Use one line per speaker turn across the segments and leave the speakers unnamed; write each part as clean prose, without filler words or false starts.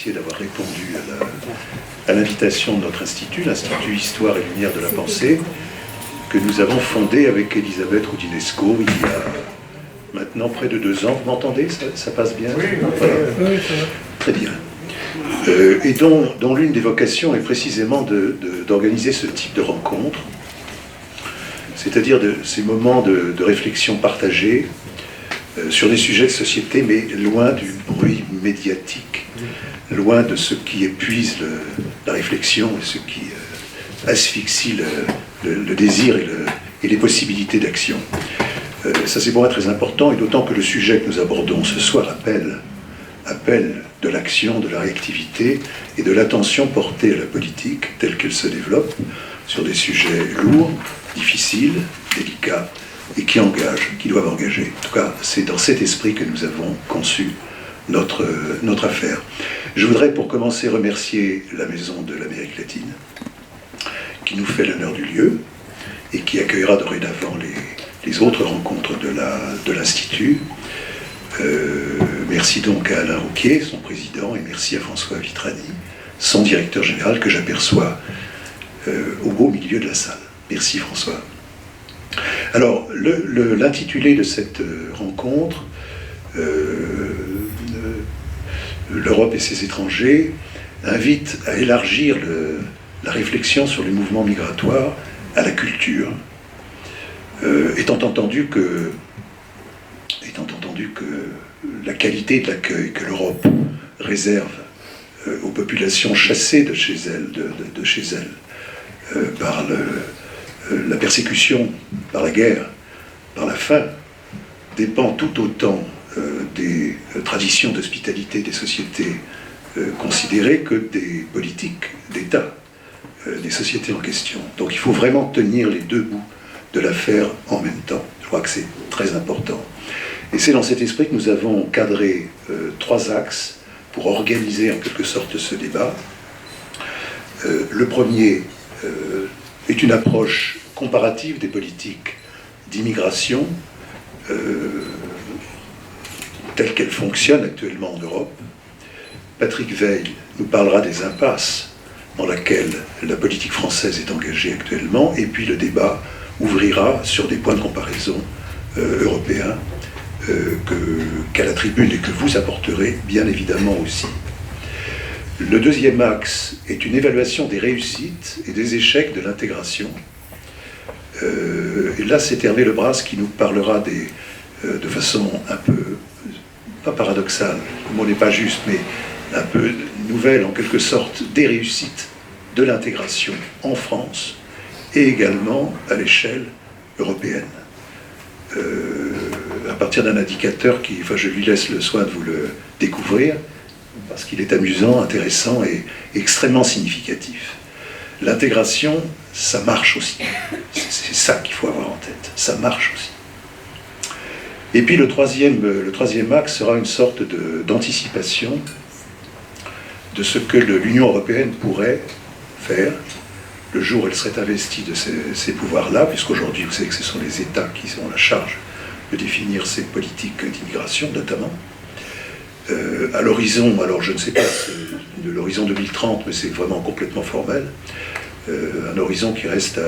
remercier d'avoir répondu à l'invitation de notre institut, l'Institut Histoire et Lumière de la Pensée, que nous avons fondé avec Elisabeth Roudinesco il y a maintenant près de 2 ans. Vous m'entendez? Ça passe bien?
Oui,
voilà.
oui, ça va.
Très bien. Et dont l'une des vocations est précisément d'organiser ce type de rencontres, c'est-à-dire ces moments de réflexion partagée sur des sujets de société, mais loin du bruit médiatique, loin de ce qui épuise la réflexion et ce qui asphyxie le désir et les possibilités d'action. Ça, c'est pour moi très important, et d'autant que le sujet que nous abordons ce soir appelle de l'action, de la réactivité et de l'attention portée à la politique telle qu'elle se développe sur des sujets lourds, difficiles, délicats et qui doivent engager. En tout cas, c'est dans cet esprit que nous avons conçu notre affaire. Je voudrais pour commencer remercier la Maison de l'Amérique latine qui nous fait l'honneur du lieu et qui accueillera dorénavant les autres rencontres de l'Institut. Merci donc à Alain Rouquier, son président, et merci à François Vitrani, son directeur général, que j'aperçois au beau milieu de la salle. Merci François. Alors, l'intitulé de cette rencontre, l'Europe et ses étrangers, invite à élargir la réflexion sur les mouvements migratoires à la culture, étant entendu que la qualité de l'accueil que l'Europe réserve aux populations chassées de chez elles, par la persécution, par la guerre, par la faim, dépend tout autant des traditions d'hospitalité des sociétés considérées que des politiques d'État des sociétés en question. Donc il faut vraiment tenir les 2 bouts de l'affaire en même temps. Je crois que c'est très important. Et c'est dans cet esprit que nous avons cadré 3 axes pour organiser en quelque sorte ce débat. Le premier est une approche comparative des politiques d'immigration telles qu'elles fonctionnent actuellement en Europe. Patrick Weil nous parlera des impasses dans lesquelles la politique française est engagée actuellement, et puis le débat ouvrira sur des points de comparaison européens qu'à la tribune et que vous apporterez bien évidemment aussi. Le deuxième axe est une évaluation des réussites et des échecs de l'intégration. Et là, c'est Hervé Lebras qui nous parlera de façon un peu, pas paradoxale, le mot n'est pas juste, mais un peu nouvelle en quelque sorte, des réussites de l'intégration en France et également à l'échelle européenne. À partir d'un indicateur je lui laisse le soin de vous le découvrir, parce qu'il est amusant, intéressant et extrêmement significatif. L'intégration, ça marche aussi. C'est ça qu'il faut avoir en tête. Ça marche aussi. Et puis le troisième axe sera une sorte d'anticipation de ce que l'Union européenne pourrait faire le jour où elle serait investie de ces pouvoirs-là, puisqu'aujourd'hui, vous savez que ce sont les États qui ont la charge de définir ces politiques d'immigration, notamment. À l'horizon, alors je ne sais pas de l'horizon 2030, mais c'est vraiment complètement formel, un horizon qui reste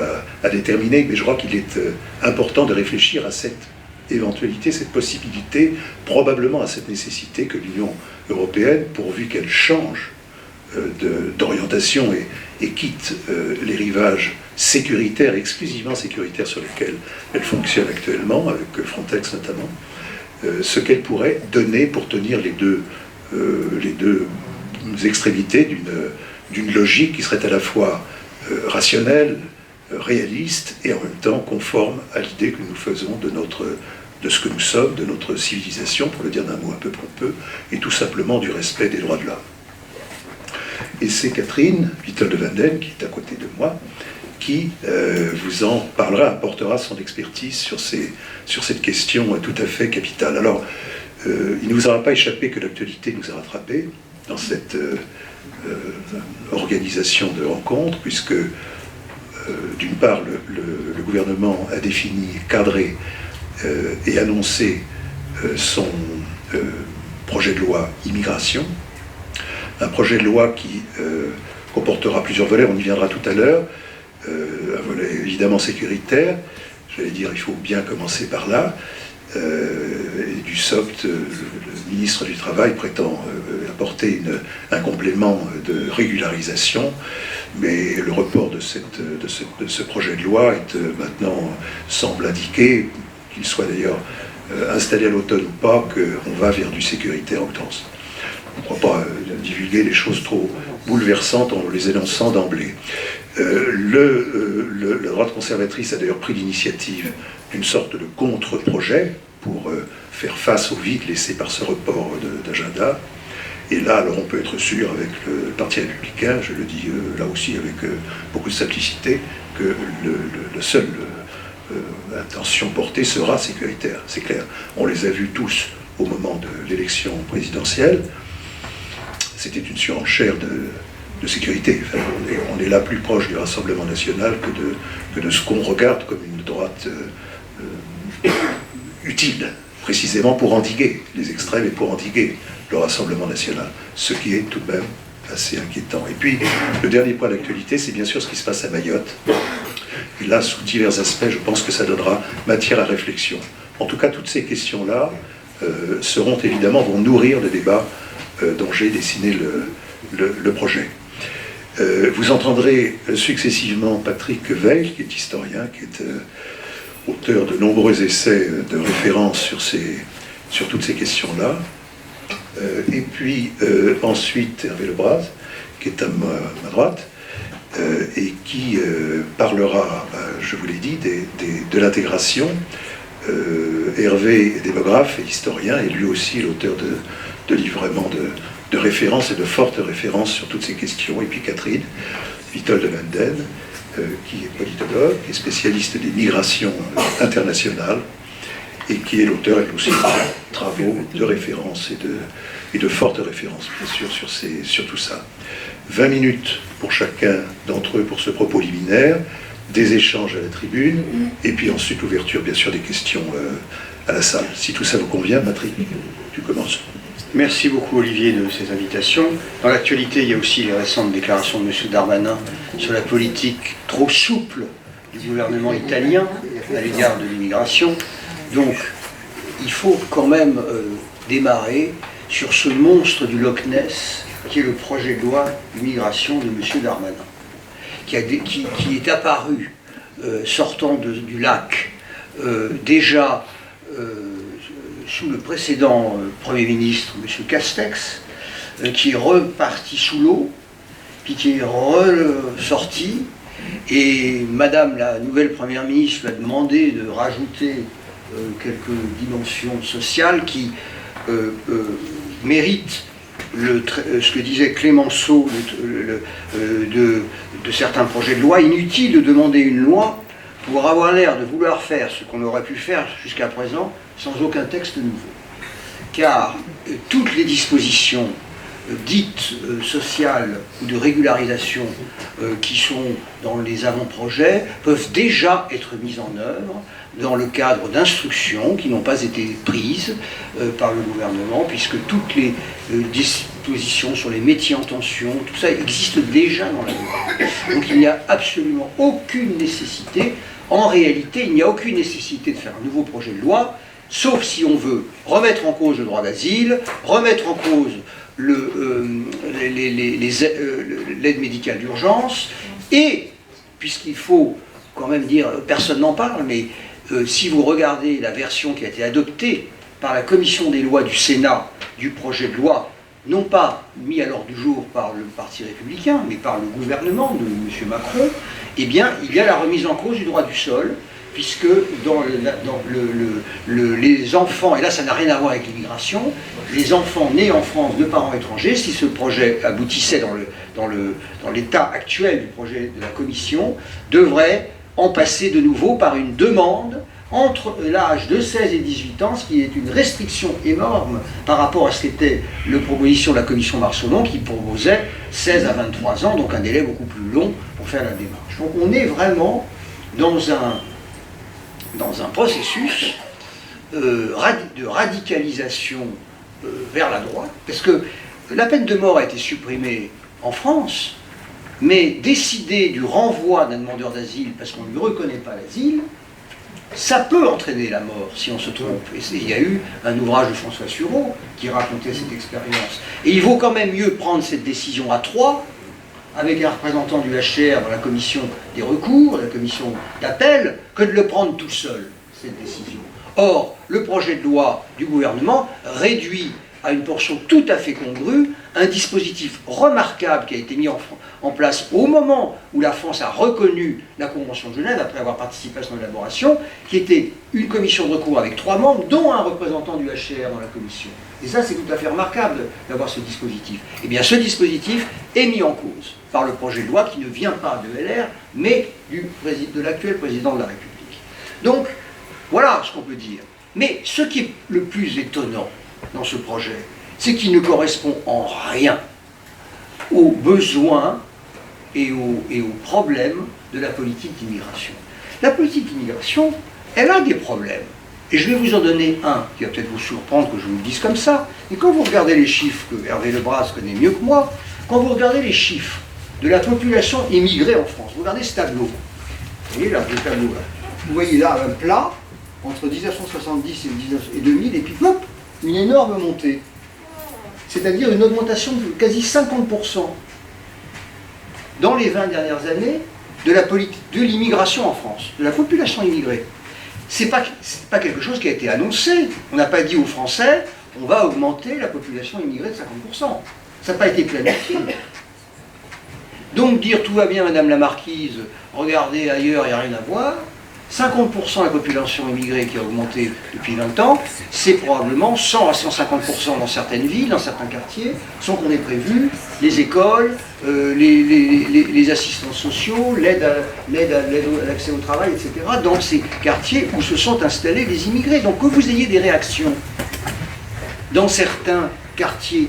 à déterminer, mais je crois qu'il est important de réfléchir à cette éventualité, cette possibilité, probablement à cette nécessité que l'Union européenne, pourvu qu'elle change d'orientation et quitte les rivages sécuritaires, exclusivement sécuritaires sur lesquels elle fonctionne actuellement, avec Frontex notamment, ce qu'elle pourrait donner pour tenir les deux extrémités d'une logique qui serait à la fois rationnelle, réaliste et en même temps conforme à l'idée que nous faisons de ce que nous sommes, de notre civilisation, pour le dire d'un mot un peu pompeux, et tout simplement du respect des droits de l'homme. Et c'est Catherine Vittel de Wenden, qui est à côté de moi, qui vous en parlera, apportera son expertise sur cette question tout à fait capitale. Alors, il ne vous aura pas échappé que l'actualité nous a rattrapés dans cette organisation de rencontres, puisque d'une part, le gouvernement a défini, cadré et annoncé son projet de loi immigration, un projet de loi qui comportera plusieurs volets, on y viendra tout à l'heure, un volet évidemment sécuritaire, j'allais dire il faut bien commencer par là, et du SOCT, le ministre du Travail prétend apporter un complément de régularisation, mais le report de ce projet de loi est maintenant semble indiquer, qu'il soit d'ailleurs installé à l'automne ou pas, qu'on va vers du sécuritaire outrance. On ne croit pas divulguer les choses trop bouleversantes en les énonçant d'emblée. La droite conservatrice a d'ailleurs pris l'initiative d'une sorte de contre-projet pour faire face au vide laissé par ce report d'agenda. Et là, alors on peut être sûr avec le Parti républicain, je le dis là aussi avec beaucoup de simplicité, que le seul intention portée sera sécuritaire, c'est clair. On les a vus tous au moment de l'élection présidentielle. C'était une surenchère de sécurité. Enfin, on est là plus proche du Rassemblement national que de ce qu'on regarde comme une droite utile, précisément pour endiguer les extrêmes et pour endiguer le Rassemblement national, ce qui est tout de même assez inquiétant. Et puis, le dernier point d'actualité, c'est bien sûr ce qui se passe à Mayotte. Et là, sous divers aspects, je pense que ça donnera matière à réflexion. En tout cas, toutes ces questions-là vont nourrir le débat dont j'ai dessiné le projet. Vous entendrez successivement Patrick Weil, qui est historien, qui est auteur de nombreux essais de référence sur toutes ces questions-là. Et puis ensuite Hervé Lebras, qui est à ma droite, et qui parlera, je vous l'ai dit, de l'intégration. Hervé est démographe et historien, et lui aussi l'auteur de livres vraiment de références et de fortes références sur toutes ces questions. Et puis Catherine Witold de Lenden, qui est politologue, qui est spécialiste des migrations internationales, et qui est l'auteur, elle aussi, de travaux de référence et de fortes références, bien sûr, sur tout ça. 20 minutes pour chacun d'entre eux pour ce propos liminaire, des échanges à la tribune, et puis ensuite l'ouverture, bien sûr, des questions à la salle. Si tout ça vous convient, Patrick, tu commences.
Merci beaucoup, Olivier, de ces invitations. Dans l'actualité, il y a aussi les récentes déclarations de M. Darmanin sur la politique trop souple du gouvernement italien à l'égard de l'immigration. Donc, il faut quand même démarrer sur ce monstre du Loch Ness qui est le projet de loi d'immigration de M. Darmanin, qui est apparu sortant du lac déjà sous le précédent Premier ministre, M. Castex, qui est reparti sous l'eau, puis qui est ressorti, et Madame la nouvelle Première ministre lui a demandé de rajouter quelques dimensions sociales qui méritent ce que disait Clémenceau de certains projets de loi. Inutile de demander une loi pour avoir l'air de vouloir faire ce qu'on aurait pu faire jusqu'à présent sans aucun texte nouveau. Car toutes les dispositions dites sociales ou de régularisation qui sont dans les avant-projets peuvent déjà être mises en œuvre dans le cadre d'instructions qui n'ont pas été prises par le gouvernement, puisque toutes les dispositions sur les métiers en tension, tout ça existe déjà dans la loi. Donc il n'y a absolument aucune nécessité, en réalité, il n'y a aucune nécessité de faire un nouveau projet de loi, sauf si on veut remettre en cause le droit d'asile, remettre en cause l'aide médicale d'urgence, et, puisqu'il faut quand même dire, personne n'en parle, mais si vous regardez la version qui a été adoptée par la commission des lois du Sénat du projet de loi, non pas mis à l'ordre du jour par le Parti républicain, mais par le gouvernement de M. Macron, eh bien, il y a la remise en cause du droit du sol, puisque dans les enfants, et là ça n'a rien à voir avec l'immigration, les enfants nés en France de parents étrangers, si ce projet aboutissait dans l'état actuel du projet de la Commission, devraient en passer de nouveau par une demande entre l'âge de 16 et 18 ans, ce qui est une restriction énorme par rapport à ce qu'était la proposition de la Commission Marceau-Long, qui proposait 16 à 23 ans, donc un délai beaucoup plus long pour faire la démarche. Donc on est vraiment dans un processus de radicalisation vers la droite, parce que la peine de mort a été supprimée en France, mais décider du renvoi d'un demandeur d'asile parce qu'on ne lui reconnaît pas l'asile, ça peut entraîner la mort si on se trompe. Et il y a eu un ouvrage de François Sureau qui racontait cette expérience. Et il vaut quand même mieux prendre cette décision à trois, avec un représentant du HR dans la commission des recours, la commission d'appel, que de le prendre tout seul, cette décision. Or, le projet de loi du gouvernement réduit à une portion tout à fait congrue un dispositif remarquable qui a été mis en place au moment où la France a reconnu la Convention de Genève, après avoir participé à son élaboration, qui était une commission de recours avec 3 membres, dont un représentant du HR dans la commission. Et ça, c'est tout à fait remarquable d'avoir ce dispositif. Eh bien, ce dispositif est mis en cause par le projet de loi qui ne vient pas de LR, mais de l'actuel président de la République. Donc, voilà ce qu'on peut dire. Mais ce qui est le plus étonnant dans ce projet, c'est qu'il ne correspond en rien aux besoins et aux problèmes de la politique d'immigration. La politique d'immigration, elle a des problèmes. Et je vais vous en donner un qui va peut-être vous surprendre que je vous le dise comme ça. Et quand vous regardez les chiffres, que Hervé Lebras connaît mieux que moi, quand vous regardez les chiffres de la population immigrée en France, vous regardez ce tableau. Vous voyez là, le tableau là. Vous voyez là un plat entre 1970 et 2000, et puis hop, une énorme montée. C'est-à-dire une augmentation de quasi 50% dans les 20 dernières années de l'immigration en France, de la population immigrée. Ce n'est pas quelque chose qui a été annoncé. On n'a pas dit aux Français, on va augmenter la population immigrée de 50%. Ça n'a pas été planifié. Donc dire tout va bien, Madame la Marquise, regardez ailleurs, il n'y a rien à voir. 50% de la population immigrée qui a augmenté depuis 20 ans, c'est probablement 100 à 150% dans certaines villes, dans certains quartiers, sans qu'on ait prévu les écoles, les assistants sociaux, l'aide à l'accès au travail, etc., dans ces quartiers où se sont installés les immigrés. Donc que vous ayez des réactions dans certains quartiers,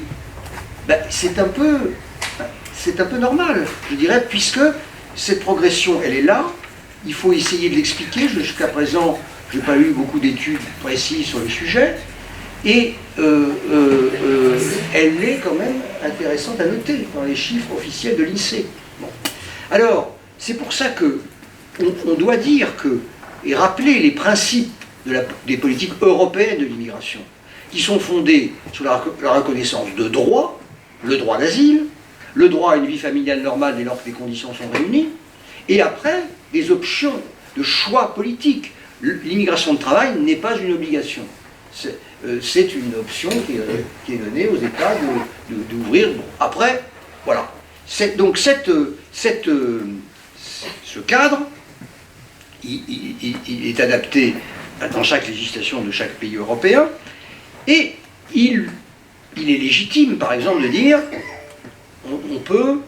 ben, c'est un peu normal, je dirais, puisque cette progression, elle est là. Il faut essayer de l'expliquer. Jusqu'à présent, je n'ai pas eu beaucoup d'études précises sur le sujet. Et elle est quand même intéressante à noter dans les chiffres officiels de l'INSEE. Bon. Alors, c'est pour ça qu'on doit dire que, et rappeler les principes des politiques européennes de l'immigration, qui sont fondées sur la reconnaissance de droits, le droit d'asile, le droit à une vie familiale normale dès lors que les conditions sont réunies, et après, des options de choix politiques. L'immigration de travail n'est pas une obligation. C'est une option qui est donnée aux États d'ouvrir. Bon, après, voilà. Donc ce cadre, il est adapté dans chaque législation de chaque pays européen, et il est légitime, par exemple, de dire on peut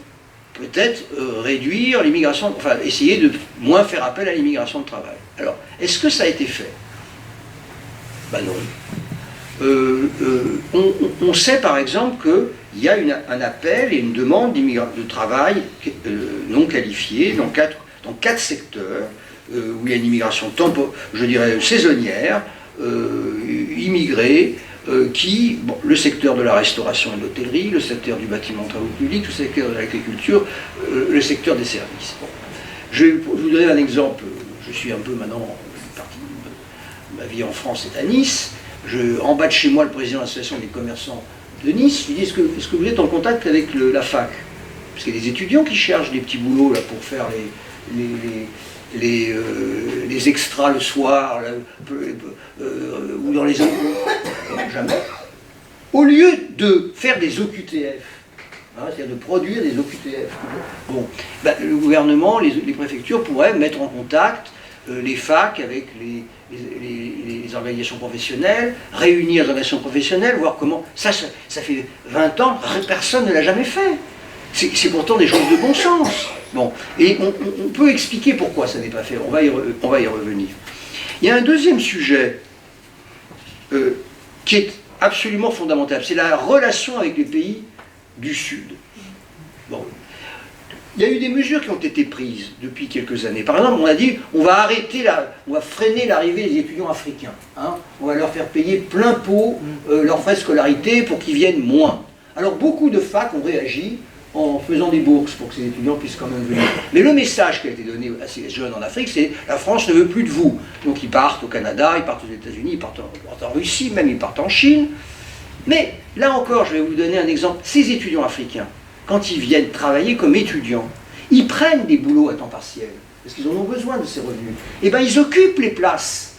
peut-être réduire l'immigration, enfin essayer de moins faire appel à l'immigration de travail. Alors, est-ce que ça a été fait? Ben non. On sait par exemple qu'il y a un appel et une demande de travail non qualifié dans quatre secteurs où il y a une immigration je dirais saisonnière, immigrée, le secteur de la restauration et de l'hôtellerie, le secteur du bâtiment de travaux publics, le secteur de l'agriculture, le secteur des services. Bon. Je vais vous donner un exemple. Je suis un peu maintenant, une partie de ma vie en France est à Nice. En bas de chez moi, le président de l'association des commerçants de Nice, je lui dis, est-ce que vous êtes en contact avec la fac? Parce qu'il y a des étudiants qui cherchent des petits boulots là, pour faire les extras le soir, ou dans les jamais. Au lieu de faire des OQTF, c'est-à-dire de produire des OQTF, bon, ben, le gouvernement, les préfectures pourraient mettre en contact les facs avec les organisations professionnelles, réunir les organisations professionnelles, voir comment... Ça fait 20 ans, personne ne l'a jamais fait. C'est pourtant des choses de bon sens. Bon, et on peut expliquer pourquoi ça n'est pas fait, on va y revenir. Il y a un deuxième sujet qui est absolument fondamental, c'est la relation avec les pays du Sud. Bon. Il y a eu des mesures qui ont été prises depuis quelques années. Par exemple, on a dit, on va freiner l'arrivée des étudiants africains. Hein. On va leur faire payer plein pot leurs frais de scolarité pour qu'ils viennent moins.
Alors beaucoup de facs ont réagi en faisant des bourses pour que ces étudiants puissent quand même venir. Mais le message qui a été donné à ces jeunes en Afrique, c'est la France ne veut plus de vous. Donc ils partent au Canada, ils partent aux États-Unis, ils partent en Russie, même ils partent en Chine. Mais là encore, je vais vous donner un exemple. Ces étudiants africains, quand ils viennent travailler comme étudiants, ils prennent des boulots à temps partiel, parce qu'ils en ont besoin de ces revenus. Et bien ils occupent les places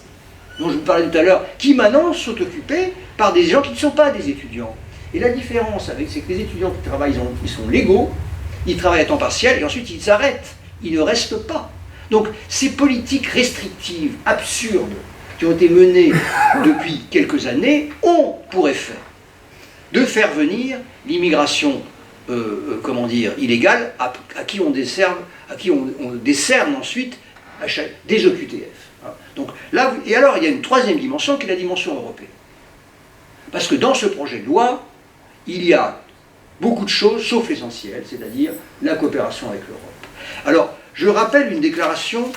dont je vous parlais tout à l'heure, qui maintenant sont occupées par des gens qui ne sont pas des étudiants. Et la différence c'est que les étudiants qui travaillent, ils sont légaux, ils travaillent à temps partiel, et ensuite ils s'arrêtent, ils ne restent pas. Donc ces politiques restrictives, absurdes, qui ont été menées depuis quelques années, ont pour effet de faire venir l'immigration, illégale, à qui on décerne ensuite des OQTF. Donc là, et alors il y a une troisième dimension qui est la dimension européenne. Parce que dans ce projet de loi, il y a beaucoup de choses, sauf l'essentiel, c'est-à-dire la coopération avec l'Europe. Alors, je rappelle une déclaration,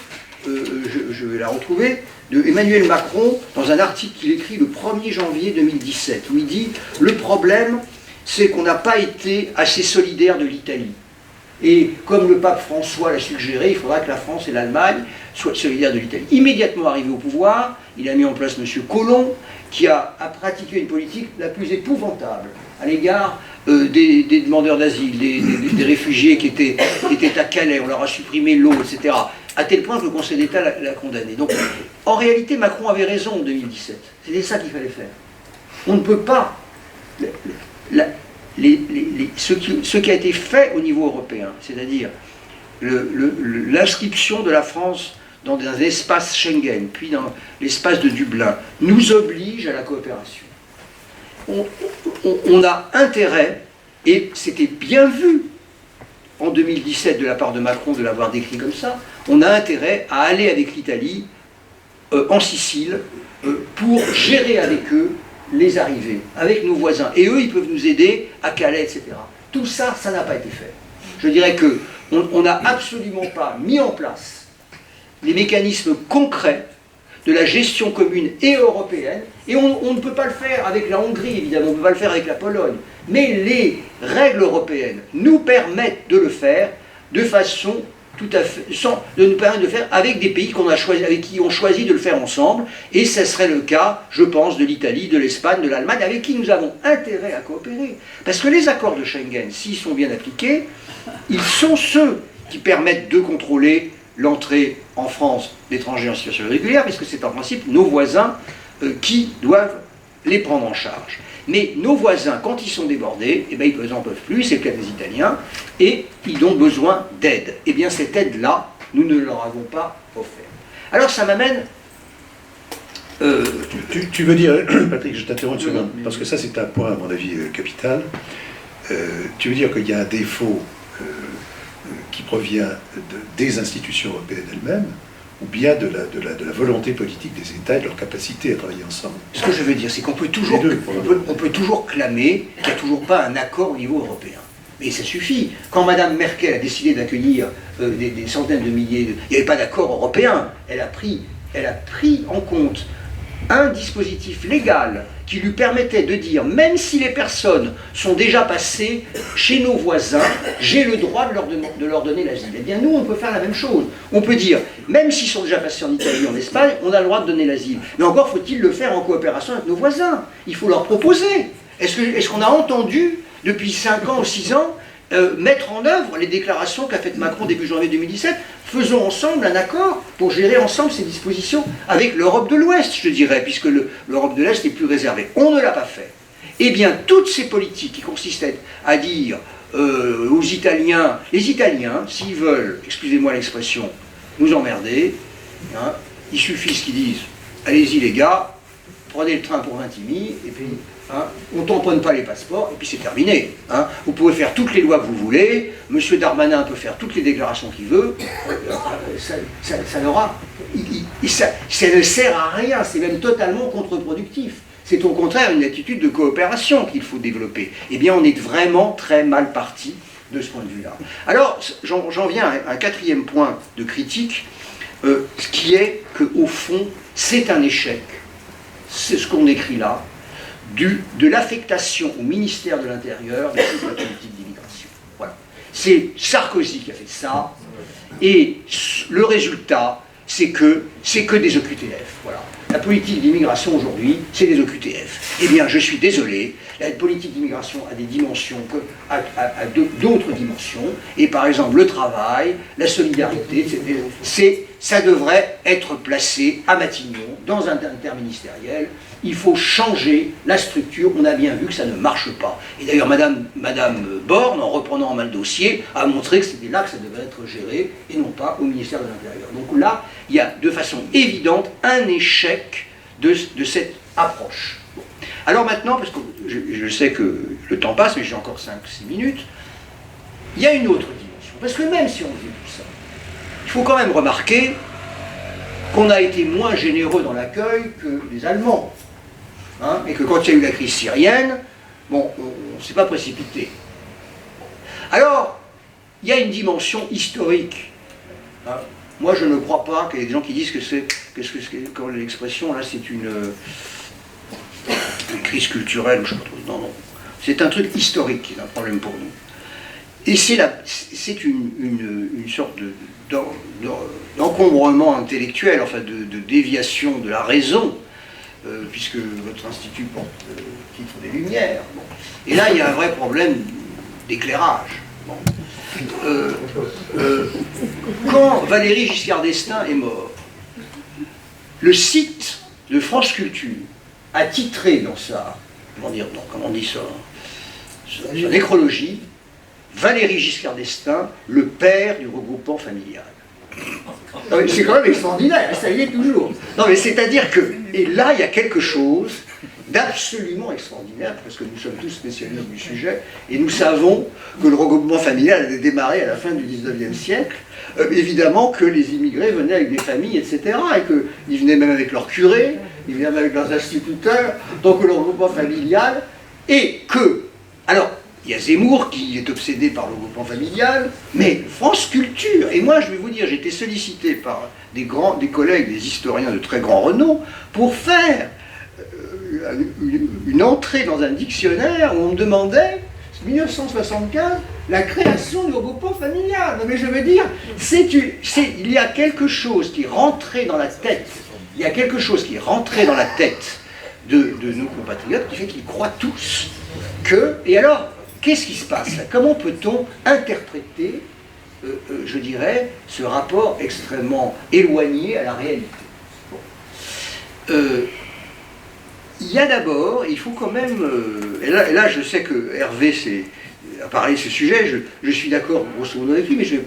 je vais la retrouver, de Emmanuel Macron, dans un article qu'il écrit le 1er janvier 2017, où il dit « Le problème, c'est qu'on n'a pas été assez solidaire de l'Italie. Et comme le pape François l'a suggéré, il faudra que la France et l'Allemagne soient solidaires de l'Italie. » Immédiatement arrivé au pouvoir, il a mis en place M. Collomb, qui a pratiqué une politique la plus épouvantable à l'égard des demandeurs d'asile, des réfugiés qui étaient à Calais, on leur a supprimé l'eau, etc. À tel point que le Conseil d'État l'a condamné. Donc, en réalité, Macron avait raison en 2017. C'était ça qu'il fallait faire. On ne peut pas... ce qui a été fait au niveau européen, c'est-à-dire l'inscription de la France dans un espace Schengen, puis dans l'espace de Dublin, nous oblige à la coopération. On a intérêt, et c'était bien vu en 2017 de la part de Macron de l'avoir décrit comme ça, on a intérêt à aller avec l'Italie en Sicile pour gérer avec eux les arrivées, avec nos voisins. Et eux, ils peuvent nous aider à Calais, etc. Tout ça, ça n'a pas été fait. Je dirais qu'on n'a absolument pas mis en place les mécanismes concrets de la gestion commune et européenne, et on ne peut pas le faire avec la Hongrie, évidemment, on ne peut pas le faire avec la Pologne, mais les règles européennes nous permettent de le faire de façon tout à fait, de nous permettre de le faire avec des pays avec qui on choisi de le faire ensemble, et ce serait le cas, je pense, de l'Italie, de l'Espagne, de l'Allemagne, avec qui nous avons intérêt à coopérer. Parce que les accords de Schengen, s'ils sont bien appliqués, ils sont ceux qui permettent de contrôler l'entrée en France d'étrangers en situation irrégulière, puisque c'est en principe nos voisins qui doivent les prendre en charge. Mais nos voisins, quand ils sont débordés, eh bien, ils n'en peuvent plus, c'est le cas des Italiens, et ils ont besoin d'aide. Eh bien, cette aide-là, nous ne leur avons pas offert. Alors, ça m'amène...
Tu veux dire, Patrick, je t'interromps une seconde, parce que ça, c'est un point, à mon avis, capital. Tu veux dire qu'il y a un défaut qui provient des institutions européennes elles-mêmes, ou bien de la volonté politique des États et de leur capacité à travailler ensemble.
Ce que je veux dire, c'est qu'on peut toujours, on peut toujours clamer qu'il n'y a toujours pas un accord au niveau européen. Mais ça suffit. Quand Mme Merkel a décidé d'accueillir des centaines de milliers, il n'y avait pas d'accord européen. Elle a pris en compte un dispositif légal qui lui permettait de dire, même si les personnes sont déjà passées chez nos voisins, j'ai le droit de leur donner l'asile. Eh bien nous, on peut faire la même chose. On peut dire, même s'ils sont déjà passés en Italie, en Espagne, on a le droit de donner l'asile. Mais encore faut-il le faire en coopération avec nos voisins. Il faut leur proposer. Est-ce qu'on a entendu, depuis 5 ans ou 6 ans, mettre en œuvre les déclarations qu'a faites Macron début janvier 2017, faisons ensemble un accord pour gérer ensemble ces dispositions avec l'Europe de l'Ouest, je dirais, puisque l'Europe de l'Est est plus réservée. On ne l'a pas fait. Eh bien, toutes ces politiques qui consistaient à dire aux Italiens, les Italiens, s'ils veulent, excusez-moi l'expression, nous emmerder, hein, il suffit ce qu'ils disent, allez-y les gars, prenez le train pour Vintimille, et puis... Hein, on ne tamponne pas les passeports, et puis c'est terminé. Hein. Vous pouvez faire toutes les lois que vous voulez, M. Darmanin peut faire toutes les déclarations qu'il veut, ça ne sert à rien, c'est même totalement contre-productif. C'est au contraire une attitude de coopération qu'il faut développer. Eh bien, on est vraiment très mal parti de ce point de vue-là. Alors, j'en viens à un quatrième point de critique, ce qui est qu'au fond, c'est un échec, c'est ce qu'on écrit là, de l'affectation au ministère de l'Intérieur de toute la politique d'immigration. Voilà. C'est Sarkozy qui a fait ça, et le résultat, c'est que des OQTF. Voilà. La politique d'immigration aujourd'hui, c'est des OQTF. Eh bien, je suis désolé, la politique d'immigration a des dimensions, d'autres dimensions, et par exemple le travail, la solidarité, ça devrait être placé à Matignon, dans un interministériel. Il faut changer la structure, on a bien vu que ça ne marche pas. Et d'ailleurs, Madame Borne, en reprenant en main le dossier, a montré que c'était là que ça devait être géré, et non pas au ministère de l'Intérieur. Donc là, il y a de façon évidente un échec de cette approche. Bon. Alors maintenant, parce que je sais que le temps passe, mais j'ai encore 5-6 minutes, il y a une autre dimension. Parce que même si on dit tout ça, il faut quand même remarquer qu'on a été moins généreux dans l'accueil que les Allemands. Hein, et que quand il y a eu la crise syrienne, bon, on ne s'est pas précipité. Alors, il y a une dimension historique. Hein. Moi, je ne crois pas qu'il y ait des gens qui disent que c'est, quand l'expression, là, c'est une crise culturelle, je sais pas trop. Non, non. C'est un truc historique qui est un problème pour nous. Et c'est une sorte d'encombrement intellectuel, enfin de déviation de la raison, puisque votre institut porte le titre des Lumières. Bon. Et là, il y a un vrai problème d'éclairage. Bon. Quand Valéry Giscard d'Estaing est mort, le site de France Culture a titré dans sa, comment on dit ça, sa nécrologie, Valéry Giscard d'Estaing, le père du regroupement familial. C'est quand même extraordinaire, ça y est toujours. Non mais c'est-à-dire que, et là il y a quelque chose d'absolument extraordinaire, parce que nous sommes tous spécialistes du sujet, et nous savons que le regroupement familial a démarré à la fin du 19e siècle, évidemment que les immigrés venaient avec des familles, etc., et qu'ils venaient même avec leurs curés, ils venaient même avec leurs instituteurs, donc le regroupement familial, et que, alors, il y a Zemmour qui est obsédé par le regroupement familial, mais France Culture, et moi je vais vous dire, j'ai été sollicité par des collègues, des historiens de très grand renom, pour faire une entrée dans un dictionnaire où on me demandait, 1975, la création du regroupement familial. Non mais je veux dire, il y a quelque chose qui est rentré dans la tête, il y a quelque chose qui est rentré dans la tête de nos compatriotes qui fait qu'ils croient tous que, et alors, qu'est-ce qui se passe là? Comment peut-on interpréter, je dirais, ce rapport extrêmement éloigné à la réalité? Bon. Il y a d'abord, il faut quand même, et là je sais que Hervé a parlé de ce sujet, je suis d'accord grosso modo avec lui, mais je ne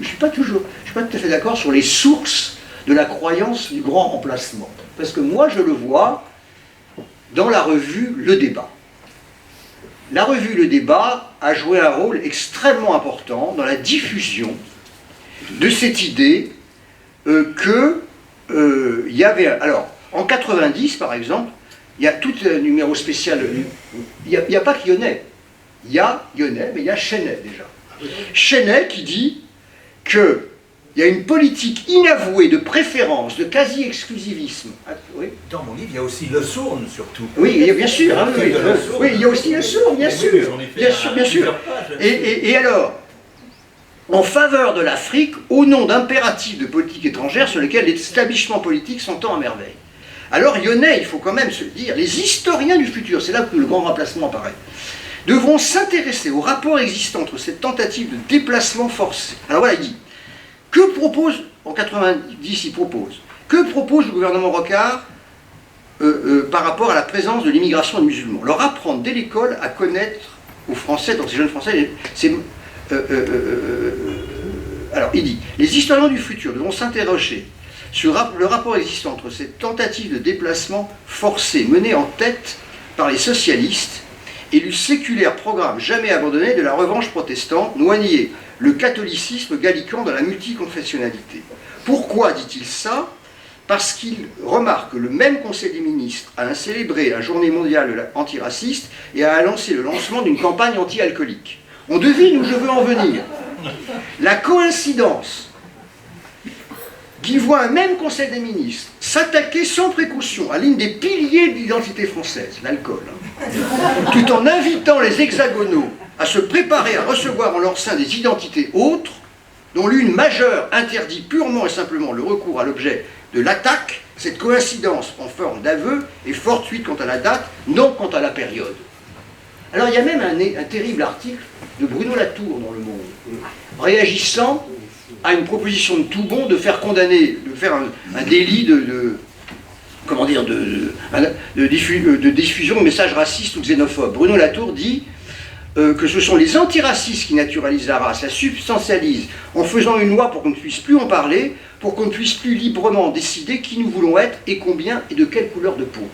suis pas tout à fait d'accord sur les sources de la croyance du grand remplacement. Parce que moi je le vois dans la revue Le Débat. La revue Le Débat a joué un rôle extrêmement important dans la diffusion de cette idée que il y avait... Alors, en 90, par exemple, il y a tout un numéro spécial. Il n'y a pas que Yonnet. Il y a Yonnet, mais il y a Chenet déjà. Chenet qui dit qu'il y a une politique inavouée de préférence, de quasi-exclusivisme. Oui.
Dans mon livre, il y a aussi Le Sourne, surtout.
Oui, bien sûr. Hein, oui, il y a aussi Le Sourne, bien sûr. Bien sûr. Et alors, en faveur de l'Afrique, au nom d'impératifs de politique étrangère sur lesquels les établissements politiques s'entendent à merveille. Alors Yonnet, il faut quand même se le dire, les historiens du futur, c'est là que le grand remplacement apparaît, devront s'intéresser au rapport existant entre cette tentative de déplacement forcé. Alors voilà, il dit, que propose, en 90 il propose, que propose le gouvernement Rocard par rapport à la présence de l'immigration des musulmans? Leur apprendre dès l'école à connaître aux Français, donc ces jeunes Français, alors il dit, les historiens du futur devront s'interroger sur le rapport existant entre cette tentative de déplacement forcé menée en tête par les socialistes et le séculaire programme jamais abandonné de la revanche protestante, noyer le catholicisme gallican dans la multiconfessionnalité. Pourquoi dit-il ça? Parce qu'il remarque que le même Conseil des ministres a célébré la journée mondiale antiraciste et a annoncé le lancement d'une campagne anti-alcoolique. On devine où je veux en venir. La coïncidence qui voit un même Conseil des ministres s'attaquer sans précaution à l'une des piliers de l'identité française, l'alcool, tout en invitant les hexagonaux à se préparer à recevoir en leur sein des identités autres, dont l'une majeure interdit purement et simplement le recours à l'objet de l'attaque, cette coïncidence en forme d'aveu est fortuite quant à la date, non quant à la période. Alors il y a même un terrible article de Bruno Latour dans Le Monde, réagissant à une proposition de Toubon de faire condamner, de faire un délit de diffusion de messages racistes ou xénophobes. Bruno Latour dit que ce sont les antiracistes qui naturalisent la race, la substantialisent, en faisant une loi pour qu'on ne puisse plus en parler, pour qu'on ne puisse plus librement décider qui nous voulons être et combien et de quelle couleur de peau.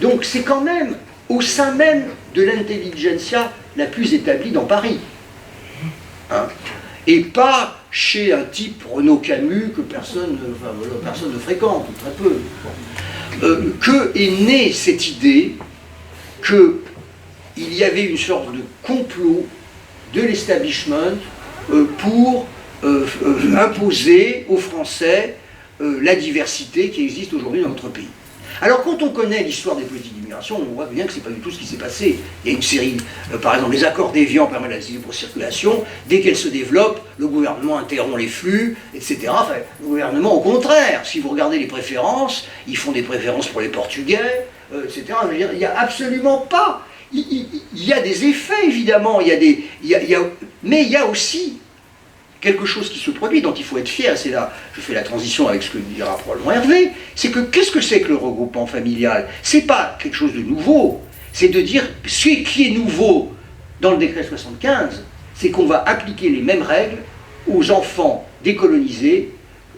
Donc c'est quand même au sein même de l'intelligentsia la plus établie dans Paris. Hein, et pas chez un type Renaud Camus que personne ne fréquente, ou très peu. Que est née cette idée qu'il y avait une sorte de complot de l'establishment pour imposer aux Français la diversité qui existe aujourd'hui dans notre pays. Alors quand on connaît l'histoire des politiques d'immigration, on voit bien que ce n'est pas du tout ce qui s'est passé. Il y a une série, par exemple, les accords d'Évian permettent la libre circulation, dès qu'elle se développe, le gouvernement interrompt les flux, etc. Enfin, le gouvernement, au contraire, si vous regardez les préférences, ils font des préférences pour les Portugais, etc. Je veux dire, il n'y a absolument pas. Il y a des effets, évidemment, mais il y a aussi quelque chose qui se produit, dont il faut être fier, c'est là, je fais la transition avec ce que dira probablement Hervé, c'est que qu'est-ce que c'est que le regroupement familial? C'est pas quelque chose de nouveau, c'est de dire, ce qui est nouveau dans le décret 75, c'est qu'on va appliquer les mêmes règles aux enfants décolonisés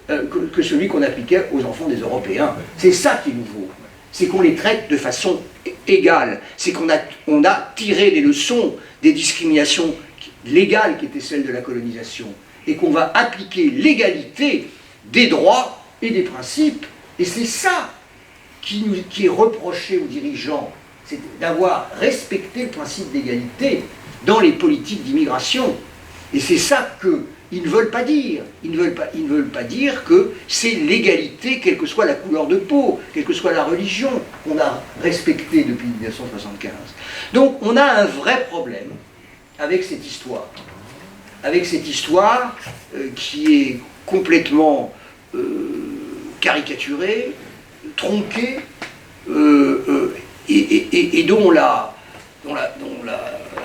que celui qu'on appliquait aux enfants des Européens. C'est ça qui est nouveau, c'est qu'on les traite de façon égale, c'est qu'on a tiré les leçons des discriminations légales qui étaient celles de la colonisation, et qu'on va appliquer l'égalité des droits et des principes. Et c'est ça qui est reproché aux dirigeants, c'est d'avoir respecté le principe d'égalité dans les politiques d'immigration. Et c'est ça qu'ils ne veulent pas dire. Ils ne veulent pas dire que c'est l'égalité, quelle que soit la couleur de peau, quelle que soit la religion, qu'on a respectée depuis 1975. Donc on a un vrai problème avec cette histoire. Qui est complètement caricaturée, tronquée, et dont la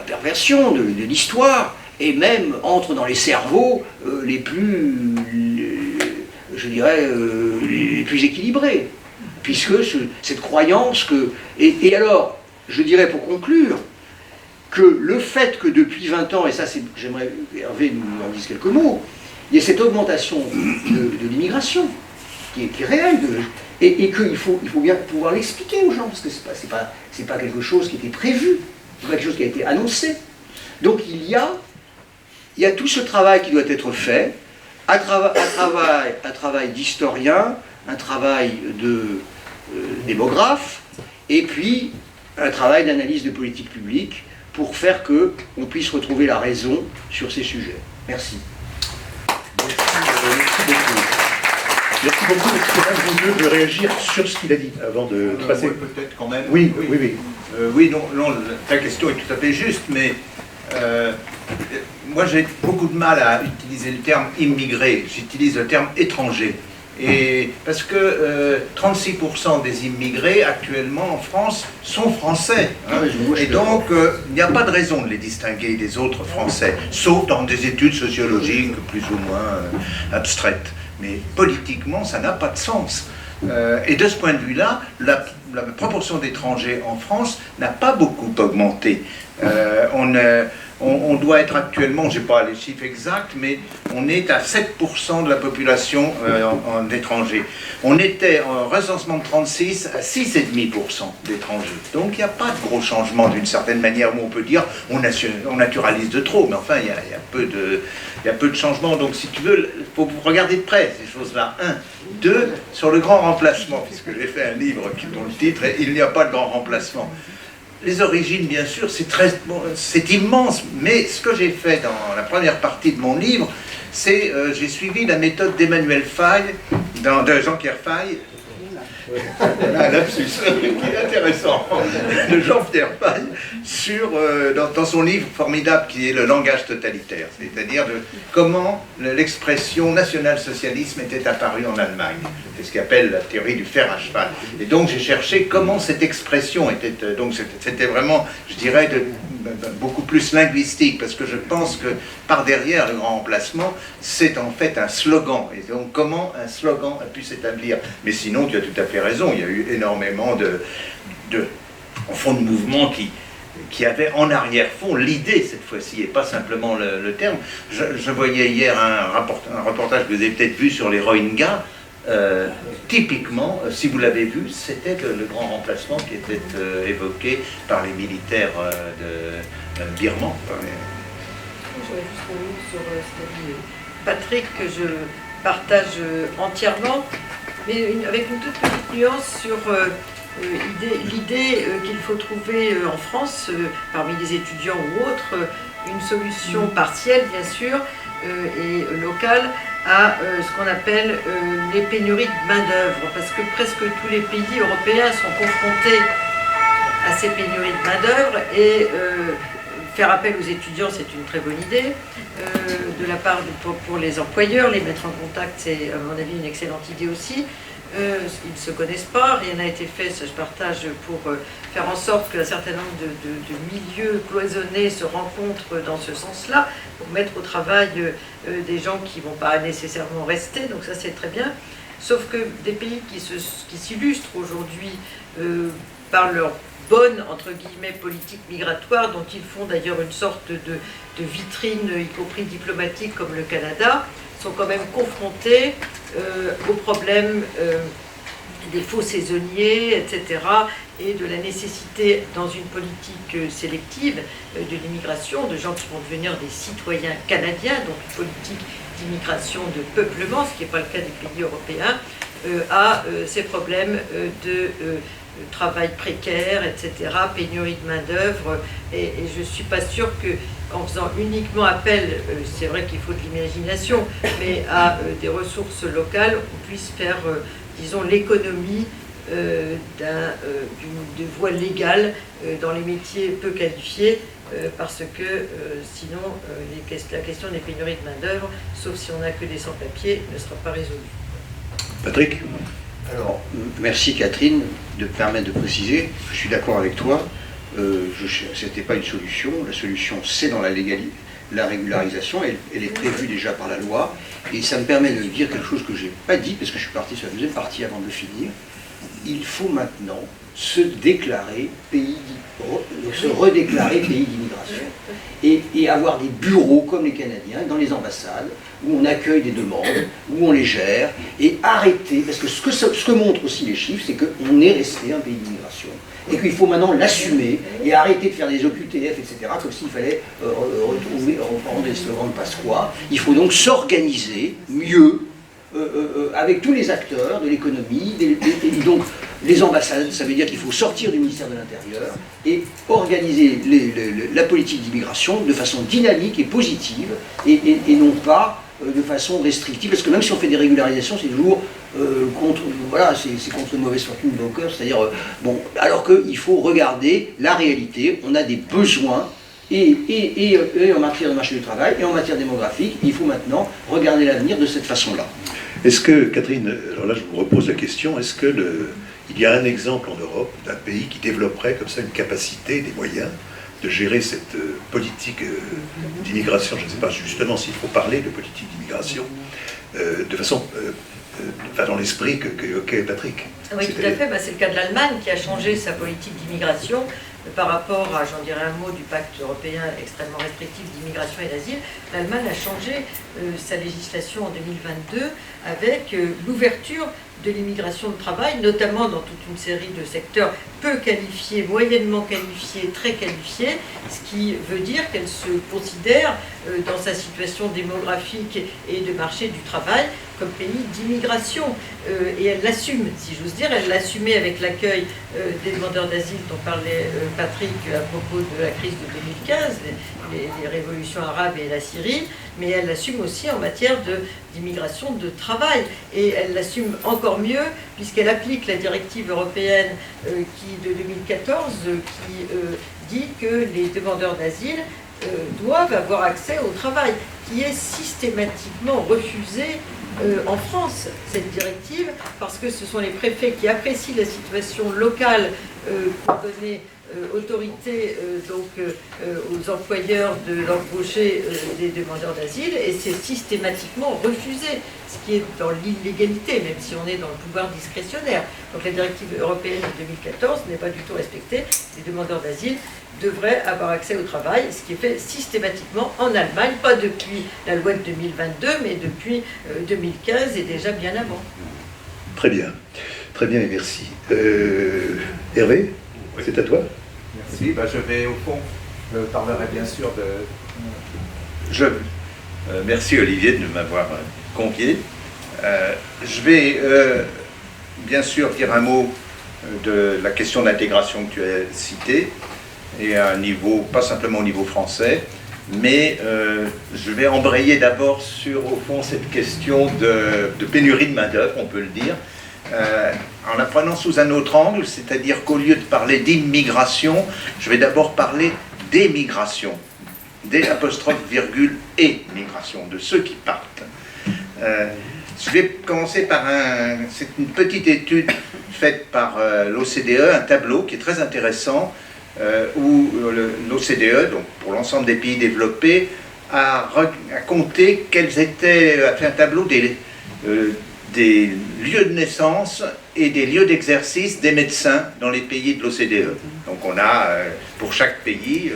perversion de l'histoire et même entre dans les cerveaux les plus équilibrés, puisque cette croyance que... Et alors, je dirais pour conclure, que le fait que depuis 20 ans, et ça j'aimerais Hervé nous en dise quelques mots, il y a cette augmentation de l'immigration qui est réelle, et qu'il faut bien pouvoir l'expliquer aux gens, parce que c'est pas quelque chose qui était prévu, c'est pas quelque chose qui a été annoncé. Donc il y a tout ce travail qui doit être fait, un travail d'historien, un travail de démographe, et puis un travail d'analyse de politique publique, pour faire qu'on puisse retrouver la raison sur ces sujets. Merci.
Merci beaucoup. Est-ce que vous voulez réagir sur ce qu'il a dit avant de passer
peut-être quand même.
Oui.
Oui, non, ta question est tout à fait juste, mais moi j'ai beaucoup de mal à utiliser le terme immigré, j'utilise le terme étranger. Et parce que 36% des immigrés actuellement en France sont français. Hein, et donc, il n'y a pas de raison de les distinguer des autres Français, sauf dans des études sociologiques plus ou moins abstraites. Mais politiquement, ça n'a pas de sens. Et de ce point de vue-là, la proportion d'étrangers en France n'a pas beaucoup augmenté. On doit être actuellement, je n'ai pas les chiffres exacts, mais on est à 7% de la population en étrangers. On était en recensement de 36 à 6,5% d'étrangers. Donc il n'y a pas de gros changement d'une certaine manière où on peut dire on naturalise de trop, mais enfin il y a peu de changements. Donc si tu veux, il faut regarder de près ces choses-là. 1. 2. Sur le grand remplacement, puisque j'ai fait un livre dont le titre est « Il n'y a pas de grand remplacement ». Les origines, bien sûr, c'est immense, mais ce que j'ai fait dans la première partie de mon livre, c'est j'ai suivi la méthode d'Emmanuel Faye, de Jean-Pierre Faye. Un lapsus qui est intéressant, de Jean-Pierre Faye, dans son livre formidable qui est Le langage totalitaire, c'est-à-dire de comment l'expression national-socialisme était apparue en Allemagne. C'est ce qu'il appelle la théorie du fer à cheval. Et donc j'ai cherché comment cette expression était, donc c'était vraiment, je dirais, beaucoup plus linguistique, parce que je pense que par derrière le grand remplacement, c'est en fait un slogan. Et donc comment un slogan a pu s'établir. Mais sinon, tu as tout à fait raison, il y a eu énormément de mouvements qui avaient en arrière-fond l'idée cette fois-ci, et pas simplement le terme. Je voyais hier un reportage que vous avez peut-être vu sur les Rohingyas. Typiquement, si vous l'avez vu, c'était le grand remplacement qui était évoqué par les militaires birmans.
J'aurais juste revenir sur ce qu'a dit Patrick, que je partage entièrement, mais avec une toute petite nuance sur l'idée qu'il faut trouver en France, parmi les étudiants ou autres, une solution partielle, bien sûr, et locale, à ce qu'on appelle les pénuries de main-d'œuvre, parce que presque tous les pays européens sont confrontés à ces pénuries de main-d'œuvre, et faire appel aux étudiants, c'est une très bonne idée. De la part pour les employeurs, les mettre en contact, c'est à mon avis une excellente idée aussi. Ils ne se connaissent pas, rien n'a été fait, ça je partage, pour faire en sorte qu'un certain nombre de milieux cloisonnés se rencontrent dans ce sens-là, pour mettre au travail des gens qui ne vont pas nécessairement rester, donc ça c'est très bien. Sauf que des pays qui s'illustrent aujourd'hui par leur bonne, entre guillemets, politique migratoire, dont ils font d'ailleurs une sorte de vitrine, y compris diplomatique, comme le Canada, sont quand même confrontés au problème des faux saisonniers, etc., et de la nécessité, dans une politique sélective de l'immigration, de gens qui vont devenir des citoyens canadiens, donc une politique d'immigration de peuplement, ce qui n'est pas le cas des pays européens, à ces problèmes de travail précaire, etc., pénurie de main-d'œuvre, et je ne suis pas sûre qu'en faisant uniquement appel, c'est vrai qu'il faut de l'imagination, mais à des ressources locales, on puisse faire, disons, l'économie de voies légales dans les métiers peu qualifiés, parce que sinon la question des pénuries de main-d'œuvre, sauf si on n'a que des sans-papiers, ne sera pas résolue.
Patrick ?
Alors, merci Catherine de me permettre de préciser, je suis d'accord avec toi, ce n'était pas une solution, la solution c'est dans la légalité, la régularisation, elle est prévue déjà par la loi, et ça me permet de dire quelque chose que je n'ai pas dit, parce que je suis parti sur la deuxième partie avant de finir. Il faut maintenant se déclarer se redéclarer pays d'immigration et avoir des bureaux comme les Canadiens dans les ambassades où on accueille des demandes, où on les gère, et arrêter, parce que ce que montrent aussi les chiffres, c'est qu'on est resté un pays d'immigration et qu'il faut maintenant l'assumer et arrêter de faire des OQTF, etc., comme s'il fallait reprendre des slogans de passe-quoi. Il faut donc s'organiser mieux avec tous les acteurs de l'économie, et donc les ambassades, ça veut dire qu'il faut sortir du ministère de l'Intérieur et organiser la politique d'immigration de façon dynamique et positive, et non pas de façon restrictive, parce que même si on fait des régularisations, c'est toujours contre une mauvaise fortune de nos cœurs, c'est-à-dire, alors qu'il faut regarder la réalité, on a des besoins, et en matière de marché du travail, et en matière démographique, il faut maintenant regarder l'avenir de cette façon-là.
Est-ce que, Catherine, alors là je vous repose la question, est-ce que il y a un exemple en Europe d'un pays qui développerait comme ça une capacité, des moyens de gérer cette politique d'immigration, je ne sais pas justement s'il faut parler de politique d'immigration, de façon, dans l'esprit qu'évoquait Patrick.
Oui, tout à fait, c'est le cas de l'Allemagne qui a changé sa politique d'immigration par rapport à, j'en dirais un mot, du pacte européen extrêmement restrictif d'immigration et d'asile. L'Allemagne a changé sa législation en 2022 avec l'ouverture de l'immigration de travail, notamment dans toute une série de secteurs peu qualifiés, moyennement qualifiés, très qualifiés, ce qui veut dire qu'elle se considère, dans sa situation démographique et de marché du travail, comme pays d'immigration. Et elle l'assume, si j'ose dire. Elle l'assumait avec l'accueil des demandeurs d'asile dont parlait Patrick à propos de la crise de 2015, les révolutions arabes et la Syrie, mais elle l'assume aussi en matière d'immigration de travail. Et elle l'assume encore mieux puisqu'elle applique la directive européenne de 2014 qui dit que les demandeurs d'asile doivent avoir accès au travail, qui est systématiquement refusé en France, cette directive, parce que ce sont les préfets qui apprécient la situation locale pour donner autorité aux employeurs de l'embaucher des demandeurs d'asile, et c'est systématiquement refusé, ce qui est dans l'illégalité, même si on est dans le pouvoir discrétionnaire. Donc la directive européenne de 2014 n'est pas du tout respectée. Les demandeurs d'asile devraient avoir accès au travail, ce qui est fait systématiquement en Allemagne, pas depuis la loi de 2022, mais depuis 2015 et déjà bien avant.
Très bien et merci. Hervé, oui. C'est à toi.
Merci, je vais au fond, je parlerai bien sûr de... merci Olivier de m'avoir convié. Je vais bien sûr dire un mot de la question d'intégration que tu as citée, et à un niveau, pas simplement au niveau français, mais je vais embrayer d'abord sur, au fond, cette question de pénurie de main-d'œuvre, on peut le dire, en la prenant sous un autre angle, c'est-à-dire qu'au lieu de parler d'immigration, je vais d'abord parler d'émigration, d'' migration, de ceux qui partent. Je vais commencer par c'est une petite étude faite par l'OCDE, un tableau qui est très intéressant, où l'OCDE, donc pour l'ensemble des pays développés, a compté a fait un tableau des lieux de naissance et des lieux d'exercice des médecins dans les pays de l'OCDE. Donc on a pour chaque pays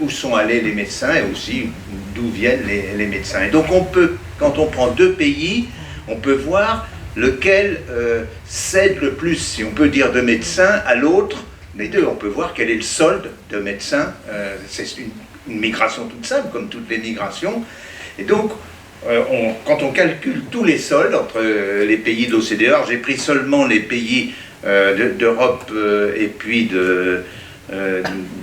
où sont allés les médecins et aussi d'où viennent les médecins. Et donc on peut, quand on prend deux pays, on peut voir lequel cède le plus, si on peut dire, de médecins à l'autre. Les deux, on peut voir quel est le solde de médecins. C'est une migration toute simple, comme toutes les migrations. Et donc, quand on calcule tous les soldes entre les pays de l'OCDE, j'ai pris seulement les pays d'Europe et puis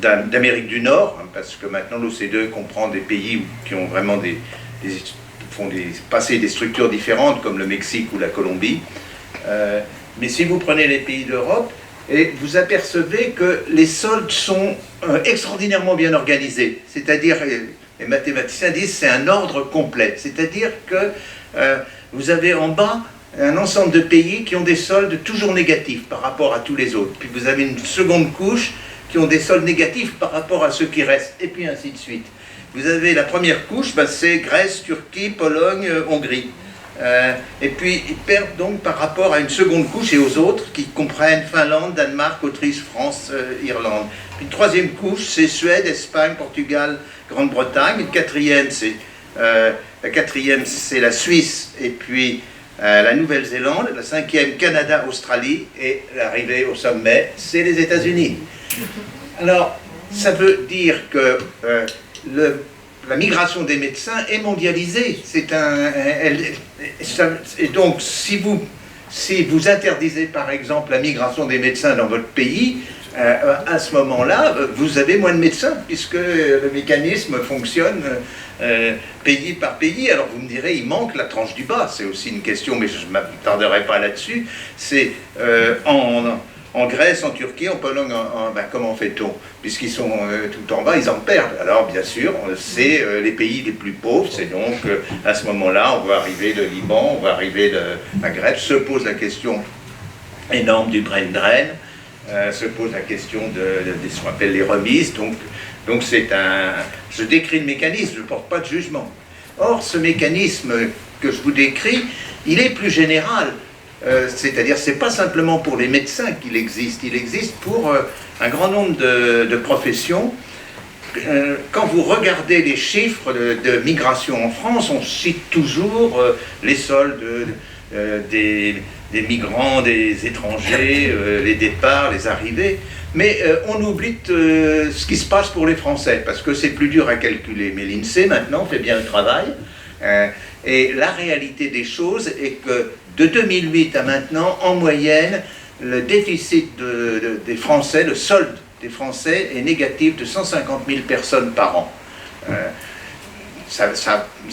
d'Amérique du Nord, hein, parce que maintenant l'OCDE comprend des pays qui ont vraiment passé des structures différentes, comme le Mexique ou la Colombie. Mais si vous prenez les pays d'Europe, et vous apercevez que les soldes sont extraordinairement bien organisés. C'est-à-dire, les mathématiciens disent, c'est un ordre complet. C'est-à-dire que vous avez en bas un ensemble de pays qui ont des soldes toujours négatifs par rapport à tous les autres. Puis vous avez une seconde couche qui ont des soldes négatifs par rapport à ceux qui restent, et puis ainsi de suite. Vous avez la première couche, c'est Grèce, Turquie, Pologne, Hongrie. Et puis ils perdent donc par rapport à une seconde couche et aux autres qui comprennent Finlande, Danemark, Autriche, France, Irlande. Puis une troisième couche, c'est Suède, Espagne, Portugal, Grande-Bretagne. Une quatrième, c'est la Suisse et puis la Nouvelle-Zélande. La cinquième, Canada, Australie. Et l'arrivée au sommet, c'est les États-Unis. Alors, ça veut dire que la migration des médecins est mondialisée. Et donc, si vous interdisez, par exemple, la migration des médecins dans votre pays, à ce moment-là, vous avez moins de médecins, puisque le mécanisme fonctionne pays par pays. Alors, vous me direz, il manque la tranche du bas. C'est aussi une question, mais je ne m'attarderai pas là-dessus. C'est en Grèce, en Turquie, en Pologne, comment fait-on? Puisqu'ils sont tout en bas, ils en perdent. Alors, bien sûr, c'est les pays les plus pauvres. C'est donc, à ce moment-là, on va arriver de Liban, on va arriver de Maghreb. Se pose la question énorme du brain drain, se pose la question de ce qu'on appelle les remises. Donc je décris le mécanisme, je ne porte pas de jugement. Or, ce mécanisme que je vous décris, il est plus général. C'est-à-dire, c'est pas simplement pour les médecins qu'il existe, il existe pour un grand nombre de professions. Quand vous regardez les chiffres de migration en France, on cite toujours les soldes des migrants, des étrangers, les départs, les arrivées, mais on oublie ce qui se passe pour les Français, parce que c'est plus dur à calculer. Mais l'INSEE, maintenant, fait bien le travail. Et la réalité des choses est que de 2008 à maintenant, en moyenne, le déficit des Français, le solde des Français est négatif de 150 000 personnes par an. Ça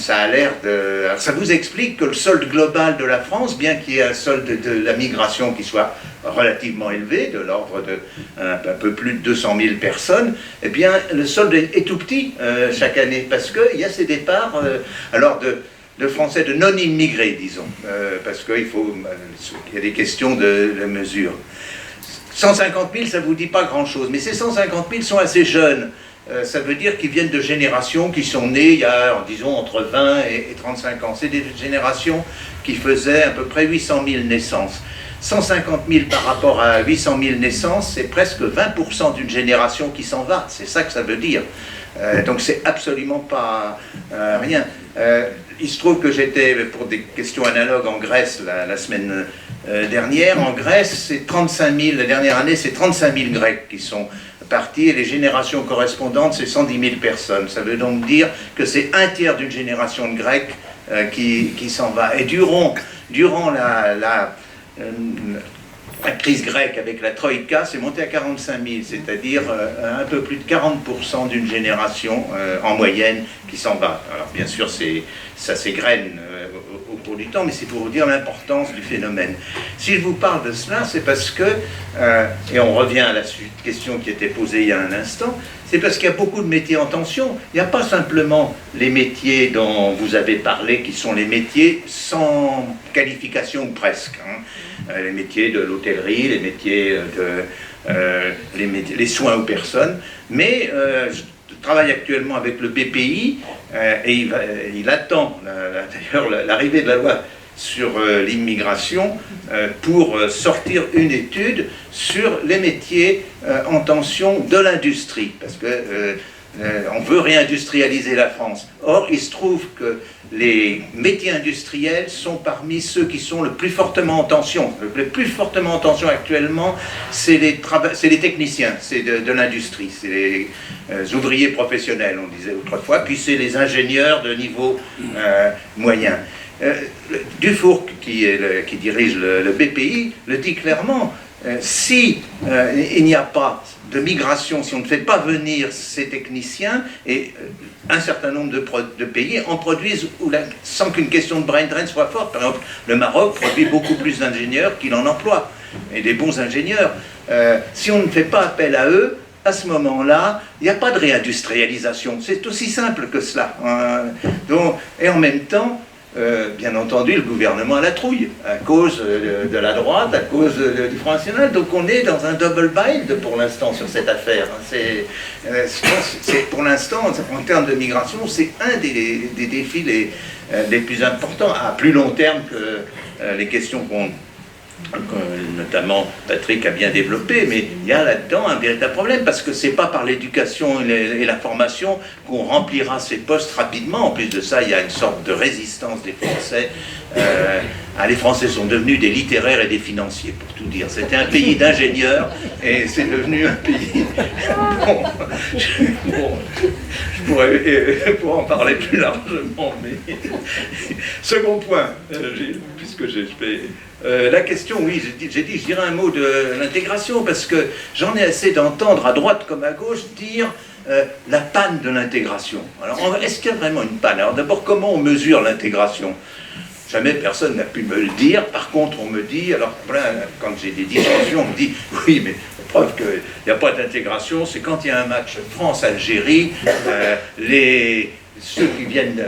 a l'air de... Alors ça vous explique que le solde global de la France, bien qu'il y ait un solde de la migration qui soit relativement élevé, de l'ordre de un peu plus de 200 000 personnes, eh bien le solde est tout petit chaque année, parce qu'il y a ces départs de Français, de non-immigrés, disons, parce qu'il y a des questions de mesure. 150 000, ça ne vous dit pas grand-chose, mais ces 150 000 sont assez jeunes. Ça veut dire qu'ils viennent de générations qui sont nées il y a, disons, entre 20 et 35 ans. C'est des générations qui faisaient à peu près 800 000 naissances. 150 000 par rapport à 800 000 naissances, c'est presque 20% d'une génération qui s'en va. C'est ça que ça veut dire. Donc c'est absolument pas rien. Il se trouve que j'étais, pour des questions analogues, en Grèce la semaine dernière. En Grèce, c'est 35 000, la dernière année, c'est 35 000 Grecs qui sont partis, et les générations correspondantes, c'est 110 000 personnes. Ça veut donc dire que c'est un tiers d'une génération de Grecs qui s'en va. Et durant la crise grecque avec la Troïka, c'est monté à 45 000, c'est-à-dire un peu plus de 40% d'une génération en moyenne qui s'en va. Alors bien sûr, ça s'égrène au cours du temps, mais c'est pour vous dire l'importance du phénomène. Si je vous parle de cela, c'est parce que, et on revient à la question qui était posée il y a un instant, c'est parce qu'il y a beaucoup de métiers en tension. Il n'y a pas simplement les métiers dont vous avez parlé, qui sont les métiers sans qualification ou presque. Les métiers de l'hôtellerie, les métiers les soins aux personnes. Mais je travaille actuellement avec le BPI et il attend d'ailleurs l'arrivée de la loi sur l'immigration pour sortir une étude sur les métiers en tension de l'industrie, parce que on veut réindustrialiser la France. Or, il se trouve que les métiers industriels sont parmi ceux qui sont le plus fortement en tension. Le plus fortement en tension actuellement, c'est les techniciens, c'est de l'industrie, c'est les ouvriers professionnels, on disait autrefois, puis c'est les ingénieurs de niveau moyen. Dufourcq, qui dirige le BPI, le dit clairement, si il n'y a pas de migration, si on ne fait pas venir ces techniciens, et un certain nombre de pays en produisent sans qu'une question de brain drain soit forte. Par exemple, le Maroc produit beaucoup plus d'ingénieurs qu'il en emploie, et des bons ingénieurs. Si on ne fait pas appel à eux, à ce moment-là, il n'y a pas de réindustrialisation. C'est aussi simple que cela. Et en même temps, bien entendu, le gouvernement a la trouille, à cause de la droite, à cause du Front National. Donc on est dans un double bind pour l'instant sur cette affaire. Pour l'instant, en termes de migration, c'est un des défis les plus importants, à plus long terme que les questions que notamment Patrick a bien développé, mais il y a là-dedans un véritable problème, parce que c'est pas par l'éducation et la formation qu'on remplira ces postes rapidement. En plus de ça, il y a une sorte de résistance des Français. Les Français sont devenus des littéraires et des financiers, pour tout dire. C'était un pays d'ingénieurs, et c'est devenu un pays... je pourrais en parler plus largement, mais... Second point, Gilles, puisque j'ai fait... la question, oui, je dirais un mot de l'intégration, parce que j'en ai assez d'entendre à droite comme à gauche dire la panne de l'intégration. Alors, est-ce qu'il y a vraiment une panne? Alors d'abord, comment on mesure l'intégration? Jamais personne n'a pu me le dire. Par contre, on me dit, alors voilà, quand j'ai des discussions, on me dit, oui, mais la preuve qu'il n'y a pas d'intégration, c'est quand il y a un match France-Algérie, ceux qui viennent,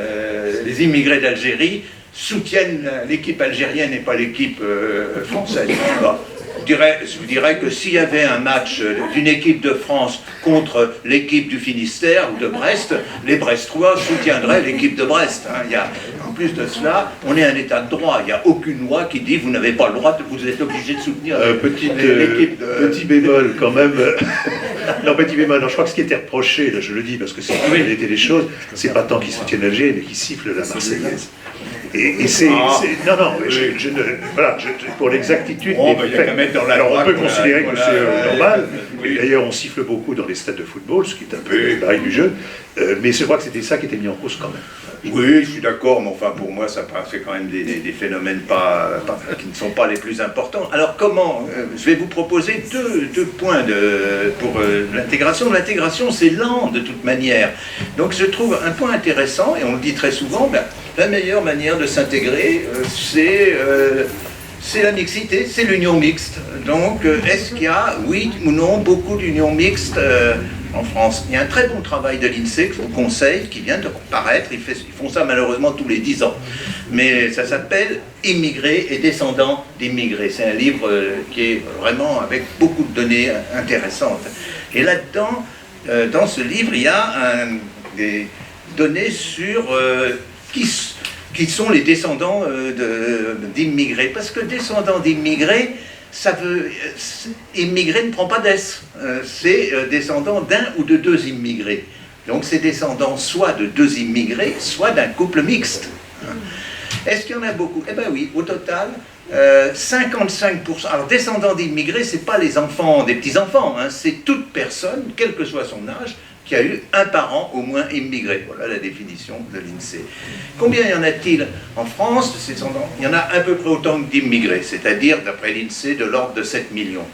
les immigrés d'Algérie, soutiennent l'équipe algérienne et pas l'équipe française. Je dirais que s'il y avait un match d'une équipe de France contre l'équipe du Finistère ou de Brest, les Brestois soutiendraient l'équipe de Brest. En plus de cela, on est un état de droit. Il n'y a aucune loi qui dit vous n'avez pas le droit, vous êtes obligé de soutenir l'équipe de...
Petit bémol quand même. Non, petit bémol. Non, je crois que ce qui était reproché, là, je le dis parce que c'est la réalité des choses, c'est pas tant qu'ils soutiennent l'Algérie, mais qu'ils sifflent la Marseillaise. Et c'est... Non, non, mais voilà, pour l'exactitude...
Oh, il y a qu'à mettre dans la
alors,
loi,
on peut
voilà,
considérer que
voilà,
c'est normal.
oui.
D'ailleurs, on siffle beaucoup dans les stades de football, ce qui est un peu la règle du jeu. Mais je crois que c'était ça qui était mis en cause quand même.
Oui, je suis d'accord, mais enfin pour moi ça c'est quand même des phénomènes qui ne sont pas les plus importants. Alors comment je vais vous proposer deux points pour l'intégration. L'intégration c'est lent de toute manière. Donc je trouve un point intéressant, et on le dit très souvent, la meilleure manière de s'intégrer c'est la mixité, c'est l'union mixte. Donc est-ce qu'il y a, oui ou non, beaucoup d'unions mixtes en France? Il y a un très bon travail de l'INSEE que je vous conseille, qui vient de paraître. Ils font ça malheureusement tous les 10 ans. Mais ça s'appelle Immigrés et descendants d'immigrés. C'est un livre qui est vraiment avec beaucoup de données intéressantes. Et là-dedans, dans ce livre, il y a des données sur qui sont les descendants d'immigrés. Parce que descendants d'immigrés, ça veut... immigré ne prend pas d'S. C'est descendant d'un ou de deux immigrés. Donc c'est descendant soit de deux immigrés, soit d'un couple mixte. Est-ce qu'il y en a beaucoup? Eh bien oui, au total, 55%. Alors descendants d'immigrés, c'est pas les enfants, des petits-enfants, hein, c'est toute personne, quel que soit son âge, qui a eu un parent au moins immigré. Voilà la définition de l'INSEE. Combien y en a-t-il en France de ces descendants? Il y en a à peu près autant que d'immigrés, c'est-à-dire, d'après l'INSEE, de l'ordre de 7 millions.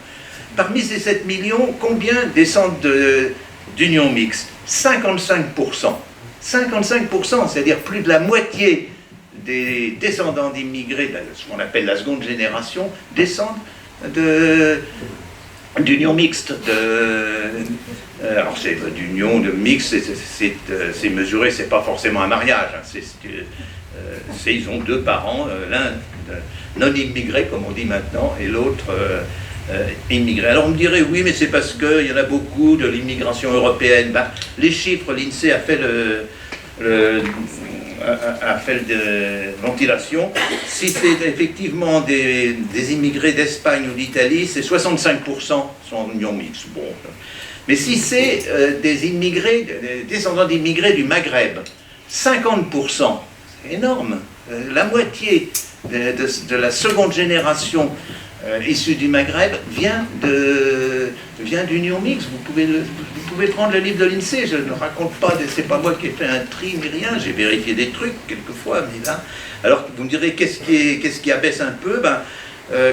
Parmi ces 7 millions, combien descendent d'union mixte? 55%. 55%, c'est-à-dire plus de la moitié des descendants d'immigrés, ce qu'on appelle la seconde génération, descendent d'union mixte. Alors c'est d'union, de mixte, c'est mesuré, c'est pas forcément un mariage. Hein, ils ont deux parents, l'un non immigré, comme on dit maintenant, et l'autre immigré. Alors on me dirait, oui, mais c'est parce qu'il y en a beaucoup de l'immigration européenne. Ben, les chiffres, l'INSEE a fait de ventilation. Si c'est effectivement des immigrés d'Espagne ou d'Italie, c'est 65% sont en union mixte. Bon. Mais si c'est des descendants d'immigrés du Maghreb, 50%, c'est énorme. La moitié de la seconde génération issue du Maghreb vient d'union mixte. Vous pouvez prendre le livre de l'INSEE, je ne raconte pas, c'est pas moi qui ai fait un tri ni rien, j'ai vérifié des trucs quelquefois, mais là, alors vous me direz qu'est-ce qui abaisse un peu,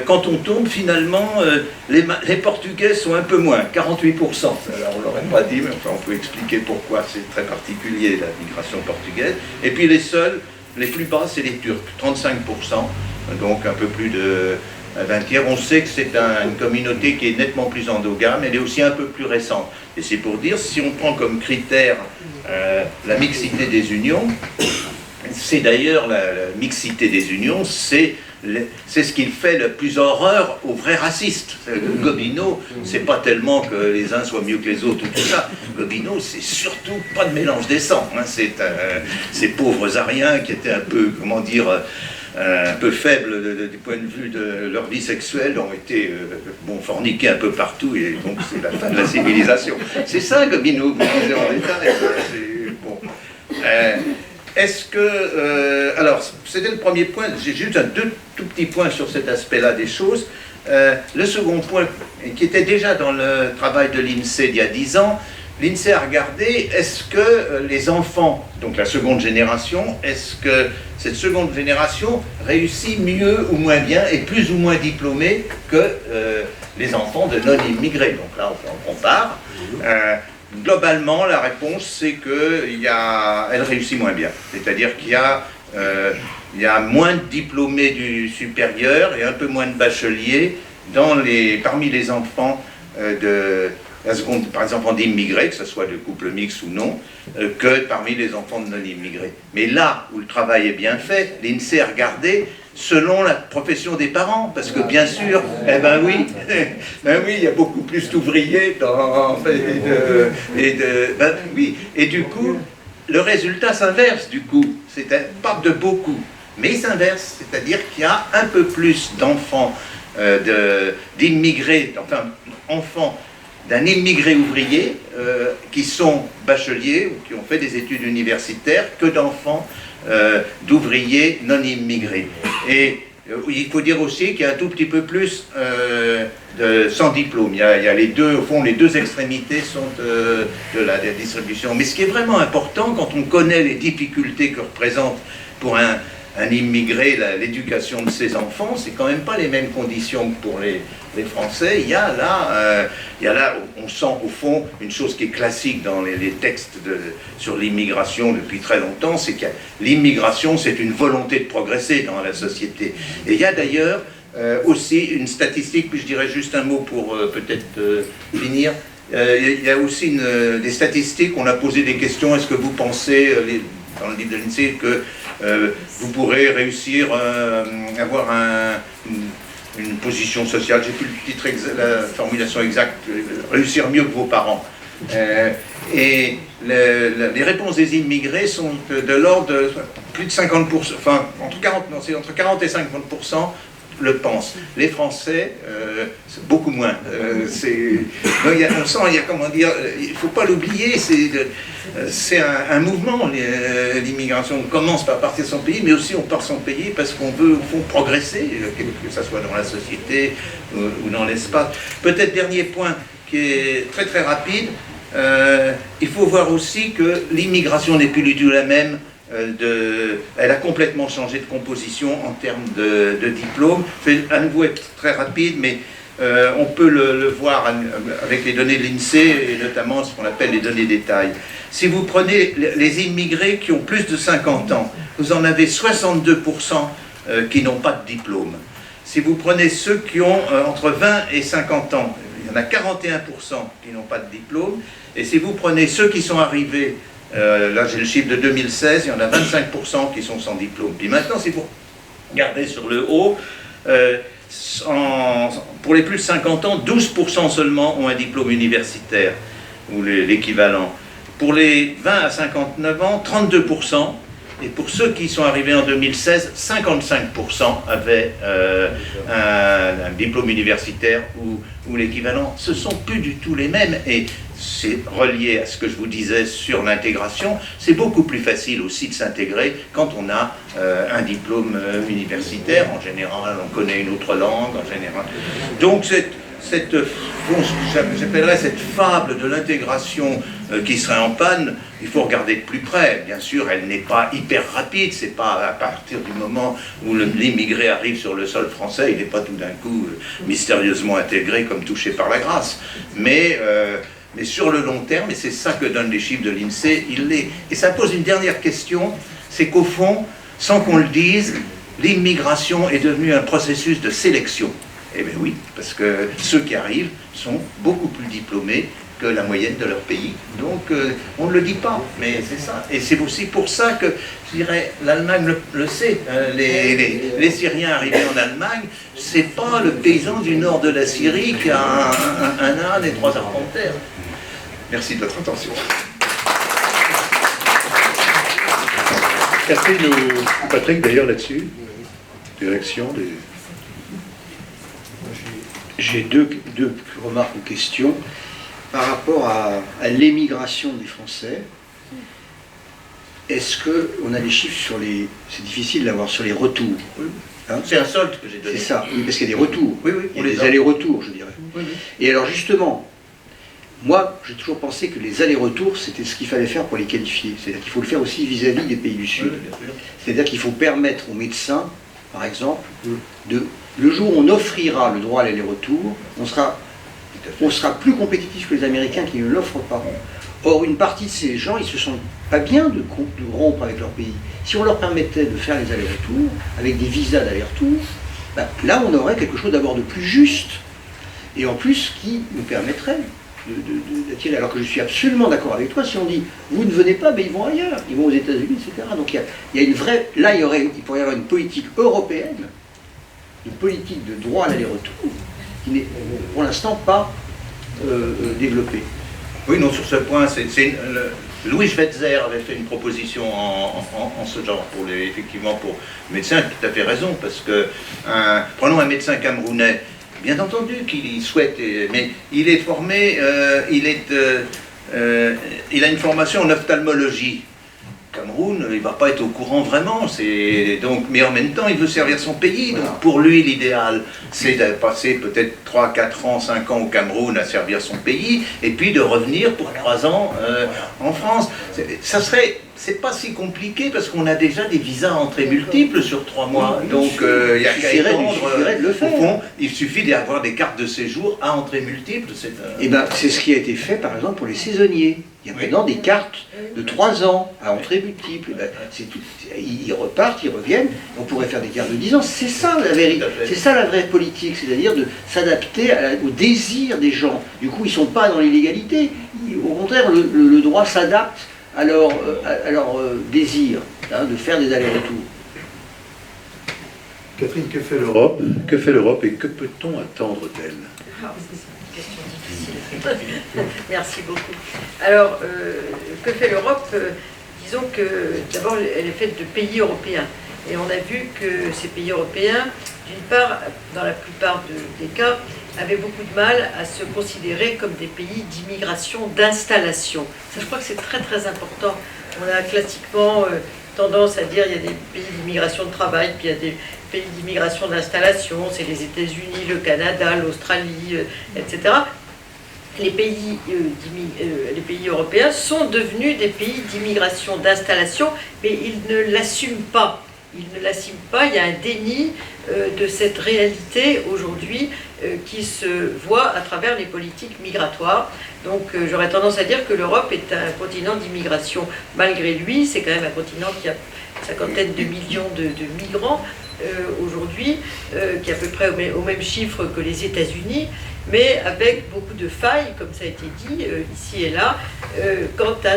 quand on tombe finalement, les Portugais sont un peu moins, 48%. Alors on l'aurait pas dit, mais enfin on peut expliquer pourquoi c'est très particulier la migration portugaise. Et puis les plus bas, c'est les Turcs, 35%, donc un peu plus d'un tiers. On sait que c'est une communauté qui est nettement plus endogame, elle est aussi un peu plus récente. Et c'est pour dire, si on prend comme critère la mixité des unions, c'est d'ailleurs la mixité des unions, c'est ce qui fait le plus horreur aux vrais racistes. Gobineau, c'est pas tellement que les uns soient mieux que les autres ou tout ça. Gobineau, c'est surtout pas de mélange des sangs. Hein. C'est ces pauvres Ariens qui étaient un peu, comment dire, un peu faibles du point de vue de leur vie sexuelle, ont été forniqués un peu partout, et donc c'est la fin de la civilisation. C'est ça, Gobineau, vous disait en détail. Bon. Est-ce que... alors, c'était le premier point, j'ai juste deux tout petits points sur cet aspect-là des choses. Le second point, qui était déjà dans le travail de l'INSEE d'il y a 10 ans, l'INSEE a regardé, est-ce que les enfants, donc la seconde génération, est-ce que cette seconde génération réussit mieux ou moins bien et plus ou moins diplômée que les enfants de non-immigrés? Donc là, on compare. Globalement, la réponse, c'est qu'elle réussit moins bien. C'est-à-dire qu'il y a moins de diplômés du supérieur et un peu moins de bacheliers parmi les enfants de la seconde, par exemple, d'immigrés, que ce soit de couple mixte ou non, que parmi les enfants de non-immigrés. Mais là où le travail est bien fait, l'INSEE a regardé selon la profession des parents, parce que bien sûr, oui, il y a beaucoup plus d'ouvriers et du coup, le résultat s'inverse du coup, c'est pas de beaucoup, mais il s'inverse, c'est-à-dire qu'il y a un peu plus d'enfants d'immigrés, enfin enfants d'un immigré ouvrier qui sont bacheliers ou qui ont fait des études universitaires que d'enfants d'ouvriers non immigrés. Et il faut dire aussi qu'il y a un tout petit peu plus sans diplôme. Il y a les deux, au fond, les deux extrémités sont de la distribution. Mais ce qui est vraiment important, quand on connaît les difficultés que représente pour un immigré l'éducation de ses enfants, c'est quand même pas les mêmes conditions que pour les Français. Il y a là, on sent au fond une chose qui est classique dans les textes sur l'immigration depuis très longtemps, c'est que l'immigration, c'est une volonté de progresser dans la société. Et il y a d'ailleurs aussi une statistique, puis je dirais juste un mot pour peut-être finir. Il y a aussi des statistiques, on a posé des questions, est-ce que vous pensez, dans le livre de l'INSEE, que vous pourrez réussir à avoir une position sociale, j'ai plus le titre la formulation exacte, réussir mieux que vos parents. Et les réponses des immigrés sont de l'ordre de plus de 50%, enfin entre 40 et 50% le pensent. Les Français, c'est beaucoup moins. On sent, il y a comment dire, il ne faut pas l'oublier, c'est un mouvement. L'immigration commence par partir de son pays, mais aussi on part de son pays parce qu'on veut au fond progresser, que ce soit dans la société ou dans l'espace. Peut-être dernier point qui est très très rapide, il faut voir aussi que l'immigration n'est plus du tout la même. Elle a complètement changé de composition en termes de diplôme. Je vais à nouveau être très rapide, mais on peut le voir avec les données de l'INSEE et notamment ce qu'on appelle les données détail. Si vous prenez les immigrés qui ont plus de 50 ans, vous en avez 62% qui n'ont pas de diplôme. Si vous prenez ceux qui ont entre 20 et 50 ans, il y en a 41% qui n'ont pas de diplôme. Et si vous prenez ceux qui sont arrivés, là j'ai le chiffre de 2016, il y en a 25% qui sont sans diplôme. Puis maintenant, si vous regardez sur le haut, pour les plus de 50 ans, 12% seulement ont un diplôme universitaire, ou l'équivalent. Pour les 20 à 59 ans, 32%. Et pour ceux qui sont arrivés en 2016, 55% avaient un diplôme universitaire ou l'équivalent. Ce ne sont plus du tout les mêmes. Et c'est relié à ce que je vous disais sur l'intégration. C'est beaucoup plus facile aussi de s'intégrer quand on a un diplôme universitaire. En général, on connaît une autre langue. En général. Donc, j'appellerais cette fable de l'intégration qui serait en panne, il faut regarder de plus près. Bien sûr, elle n'est pas hyper rapide, c'est pas à partir du moment où l'immigré arrive sur le sol français, il n'est pas tout d'un coup mystérieusement intégré comme touché par la grâce. Mais sur le long terme, et c'est ça que donnent les chiffres de l'INSEE, il l'est. Et ça pose une dernière question, c'est qu'au fond, sans qu'on le dise, l'immigration est devenue un processus de sélection. Eh bien oui, parce que ceux qui arrivent sont beaucoup plus diplômés que la moyenne de leur pays. Donc on ne le dit pas, mais c'est ça. Et c'est aussi pour ça que, je dirais, l'Allemagne le sait. Les Syriens arrivés en Allemagne, c'est pas le paysan du nord de la Syrie qui a un âne et 3 arpenteurs. Merci de votre attention.
Catherine ou Patrick d'ailleurs là-dessus, direction des...
J'ai deux remarques ou questions par rapport à l'émigration des Français. Est-ce qu'on a des chiffres sur les... C'est difficile d'avoir sur les retours.
Hein, c'est un solde que j'ai donné.
C'est ça, oui, parce qu'il y a des retours.
Oui, oui,
il y a des allers-retours, je dirais.
Oui, oui.
Et alors justement, moi, j'ai toujours pensé que les allers-retours, c'était ce qu'il fallait faire pour les qualifier. C'est-à-dire qu'il faut le faire aussi vis-à-vis des pays du Sud.
Oui,
c'est-à-dire qu'il faut permettre aux médecins, par exemple, le jour où on offrira le droit à l'aller-retour, on sera plus compétitif que les Américains qui ne l'offrent pas. Or, une partie de ces gens, ils se sentent pas bien de rompre avec leur pays. Si on leur permettait de faire les allers-retours, avec des visas d'aller-retour, là, on aurait quelque chose d'abord de plus juste, et en plus qui nous permettrait d'attirer. Alors que je suis absolument d'accord avec toi, si on dit, vous ne venez pas, mais ils vont ailleurs, ils vont aux États-Unis, etc. Donc il y a une vraie... Là, il pourrait y avoir une politique européenne, une politique de droit à l'aller-retour, qui n'est pour l'instant pas développée.
Oui, non, sur ce point, Louis Schweitzer avait fait une proposition en ce genre, effectivement pour les médecins, tout à fait raison, parce que prenons un médecin camerounais Bien entendu qu'il souhaite, mais il est formé, il a une formation en ophtalmologie. Cameroun, il ne va pas être au courant vraiment, mais en même temps, il veut servir son pays. Donc pour lui, l'idéal, c'est de passer peut-être 3, 4 ans, 5 ans au Cameroun à servir son pays, et puis de revenir pour 3 ans en France. C'est pas si compliqué parce qu'on a déjà des visas à entrée multiples sur 3 mois. Donc il y a qu'à y rendre. Au fond, il suffit d'avoir des cartes de séjour à entrée multiple.
C'est ce qui a été fait par exemple pour les saisonniers. Il y a maintenant des cartes de 3 ans à entrée multiple. Ils repartent, ils reviennent, on pourrait faire des cartes de 10 ans. C'est ça la vérité, c'est ça la vraie politique, c'est-à-dire de s'adapter au désir des gens. Du coup, ils ne sont pas dans l'illégalité. Au contraire, le droit s'adapte à leur désir de faire des allers-retours.
Catherine, que fait l'Europe? Que fait l'Europe et que peut-on attendre d'elle?
Question difficile. Merci beaucoup. Alors, que fait l'Europe? Disons que d'abord, elle est faite de pays européens. Et on a vu que ces pays européens, d'une part, dans la plupart des cas, avaient beaucoup de mal à se considérer comme des pays d'immigration, d'installation. Ça, je crois que c'est très très important. On a classiquement tendance à dire qu'il y a des pays d'immigration de travail, puis il y a des pays d'immigration d'installation, c'est les États-Unis, le Canada, l'Australie, etc. Les pays européens sont devenus des pays d'immigration, d'installation, mais ils ne l'assument pas. Ils ne l'assument pas, il y a un déni de cette réalité aujourd'hui qui se voit à travers les politiques migratoires. Donc j'aurais tendance à dire que l'Europe est un continent d'immigration. Malgré lui, c'est quand même un continent qui a une cinquantaine de millions de migrants aujourd'hui, qui est à peu près au même chiffre que les États-Unis, mais avec beaucoup de failles, comme ça a été dit ici et là, quant à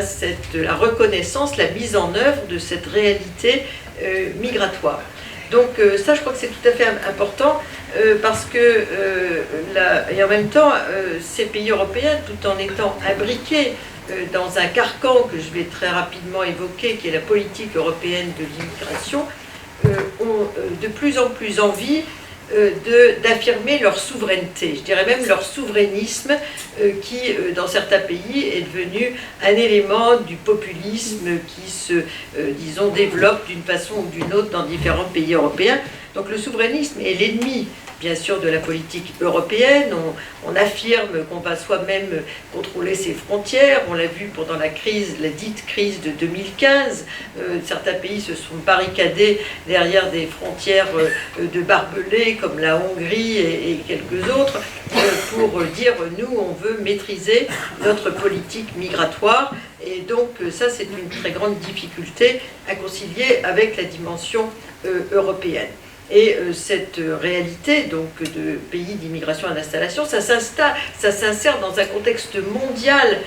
la reconnaissance, la mise en œuvre de cette réalité migratoire. Donc ça, je crois que c'est tout à fait important parce que, et en même temps, ces pays européens, tout en étant imbriqués dans un carcan que je vais très rapidement évoquer, qui est la politique européenne de l'immigration, ont de plus en plus envie d'affirmer leur souveraineté, je dirais même leur souverainisme qui, dans certains pays, est devenu un élément du populisme qui se, disons, développe d'une façon ou d'une autre dans différents pays européens. Donc le souverainisme est l'ennemi, bien sûr, de la politique européenne. On affirme qu'on va soi-même contrôler ses frontières. On l'a vu pendant la dite crise de 2015. Certains pays se sont barricadés derrière des frontières de barbelés, comme la Hongrie et quelques autres, pour dire « nous, on veut maîtriser notre politique migratoire ». Et donc ça, c'est une très grande difficulté à concilier avec la dimension européenne. Et cette réalité donc, de pays d'immigration et d'installation, ça s'insère dans un contexte mondial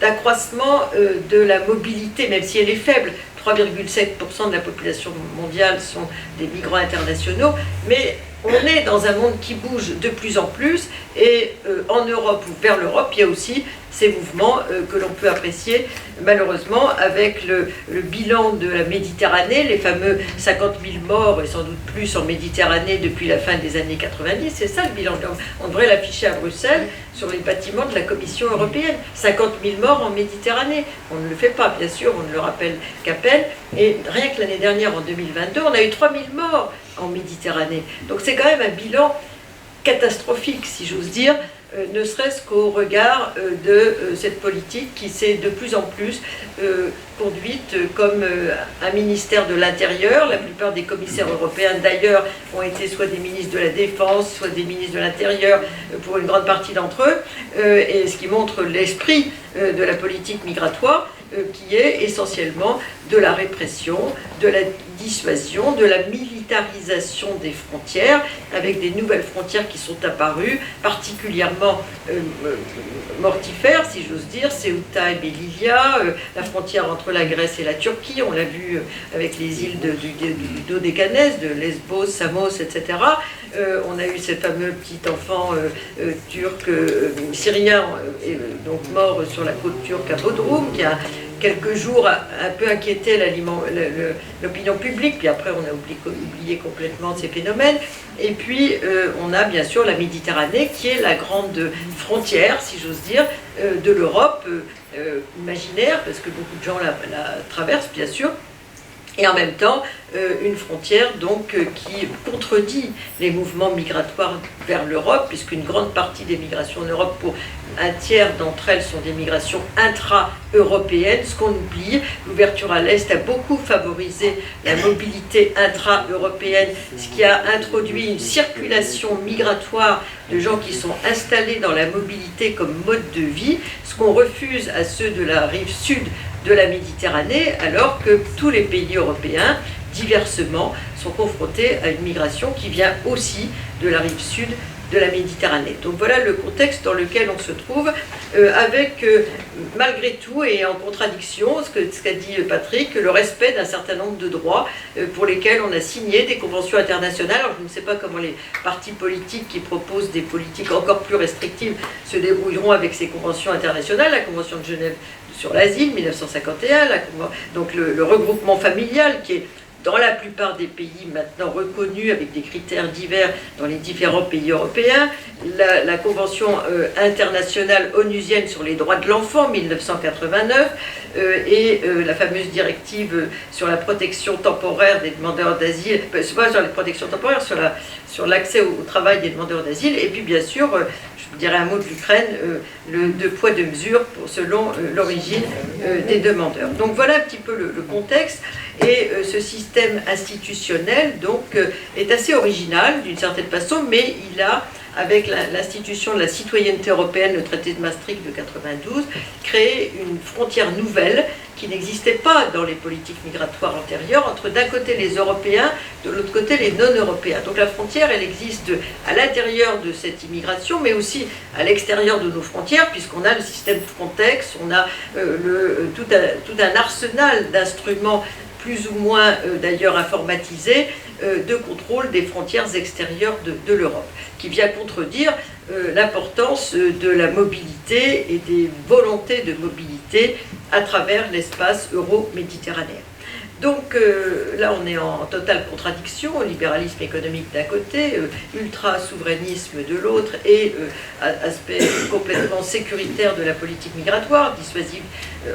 d'accroissement de la mobilité, même si elle est faible. 3,7% de la population mondiale sont des migrants internationaux, mais on est dans un monde qui bouge de plus en plus, et en Europe ou vers l'Europe, il y a aussi ces mouvements que l'on peut apprécier malheureusement avec le bilan de la Méditerranée, les fameux 50 000 morts et sans doute plus en Méditerranée depuis la fin des années 90, c'est ça le bilan. On devrait l'afficher à Bruxelles sur les bâtiments de la Commission européenne. 50 000 morts en Méditerranée. On ne le fait pas, bien sûr, on ne le rappelle qu'à peine. Et rien que l'année dernière, en 2022, on a eu 3 000 morts en Méditerranée. Donc c'est quand même un bilan catastrophique, si j'ose dire, ne serait-ce qu'au regard de cette politique qui s'est de plus en plus conduite comme un ministère de l'Intérieur. La plupart des commissaires européens, d'ailleurs, ont été soit des ministres de la Défense, soit des ministres de l'Intérieur, pour une grande partie d'entre eux, et ce qui montre l'esprit de la politique migratoire, qui est essentiellement de la répression, de la dissuasion, de la militarisation des frontières, avec des nouvelles frontières qui sont apparues, particulièrement mortifères, si j'ose dire, Ceuta et Melilla, la frontière entre la Grèce et la Turquie, on l'a vu avec les îles du Dodécanèse, de Lesbos, Samos, etc. On a eu ce fameux petit enfant turc, syrien, donc mort sur la côte turque à Bodrum, qui a quelques jours un peu inquiété l'opinion publique, puis après on a oublié complètement ces phénomènes. Et puis on a bien sûr la Méditerranée qui est la grande frontière, si j'ose dire, de l'Europe imaginaire, parce que beaucoup de gens la traversent bien sûr, et en même temps une frontière donc qui contredit les mouvements migratoires vers l'Europe, puisqu'une grande partie des migrations en Europe, pour un tiers d'entre elles, sont des migrations intra-européennes. Ce qu'on oublie, l'ouverture à l'Est a beaucoup favorisé la mobilité intra-européenne, ce qui a introduit une circulation migratoire de gens qui sont installés dans la mobilité comme mode de vie, ce qu'on refuse à ceux de la rive sud de la Méditerranée, alors que tous les pays européens, diversement, sont confrontés à une migration qui vient aussi de la rive sud de la Méditerranée. Donc voilà le contexte dans lequel on se trouve, avec malgré tout et en contradiction, ce qu'a dit Patrick, le respect d'un certain nombre de droits pour lesquels on a signé des conventions internationales. Alors je ne sais pas comment les partis politiques qui proposent des politiques encore plus restrictives se débrouilleront avec ces conventions internationales. La Convention de Genève sur l'asile, 1951, donc le regroupement familial qui est dans la plupart des pays maintenant reconnus avec des critères divers dans les différents pays européens, la Convention internationale onusienne sur les droits de l'enfant, 1989, et la fameuse directive sur la protection temporaire des demandeurs d'asile, pas sur la protection temporaire, sur l'accès au travail des demandeurs d'asile, et puis bien sûr, je dirais un mot de l'Ukraine, le deux poids deux mesures selon l'origine des demandeurs. Donc voilà un petit peu le contexte. Et ce système institutionnel donc est assez original d'une certaine façon, mais il a, avec l'institution de la citoyenneté européenne, le traité de Maastricht de 92, créé une frontière nouvelle qui n'existait pas dans les politiques migratoires antérieures, entre d'un côté les Européens, de l'autre côté les non-Européens. Donc la frontière, elle existe à l'intérieur de cette immigration, mais aussi à l'extérieur de nos frontières, puisqu'on a le système Frontex, on a tout un arsenal d'instruments plus ou moins d'ailleurs informatisés, de contrôle des frontières extérieures de l'Europe, qui vient contredire l'importance de la mobilité et des volontés de mobilité à travers l'espace euro-méditerranéen. Donc là, on est en totale contradiction, libéralisme économique d'un côté, ultra-souverainisme de l'autre, et aspect complètement sécuritaire de la politique migratoire, dissuasive,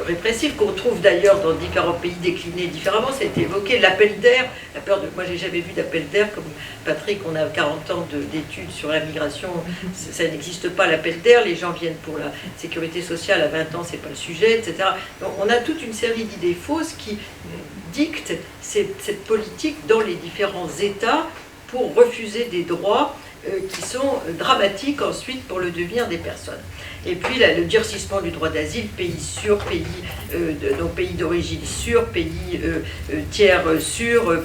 répressive, qu'on trouve d'ailleurs dans différents pays déclinés différemment. Ça a été évoqué, l'appel d'air, la peur de... Moi, j'ai jamais vu d'appel d'air, comme Patrick, on a 40 ans d'études sur la migration, ça n'existe pas l'appel d'air, les gens viennent pour la sécurité sociale, à 20 ans, c'est pas le sujet, etc. Donc on a toute une série d'idées fausses qui dicte cette politique dans les différents États pour refuser des droits qui sont dramatiques ensuite pour le devenir des personnes. Et puis le durcissement du droit d'asile, pays sûr, donc pays d'origine sûr, pays tiers sûr,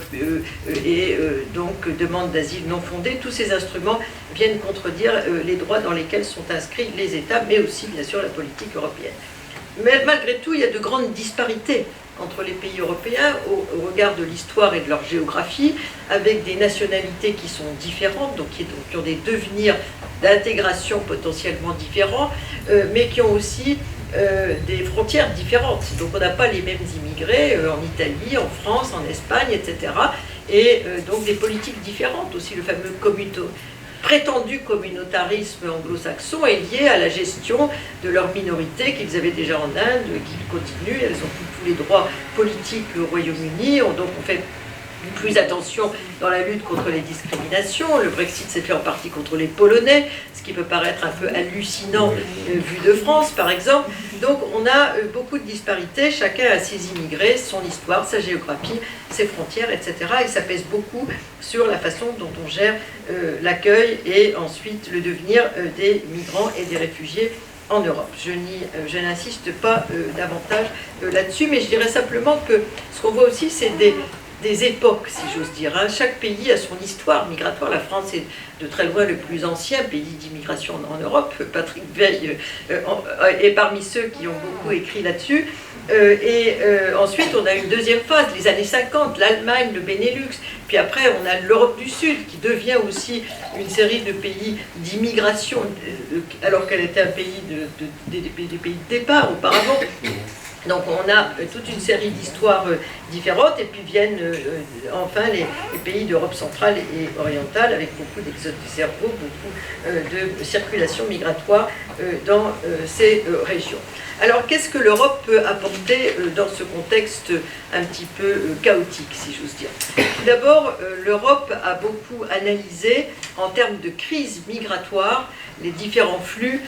et donc demande d'asile non fondée, tous ces instruments viennent contredire les droits dans lesquels sont inscrits les États, mais aussi bien sûr la politique européenne. Mais malgré tout, il y a de grandes disparités entre les pays européens au regard de l'histoire et de leur géographie, avec des nationalités qui sont différentes, donc qui ont des devenirs d'intégration potentiellement différents, mais qui ont aussi des frontières différentes. Donc on n'a pas les mêmes immigrés en Italie, en France, en Espagne, etc. Et donc des politiques différentes, aussi le fameux prétendu communautarisme anglo-saxon est lié à la gestion de leurs minorités qu'ils avaient déjà en Inde, qu'ils continuent, elles ont tous les droits politiques au Royaume-Uni, donc on fait plus attention dans la lutte contre les discriminations. Le Brexit s'est fait en partie contre les Polonais, ce qui peut paraître un peu hallucinant vu de France par exemple. Donc on a beaucoup de disparités, chacun a ses immigrés, son histoire, sa géographie, ses frontières, etc. Et ça pèse beaucoup sur la façon dont on gère l'accueil et ensuite le devenir des migrants et des réfugiés en Europe. Je n'insiste pas davantage là-dessus, mais je dirais simplement que ce qu'on voit aussi, c'est des époques, si j'ose dire. Hein. Chaque pays a son histoire migratoire. La France est de très loin le plus ancien pays d'immigration en Europe. Patrick Veil est parmi ceux qui ont beaucoup écrit là-dessus. Ensuite, on a une deuxième phase, les années 50, l'Allemagne, le Benelux. Puis après, on a l'Europe du Sud, qui devient aussi une série de pays d'immigration, alors qu'elle était un pays des pays de départ auparavant. Donc on a toute une série d'histoires différentes, et puis viennent enfin les pays d'Europe centrale et orientale, avec beaucoup d'exode de cerveau, beaucoup de circulation migratoire dans ces régions. Alors qu'est-ce que l'Europe peut apporter dans ce contexte un petit peu chaotique, si j'ose dire? Tout d'abord, l'Europe a beaucoup analysé en termes de crise migratoire les différents flux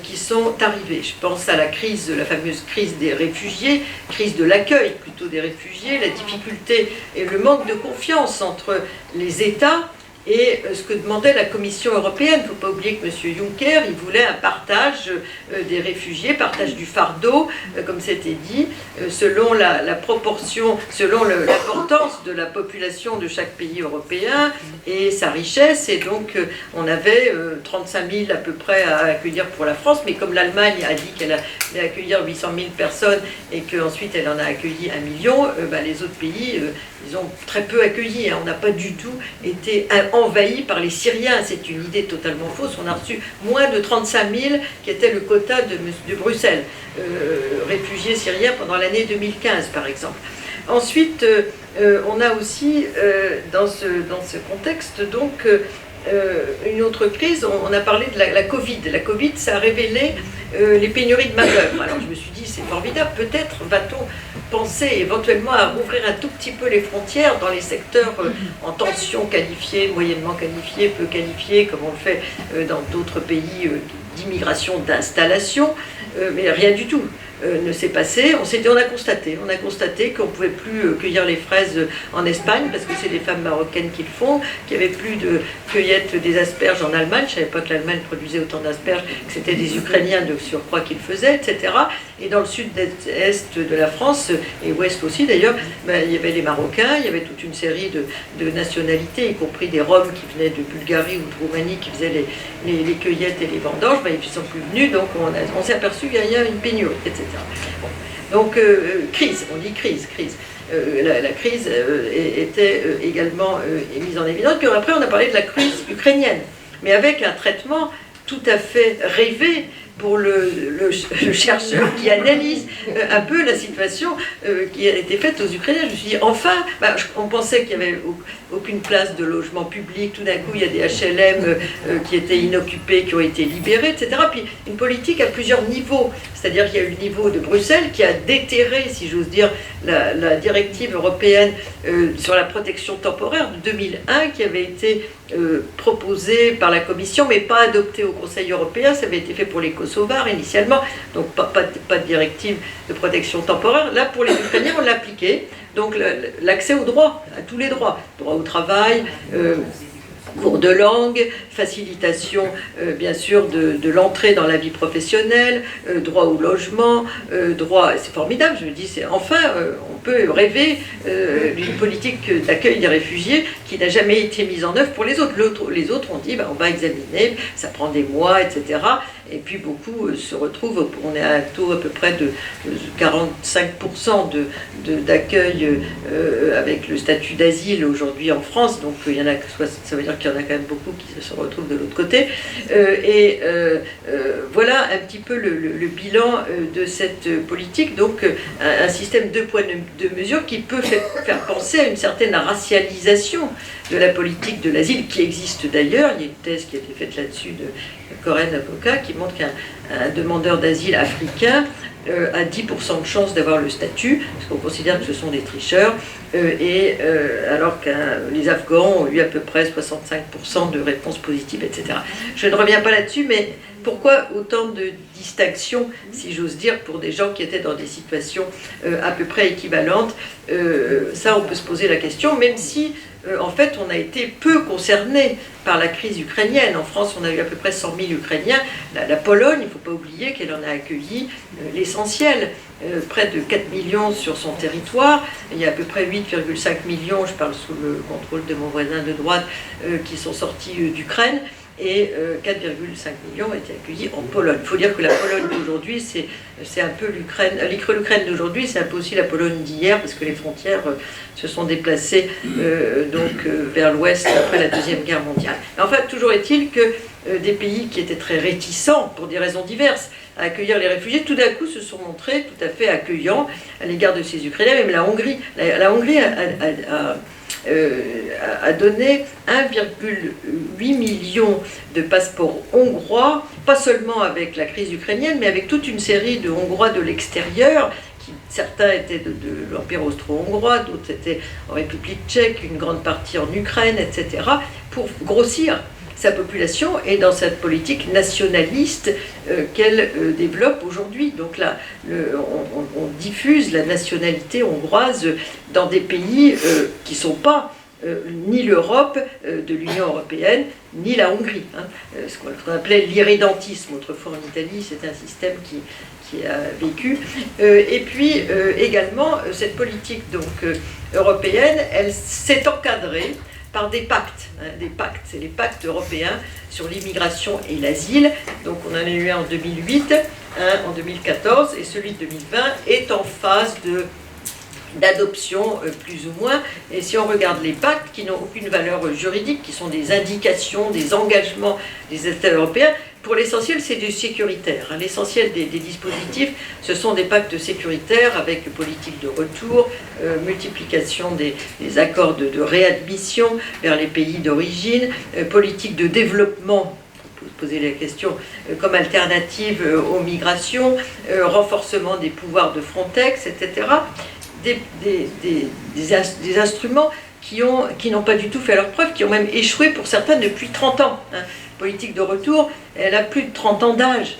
qui sont arrivés. Je pense à la fameuse crise des réfugiés, crise de l'accueil plutôt des réfugiés, la difficulté et le manque de confiance entre les États et ce que demandait la Commission européenne. Il ne faut pas oublier que M. Juncker, il voulait un partage des réfugiés, partage du fardeau, comme c'était dit, selon la proportion, selon l'importance de la population de chaque pays européen et sa richesse. Et donc, on avait 35 000 à peu près à accueillir pour la France, mais comme l'Allemagne a dit qu'elle allait accueillir 800 000 personnes et qu'ensuite elle en a accueilli 1 million, les autres pays, ils ont très peu accueilli. On n'a pas du tout été envahi par les Syriens. C'est une idée totalement fausse. On a reçu moins de 35 000, qui était le quota de Bruxelles, réfugiés syriens pendant l'année 2015, par exemple. Ensuite, on a aussi, dans ce contexte, donc, une autre crise. On a parlé de la Covid. La Covid, ça a révélé les pénuries de main-d'œuvre. Alors je me suis dit, c'est formidable, peut-être va-t-on penser éventuellement à rouvrir un tout petit peu les frontières dans les secteurs en tension, qualifiés, moyennement qualifiés, peu qualifiés, comme on le fait dans d'autres pays d'immigration, d'installation, mais rien du tout ne s'est passé. On a constaté qu'on ne pouvait plus cueillir les fraises en Espagne, parce que c'est des femmes marocaines qui le font, qu'il n'y avait plus de cueillette des asperges en Allemagne. Je ne savais pas que l'Allemagne produisait autant d'asperges, que c'était des Ukrainiens de surcroît qui le faisaient, etc. Et dans le sud-est de la France, et ouest aussi d'ailleurs, il y avait les Marocains, il y avait toute une série de nationalités, y compris des Roms qui venaient de Bulgarie ou de Roumanie, qui faisaient les cueillettes et les vendanges. Ils ne sont plus venus, donc on s'est aperçu qu'il y a une pénurie, etc. Bon. Donc, crise, on dit crise. La crise était également mise en évidence. Puis après, on a parlé de la crise ukrainienne, mais avec un traitement tout à fait rêvé pour le chercheur qui analyse un peu la situation qui a été faite aux Ukrainiens. Je me suis dit, enfin, on pensait qu'il n'y avait aucune place de logement public, tout d'un coup il y a des HLM qui étaient inoccupés, qui ont été libérés, etc. Puis une politique à plusieurs niveaux, c'est-à-dire qu'il y a eu le niveau de Bruxelles qui a déterré, si j'ose dire, la directive européenne sur la protection temporaire de 2001, qui avait été proposée par la Commission, mais pas adoptée au Conseil européen. Ça avait été fait pour les Kosovars initialement, donc pas de directive de protection temporaire. Là, pour les Ukrainiens, on l'a appliqué. Donc l'accès aux droits, à tous les droits, droit au travail, cours de langue, facilitation bien sûr de l'entrée dans la vie professionnelle, droit au logement, droit, c'est formidable, je me dis, enfin on peut rêver d'une politique d'accueil des réfugiés qui n'a jamais été mise en œuvre pour les autres. Les autres ont dit, on va examiner, ça prend des mois, etc. Et puis beaucoup se retrouvent, on est à un taux à peu près de 45% d'accueil avec le statut d'asile aujourd'hui en France, donc il y en a, ça veut dire qu'il y en a quand même beaucoup qui se retrouvent de l'autre côté. Voilà un petit peu le bilan de cette politique, donc un système de poids de mesure qui peut faire penser à une certaine racialisation de la politique de l'asile, qui existe d'ailleurs. Il y a une thèse qui a été faite là-dessus de Corinne Avocat qui montre qu'un demandeur d'asile africain a 10% de chance d'avoir le statut, parce qu'on considère que ce sont des tricheurs, alors que les Afghans ont eu à peu près 65% de réponses positives, etc. Je ne reviens pas là-dessus, mais pourquoi autant de distinctions, si j'ose dire, pour des gens qui étaient dans des situations à peu près équivalentes? Ça, on peut se poser la question, même si en fait, on a été peu concernés par la crise ukrainienne. En France, on a eu à peu près 100 000 Ukrainiens. La Pologne, il ne faut pas oublier qu'elle en a accueilli l'essentiel, près de 4 millions sur son territoire. Il y a à peu près 8,5 millions, je parle sous le contrôle de mon voisin de droite, qui sont sortis d'Ukraine. Et 4,5 millions ont été accueillis en Pologne. Il faut dire que la Pologne d'aujourd'hui, c'est un peu l'Ukraine. L'Ukraine d'aujourd'hui, c'est un peu aussi la Pologne d'hier, parce que les frontières se sont déplacées vers l'ouest après la Deuxième Guerre mondiale. Mais enfin, toujours est-il que des pays qui étaient très réticents, pour des raisons diverses, à accueillir les réfugiés, tout d'un coup se sont montrés tout à fait accueillants à l'égard de ces Ukrainiens. Même la Hongrie, a donné 1,8 million de passeports hongrois, pas seulement avec la crise ukrainienne, mais avec toute une série de Hongrois de l'extérieur. Certains étaient de l'Empire austro-hongrois, d'autres étaient en République tchèque, une grande partie en Ukraine, etc., pour grossir sa population et dans cette politique nationaliste qu'elle développe aujourd'hui. Donc là, on diffuse la nationalité hongroise dans des pays qui ne sont pas ni l'Europe de l'Union européenne, ni la Hongrie. Ce qu'on appelait l'irrédentisme autrefois en Italie, c'est un système qui a vécu. Et puis également, cette politique européenne, elle s'est encadrée par des pactes. C'est les pactes européens sur l'immigration et l'asile. Donc on en a eu un en 2008, un en 2014, et celui de 2020 est en phase d'adoption plus ou moins. Et si on regarde les pactes qui n'ont aucune valeur juridique, qui sont des indications, des engagements des États européens, pour l'essentiel, c'est du sécuritaire. L'essentiel des dispositifs, ce sont des pactes sécuritaires avec politique de retour, multiplication des accords de réadmission vers les pays d'origine, politique de développement, on peut se poser la question, comme alternative aux migrations, renforcement des pouvoirs de Frontex, etc. Des instruments qui n'ont pas du tout fait leur preuve, qui ont même échoué pour certains depuis 30 ans. Politique de retour, elle a plus de 30 ans d'âge.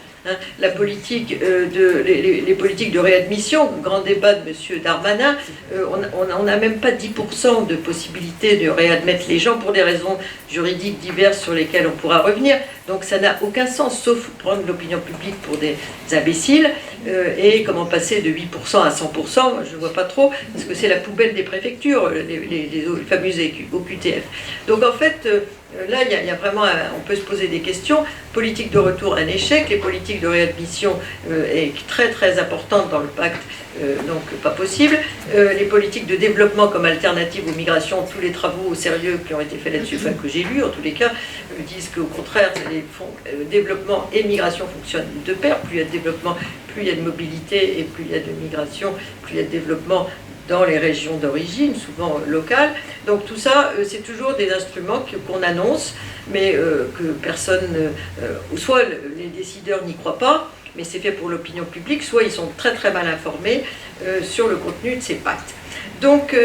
La politique les politiques de réadmission, grand débat de M. Darmanin, on n'a même pas 10% de possibilité de réadmettre les gens pour des raisons juridiques diverses sur lesquelles on pourra revenir. Donc ça n'a aucun sens, sauf prendre l'opinion publique pour des imbéciles. Et comment passer de 8% à 100%, je ne vois pas trop, parce que c'est la poubelle des préfectures, les fameux OQTF. Donc en fait, là, il y a vraiment, on peut se poser des questions. Politique de retour, un échec. Les politiques de réadmission est très très importante dans le pacte, donc pas possible. Les politiques de développement comme alternative aux migrations, tous les travaux sérieux qui ont été faits là-dessus, enfin que j'ai lus en tous les cas, disent qu'au contraire, les fonds développement et migration fonctionnent de pair. Plus il y a de développement, plus il y a de mobilité, et plus il y a de migration, plus il y a de développement dans les régions d'origine, souvent locales. Donc tout ça, c'est toujours des instruments qu'on annonce, mais que personne, soit les décideurs n'y croient pas, mais c'est fait pour l'opinion publique, soit ils sont très très mal informés sur le contenu de ces pactes. Donc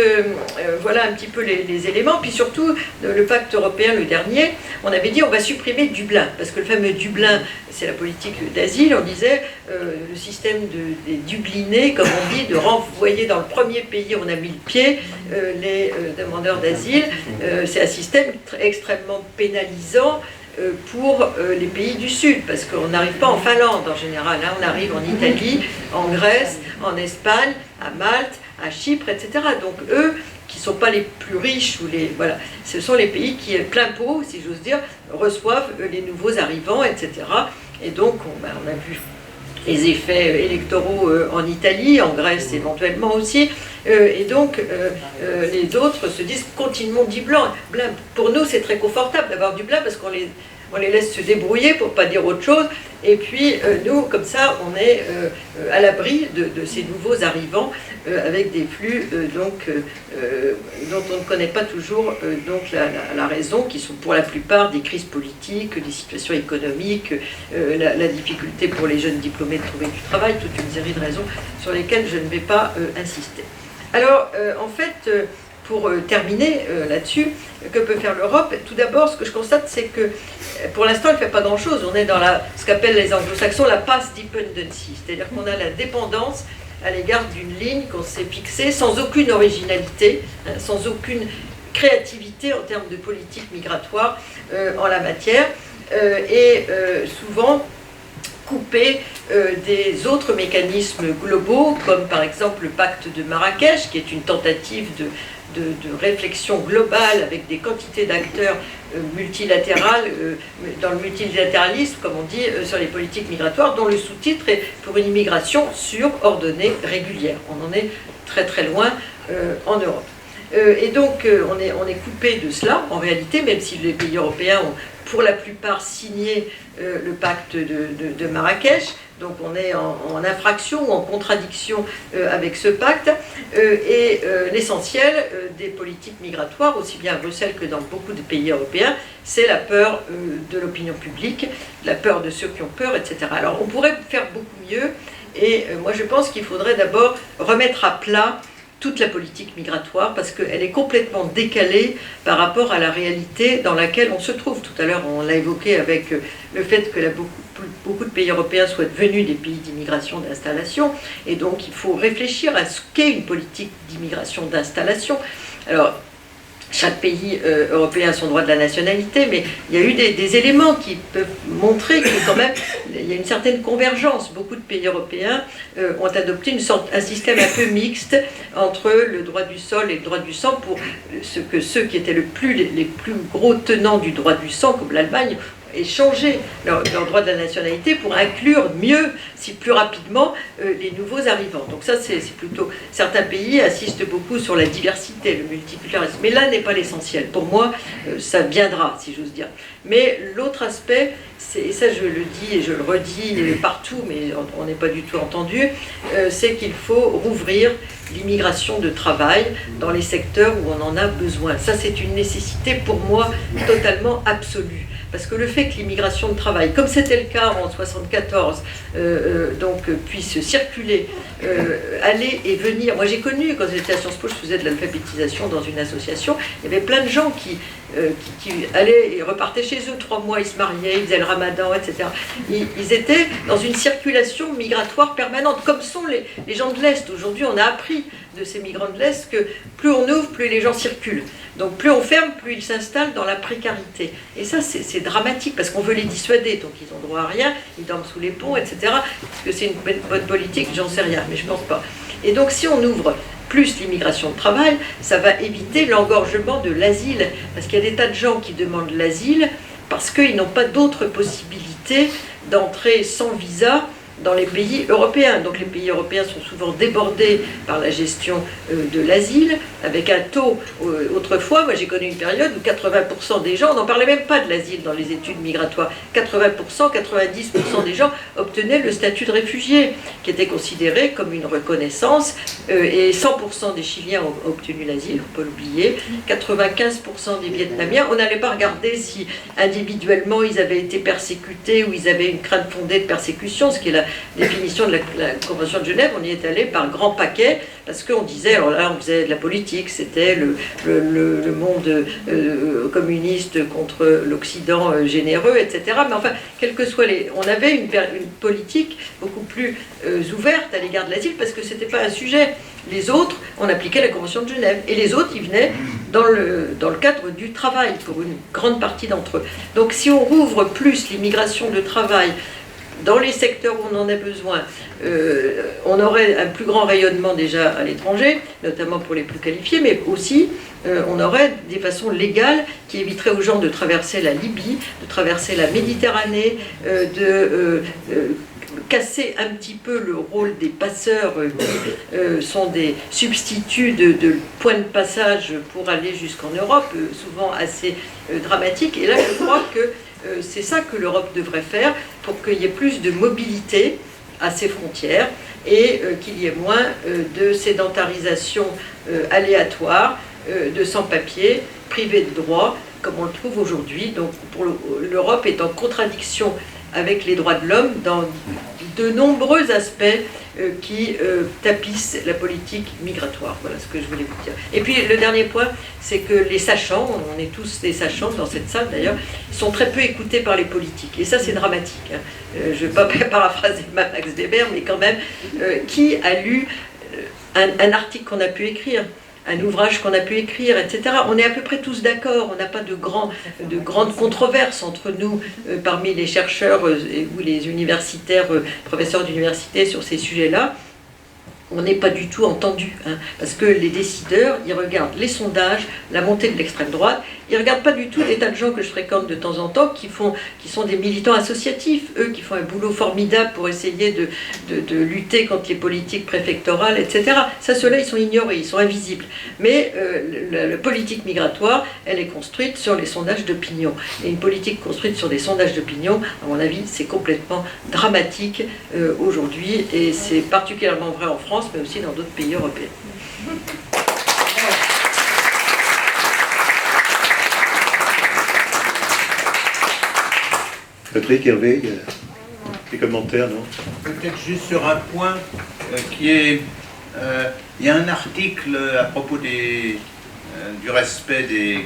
voilà un petit peu les éléments. Puis surtout, le pacte européen, le dernier, on avait dit on va supprimer Dublin, parce que le fameux Dublin, c'est la politique d'asile, on disait le système des Dublinés, comme on dit, de renvoyer dans le premier pays où on a mis le pied les demandeurs d'asile, c'est un système extrêmement pénalisant pour les pays du Sud, parce qu'on n'arrive pas en Finlande en général, hein, on arrive en Italie, en Grèce, en Espagne, à Malte, à Chypre, etc. Donc eux, qui ne sont pas les plus riches, voilà, ce sont les pays qui, plein pot, si j'ose dire, reçoivent les nouveaux arrivants, etc. Et donc, on a vu les effets électoraux en Italie, en Grèce éventuellement aussi, et donc les autres se disent continuons Dublin. Pour nous, c'est très confortable d'avoir Dublin parce qu'on les laisse se débrouiller pour ne pas dire autre chose, et puis nous, comme ça, on est à l'abri de ces nouveaux arrivants avec des flux dont on ne connaît pas toujours la raison, qui sont pour la plupart des crises politiques, des situations économiques, la difficulté pour les jeunes diplômés de trouver du travail, toute une série de raisons sur lesquelles je ne vais pas insister. Alors, en fait, pour terminer là-dessus, que peut faire l'Europe? Tout d'abord, ce que je constate, c'est que pour l'instant, elle ne fait pas grand-chose. On est dans ce qu'appellent les anglo-saxons la path dependency, c'est-à-dire qu'on a la dépendance à l'égard d'une ligne qu'on s'est fixée sans aucune originalité, sans aucune créativité en termes de politique migratoire en la matière, et souvent coupée des autres mécanismes globaux, comme par exemple le pacte de Marrakech, qui est une tentative de réflexion globale avec des quantités d'acteurs multilatérales, dans le multilatéralisme, comme on dit, sur les politiques migratoires, dont le sous-titre est pour une immigration sûre, ordonnée, régulière. On en est très très loin en Europe. Et donc on est coupé de cela, en réalité, même si les pays européens ont pour la plupart signé le pacte de Marrakech, donc on est en infraction ou en contradiction avec ce pacte, l'essentiel des politiques migratoires, aussi bien à Bruxelles que dans beaucoup de pays européens, c'est la peur de l'opinion publique, la peur de ceux qui ont peur, etc. Alors on pourrait faire beaucoup mieux, et moi je pense qu'il faudrait d'abord remettre à plat toute la politique migratoire, parce qu'elle est complètement décalée par rapport à la réalité dans laquelle on se trouve. Tout à l'heure, on l'a évoqué avec le fait que beaucoup de pays européens soient devenus des pays d'immigration d'installation, et donc il faut réfléchir à ce qu'est une politique d'immigration d'installation. Alors, chaque pays européen a son droit de la nationalité, mais il y a eu des éléments qui peuvent montrer que quand même il y a une certaine convergence. Beaucoup de pays européens ont adopté un système un peu mixte entre le droit du sol et le droit du sang, pour ce que ceux qui étaient les plus gros tenants du droit du sang, comme l'Allemagne, et changer leur droit de la nationalité pour inclure mieux, si plus rapidement, les nouveaux arrivants. Donc ça, c'est plutôt... Certains pays insistent beaucoup sur la diversité, le multiculturalisme, mais là n'est pas l'essentiel. Pour moi, ça viendra, si j'ose dire. Mais l'autre aspect, et ça je le dis et je le redis partout, mais on n'est pas du tout entendu, c'est qu'il faut rouvrir l'immigration de travail dans les secteurs où on en a besoin. Ça, c'est une nécessité pour moi totalement absolue. Parce que le fait que l'immigration de travail, comme c'était le cas en 1974, puisse circuler, aller et venir. Moi j'ai connu, quand j'étais à Sciences Po, je faisais de l'alphabétisation dans une association, il y avait plein de gens qui allaient et repartaient chez eux 3 mois, ils se mariaient, ils faisaient le ramadan, etc. Ils étaient dans une circulation migratoire permanente, comme sont les gens de l'Est. Aujourd'hui, on a appris de ces migrants de l'Est que plus on ouvre, plus les gens circulent. Donc plus on ferme, plus ils s'installent dans la précarité. Et ça, c'est dramatique, parce qu'on veut les dissuader, donc ils ont droit à rien, ils dorment sous les ponts, etc. Est-ce que c'est une bonne politique? J'en sais rien, mais je pense pas. Et donc si on ouvre plus l'immigration de travail, ça va éviter l'engorgement de l'asile, parce qu'il y a des tas de gens qui demandent l'asile parce qu'ils n'ont pas d'autre possibilité d'entrer sans visa dans les pays européens. Donc les pays européens sont souvent débordés par la gestion de l'asile, avec un taux, autrefois, moi j'ai connu une période où 80% des gens, on n'en parlait même pas de l'asile dans les études migratoires, 80%, 90% des gens obtenaient le statut de réfugié, qui était considéré comme une reconnaissance, et 100% des Chiliens ont obtenu l'asile, il ne faut pas l'oublier, 95% des Vietnamiens, on n'allait pas regarder si individuellement ils avaient été persécutés ou ils avaient une crainte fondée de persécution, ce qui est la définition de la Convention de Genève. On y est allé par grand paquet, parce qu'on disait, alors là on faisait de la politique, c'était le monde communiste contre l'Occident généreux, etc. Mais enfin, quels que soient on avait une politique beaucoup plus ouverte à l'égard de l'asile, parce que c'était pas un sujet. Les autres, on appliquait la Convention de Genève, et les autres, ils venaient dans le cadre du travail, pour une grande partie d'entre eux. Donc si on rouvre plus l'immigration de travail dans les secteurs où on en a besoin, on aurait un plus grand rayonnement déjà à l'étranger, notamment pour les plus qualifiés, mais aussi on aurait des façons légales qui éviteraient aux gens de traverser la Libye, de traverser la Méditerranée, casser un petit peu le rôle des passeurs qui sont des substituts de points de passage pour aller jusqu'en Europe, souvent assez dramatiques. Et là, je crois que c'est ça que l'Europe devrait faire pour qu'il y ait plus de mobilité à ses frontières et qu'il y ait moins de sédentarisation aléatoire, de sans-papiers, privés de droits, comme on le trouve aujourd'hui. Donc l'Europe est en contradiction avec les droits de l'homme dans de nombreux aspects qui tapissent la politique migratoire. Voilà ce que je voulais vous dire. Et puis le dernier point, c'est que les sachants, on est tous des sachants dans cette salle d'ailleurs, sont très peu écoutés par les politiques. Et ça c'est dramatique. Je ne vais pas paraphraser Max Weber, mais quand même, qui a lu un article qu'on a pu écrire, un ouvrage qu'on a pu écrire, etc. On est à peu près tous d'accord, on n'a pas de grandes controverses entre nous, parmi les chercheurs ou les universitaires, professeurs d'université sur ces sujets-là. on n'est pas du tout entendu, hein, parce que les décideurs, ils regardent les sondages, la montée de l'extrême droite, ils ne regardent pas du tout des tas de gens que je fréquente de temps en temps, qui sont des militants associatifs, eux, qui font un boulot formidable pour essayer de lutter contre les politiques préfectorales, etc. Ça, ceux-là, ils sont ignorés, ils sont invisibles. Mais la politique migratoire, elle est construite sur les sondages d'opinion. Et une politique construite sur des sondages d'opinion, à mon avis, c'est complètement dramatique aujourd'hui, et c'est particulièrement vrai en France, mais aussi dans d'autres pays européens.
Patrick, Hervé, il y a des commentaires, non?
Peut-être juste sur un point qui est... il y a un article à propos du respect des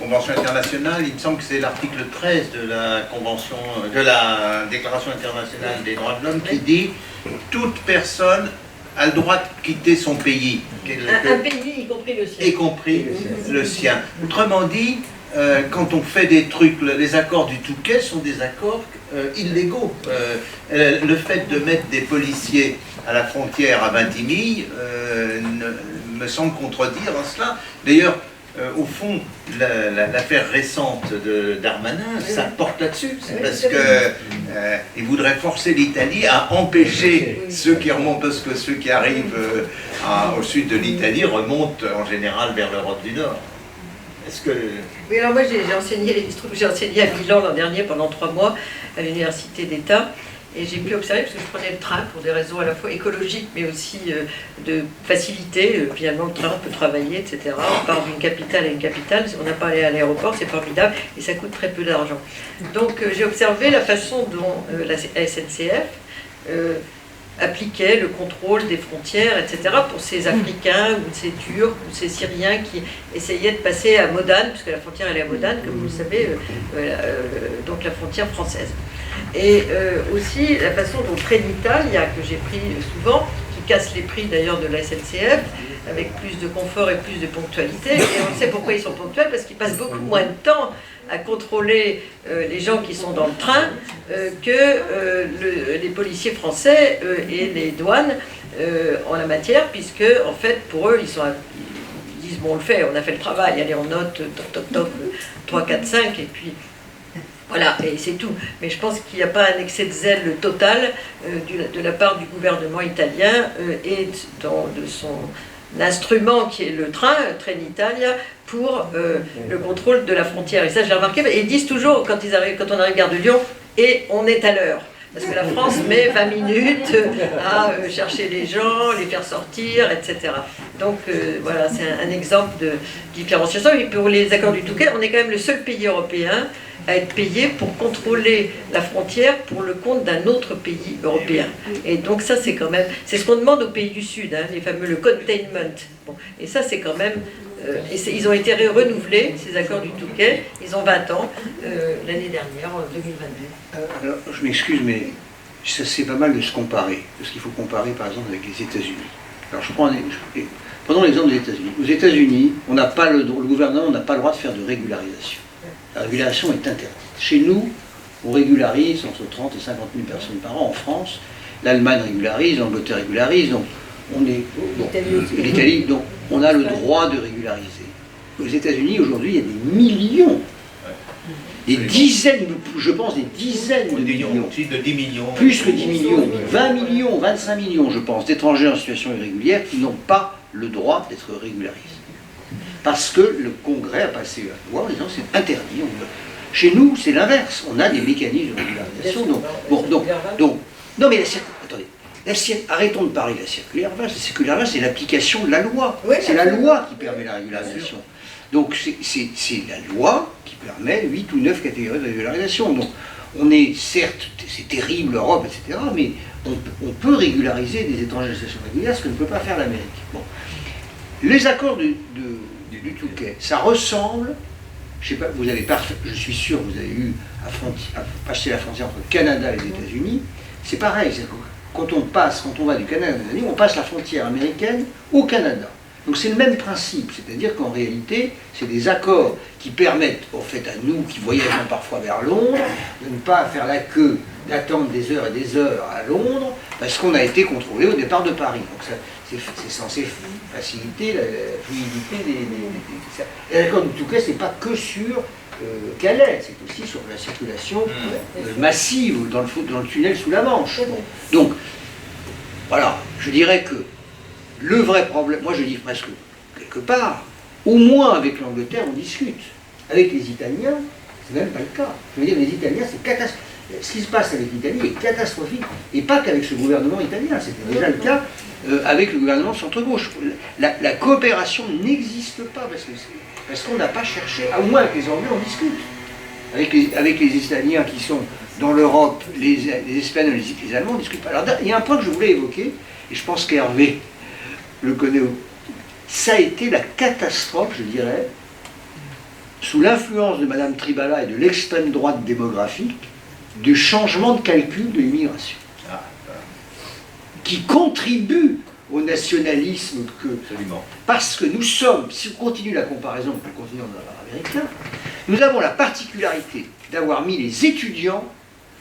conventions internationales. Il me semble que c'est l'article 13 de la Déclaration internationale des droits de l'homme qui dit « Toute personne a le droit de quitter son pays. »
Un pays, y compris le sien.
Y compris le sien. Autrement dit, quand on fait des trucs, les accords du Touquet sont des accords illégaux. Le fait de mettre des policiers à la frontière à Vintimille me semble contredire cela. D'ailleurs, au fond, l'affaire récente de Darmanin, ça porte là-dessus. C'est parce qu'il voudrait forcer l'Italie à empêcher ceux qui remontent, parce que ceux qui arrivent au sud de l'Italie remontent en général vers l'Europe du Nord. Est-ce que...
Oui, alors moi j'ai enseigné à Milan l'an dernier pendant 3 mois à l'Université d'État. Et j'ai pu observer, parce que je prenais le train pour des raisons à la fois écologiques, mais aussi de facilité. Finalement, le train, on peut travailler, etc. On part d'une capitale à une capitale. On n'a pas à aller à l'aéroport, c'est formidable, et ça coûte très peu d'argent. Donc, j'ai observé la façon dont la SNCF appliquait le contrôle des frontières, etc., pour ces Africains, ou ces Turcs, ou ces Syriens qui essayaient de passer à Modane, puisque la frontière elle est à Modane, comme vous le savez, donc la frontière française. Et aussi la façon dont Trenitalia, que j'ai pris souvent, qui casse les prix d'ailleurs de la SNCF, avec plus de confort et plus de ponctualité. Et on sait pourquoi ils sont ponctuels, parce qu'ils passent beaucoup moins de temps à contrôler les gens qui sont dans le train que les policiers français et les douanes en la matière, puisque en fait pour eux ils disent bon, on le fait, on a fait le travail, allez on note toc toc toc 3, 4, 5 et puis voilà, et c'est tout. Mais je pense qu'il n'y a pas un excès de zèle total de la part du gouvernement italien et de son instrument qui est le train, Trenitalia, pour le contrôle de la frontière. Et ça, j'ai remarqué, et ils disent toujours, quand on arrive gare de Lyon, et on est à l'heure. Parce que la France met 20 minutes à chercher les gens, les faire sortir, etc. Donc voilà, c'est un exemple de différenciation. Et pour les accords du Touquet, on est quand même le seul pays européen à être payé pour contrôler la frontière pour le compte d'un autre pays européen. Et donc ça, c'est quand même... C'est ce qu'on demande aux pays du Sud, hein, les fameux, le containment. Bon, et ça, c'est quand même... ils ont été renouvelés, ces accords du Touquet, ils ont 20 ans, l'année dernière, en 2022.
Alors, je m'excuse, mais ça c'est pas mal de se comparer, parce qu'il faut comparer par exemple avec les États-Unis. Alors prenons l'exemple des États-Unis. Aux États-Unis, le gouvernement n'a pas le droit de faire de régularisation. La régulation est interdite. Chez nous, on régularise entre 30 et 50 000 personnes par an. En France, l'Allemagne régularise, l'Angleterre régularise, donc on est... L'Italie, donc on a le droit de régulariser. Aux États-Unis, aujourd'hui, il y a des millions, des dizaines, je pense des dizaines de millions,
de 10 millions.
Plus que 10 millions, 20 millions, 25 millions, je pense, d'étrangers en situation irrégulière qui n'ont pas le droit d'être régularisés. Parce que le Congrès a passé la loi en disant c'est interdit. Chez nous, c'est l'inverse. On a des mécanismes de régularisation. Non mais attendez, arrêtons de parler de la circulaire 20. La circulaire 20, c'est l'application de la loi.
Oui,
c'est la loi qui permet la régularisation. Donc c'est la loi qui permet 8 ou 9 catégories de régularisation. Donc on est certes, c'est terrible l'Europe, etc., mais on peut régulariser des étrangers en situation régulière, ce que ne peut pas faire l'Amérique. Bon. Les accords du Touquet, ça ressemble, je sais pas, je suis sûr que vous avez eu à passer la frontière entre le Canada et les États-Unis, c'est pareil, quand on va du Canada aux États-Unis, on passe la frontière américaine au Canada. Donc c'est le même principe, c'est-à-dire qu'en réalité, c'est des accords qui permettent, en fait, à nous qui voyageons parfois vers Londres, de ne pas faire la queue, d'attendre des heures et des heures à Londres, parce qu'on a été contrôlé au départ de Paris. Donc c'est censé faciliter la fluidité des... Et l'accord de Touquet, c'est pas que sur Calais, c'est aussi sur la circulation massive dans le tunnel sous la Manche. Donc, voilà, je dirais que le vrai problème, moi je dis presque quelque part, au moins avec l'Angleterre on discute. Avec les Italiens, c'est même pas le cas. Je veux dire, les Italiens, c'est catastrophique. Ce qui se passe avec l'Italie est catastrophique, et pas qu'avec ce gouvernement italien, c'était déjà le cas avec le gouvernement centre-gauche. La coopération n'existe pas, parce qu'on n'a pas cherché, au moins avec les Anglais on discute. Avec les Italiens qui sont dans l'Europe, les Espagnols, les Allemands, on ne discute pas. Alors il y a un point que je voulais évoquer, et je pense qu'Hervé le connaît, ça a été la catastrophe, je dirais, sous l'influence de Mme Tribala et de l'extrême droite démographique, du changement de calcul de l'immigration, qui contribue au nationalisme que...
Absolument.
Parce que nous sommes, si on continue la comparaison avec le continent américain, nous avons la particularité d'avoir mis les étudiants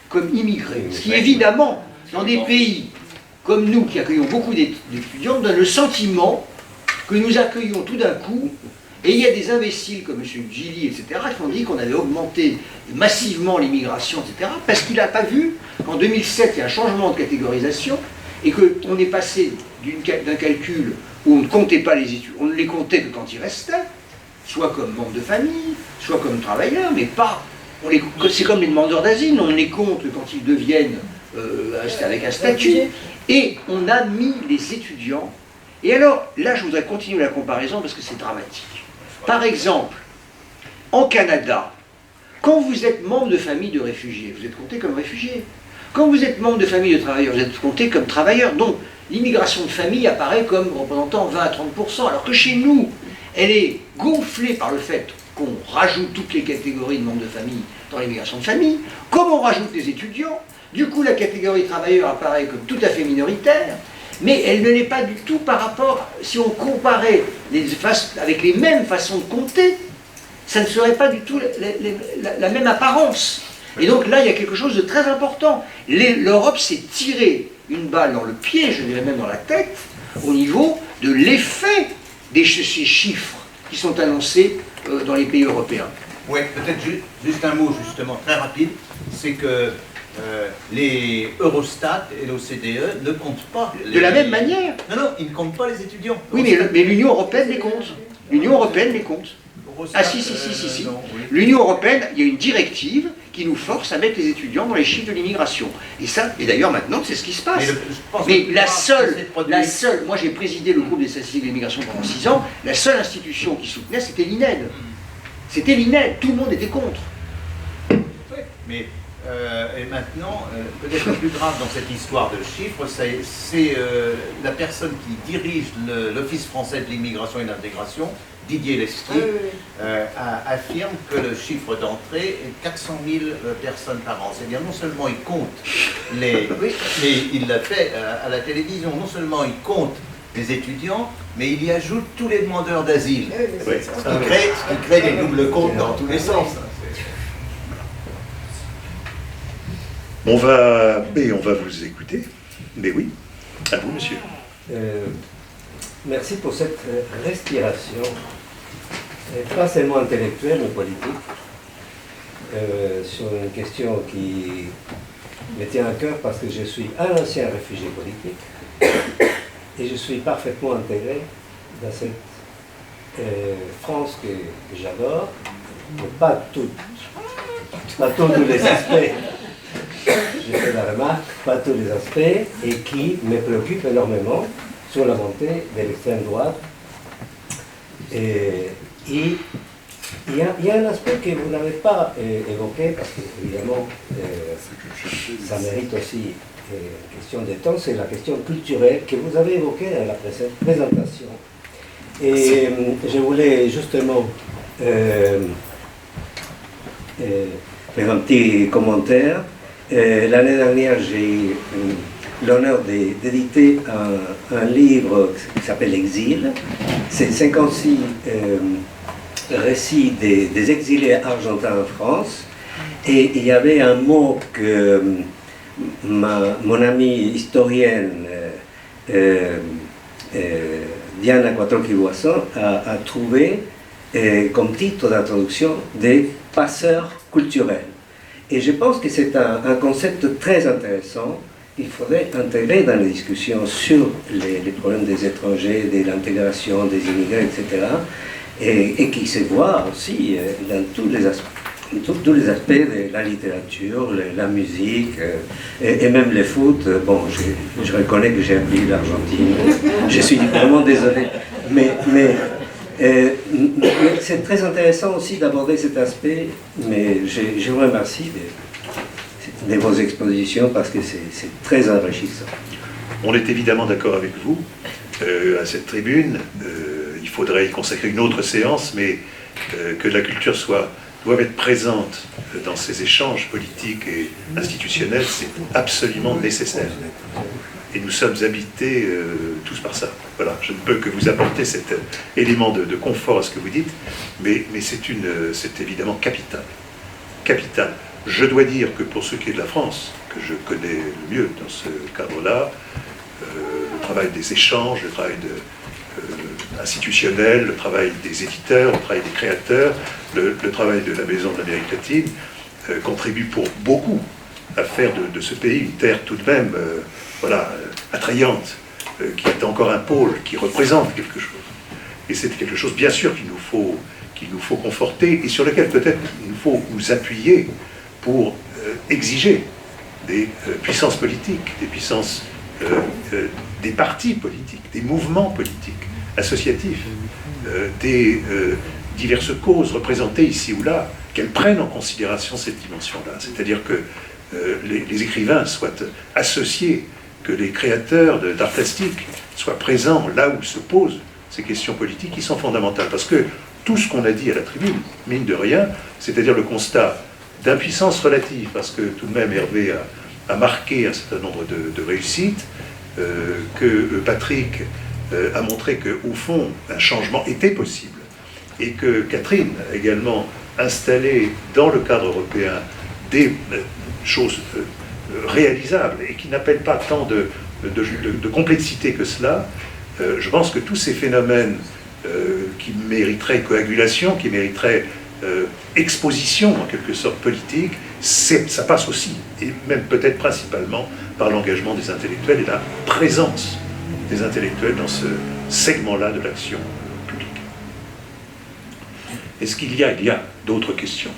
comme immigrés. Ce qui, évidemment, dans des pays comme nous, qui accueillons beaucoup d'étudiants, donne le sentiment que nous accueillons tout d'un coup. Et il y a des imbéciles comme M. Gilly, etc., qui ont dit qu'on avait augmenté massivement l'immigration, etc., parce qu'il n'a pas vu qu'en 2007, il y a un changement de catégorisation, et qu'on est passé d'un calcul où on ne comptait pas les études, on ne les comptait que quand ils restaient, soit comme membres de famille, soit comme travailleurs, mais pas... C'est comme les demandeurs d'asile, on les compte quand ils deviennent avec un statut, et on a mis les étudiants. Et alors, là, je voudrais continuer la comparaison parce que c'est dramatique. Par exemple, en Canada, quand vous êtes membre de famille de réfugiés, vous êtes compté comme réfugié. Quand vous êtes membre de famille de travailleurs, vous êtes compté comme travailleur. Donc, l'immigration de famille apparaît comme représentant 20 à 30%, alors que chez nous, elle est gonflée par le fait qu'on rajoute toutes les catégories de membres de famille dans l'immigration de famille, comme on rajoute les étudiants, du coup la catégorie travailleur apparaît comme tout à fait minoritaire, mais elle ne l'est pas du tout par rapport, si on comparait avec les mêmes façons de compter, ça ne serait pas du tout la même apparence. Et donc là, il y a quelque chose de très important. L'Europe s'est tiré une balle dans le pied, je dirais même dans la tête, au niveau de l'effet de ces chiffres qui sont annoncés dans les pays européens.
Oui, peut-être juste un mot, justement, très rapide, c'est que les Eurostat et l'OCDE ne comptent pas...
De la même manière.
Non, ils ne comptent pas les étudiants.
Oui, mais l'Union européenne les compte. L'Union européenne les compte.
Eurostat,
Ah si.
non, oui.
L'Union européenne, il y a une directive qui nous force à mettre les étudiants dans les chiffres de l'immigration. Et d'ailleurs maintenant, c'est ce qui se passe. Mais la seule, moi j'ai présidé le groupe des statistiques de l'immigration pendant 6 ans, la seule institution qui soutenait, c'était l'INED. C'était l'INED, tout le monde était contre.
Oui, mais et maintenant, peut-être le plus grave dans cette histoire de chiffres, c'est la personne qui dirige l'Office français de l'immigration et de l'intégration, Didier Lesky, affirme que le chiffre d'entrée est 400 000 personnes par an. C'est-à-dire non seulement il compte mais il l'a fait à la télévision, non seulement il compte les étudiants, mais il y ajoute tous les demandeurs d'asile. Ce qui crée des doubles comptes dans tous les sens.
On va vous écouter. Mais oui, à vous, monsieur.
Merci pour cette respiration, pas seulement intellectuelle, mais politique, sur une question qui me tient à cœur parce que je suis un ancien réfugié politique et je suis parfaitement intégré dans cette France que j'adore, mais pas tous les aspects. Je fais la remarque, pas tous les aspects, et qui me préoccupe énormément sur la montée de l'extrême droite. Et il y a un aspect que vous n'avez pas évoqué, parce que évidemment ça mérite aussi question de temps, c'est la question culturelle que vous avez évoquée dans la présentation. Et je voulais justement faire un petit commentaire. L'année dernière, j'ai eu l'honneur d'éditer un livre qui s'appelle Exil. C'est 56 récits des exilés argentins en France. Et il y avait un mot que mon amie historienne Diana Quattrochi-Boisson a trouvé comme titre d'introduction des passeurs culturels. Et je pense que c'est un concept très intéressant qu'il faudrait intégrer dans les discussions sur les problèmes des étrangers, de l'intégration des immigrés, etc. Et qui se voit aussi dans tous les aspects de la littérature, la musique et même le foot. Bon, je reconnais que j'ai appris l'Argentine, je suis vraiment désolé, mais c'est très intéressant aussi d'aborder cet aspect, mais je vous remercie de vos expositions parce que c'est très enrichissant.
On est évidemment d'accord avec vous à cette tribune. Il faudrait y consacrer une autre séance, mais que la culture doit être présente dans ces échanges politiques et institutionnels, c'est absolument nécessaire. Et nous sommes habités tous par ça. Voilà, je ne peux que vous apporter cet élément de confort à ce que vous dites, mais c'est évidemment capital. Capital. Je dois dire que pour ce qui est de la France, que je connais le mieux dans ce cadre-là, le travail des échanges, le travail institutionnel, le travail des éditeurs, le travail des créateurs, le travail de la Maison de l'Amérique latine contribue pour beaucoup à faire de ce pays une terre tout de même attrayante, qui est encore un pôle, qui représente quelque chose. Et c'est quelque chose, bien sûr, qu'il nous faut conforter et sur lequel peut-être il nous faut nous appuyer pour exiger des puissances politiques, des puissances des partis politiques, des mouvements politiques, associatifs, des diverses causes représentées ici ou là, qu'elles prennent en considération cette dimension-là. C'est-à-dire que les écrivains soient associés, que les créateurs d'art plastique soient présents là où se posent ces questions politiques qui sont fondamentales. Parce que tout ce qu'on a dit à la tribune, mine de rien, c'est-à-dire le constat d'impuissance relative, parce que tout de même Hervé a marqué un certain nombre de réussites, que Patrick a montré qu'au fond, un changement était possible, et que Catherine a également installé dans le cadre européen des choses réalisables et qui n'appellent pas tant de complexité que cela. Je pense que tous ces phénomènes qui mériteraient coagulation, qui mériteraient exposition en quelque sorte politique, ça passe aussi, et même peut-être principalement, par l'engagement des intellectuels et la présence des intellectuels dans ce segment-là de l'action publique. Est-ce qu'il y a d'autres questions?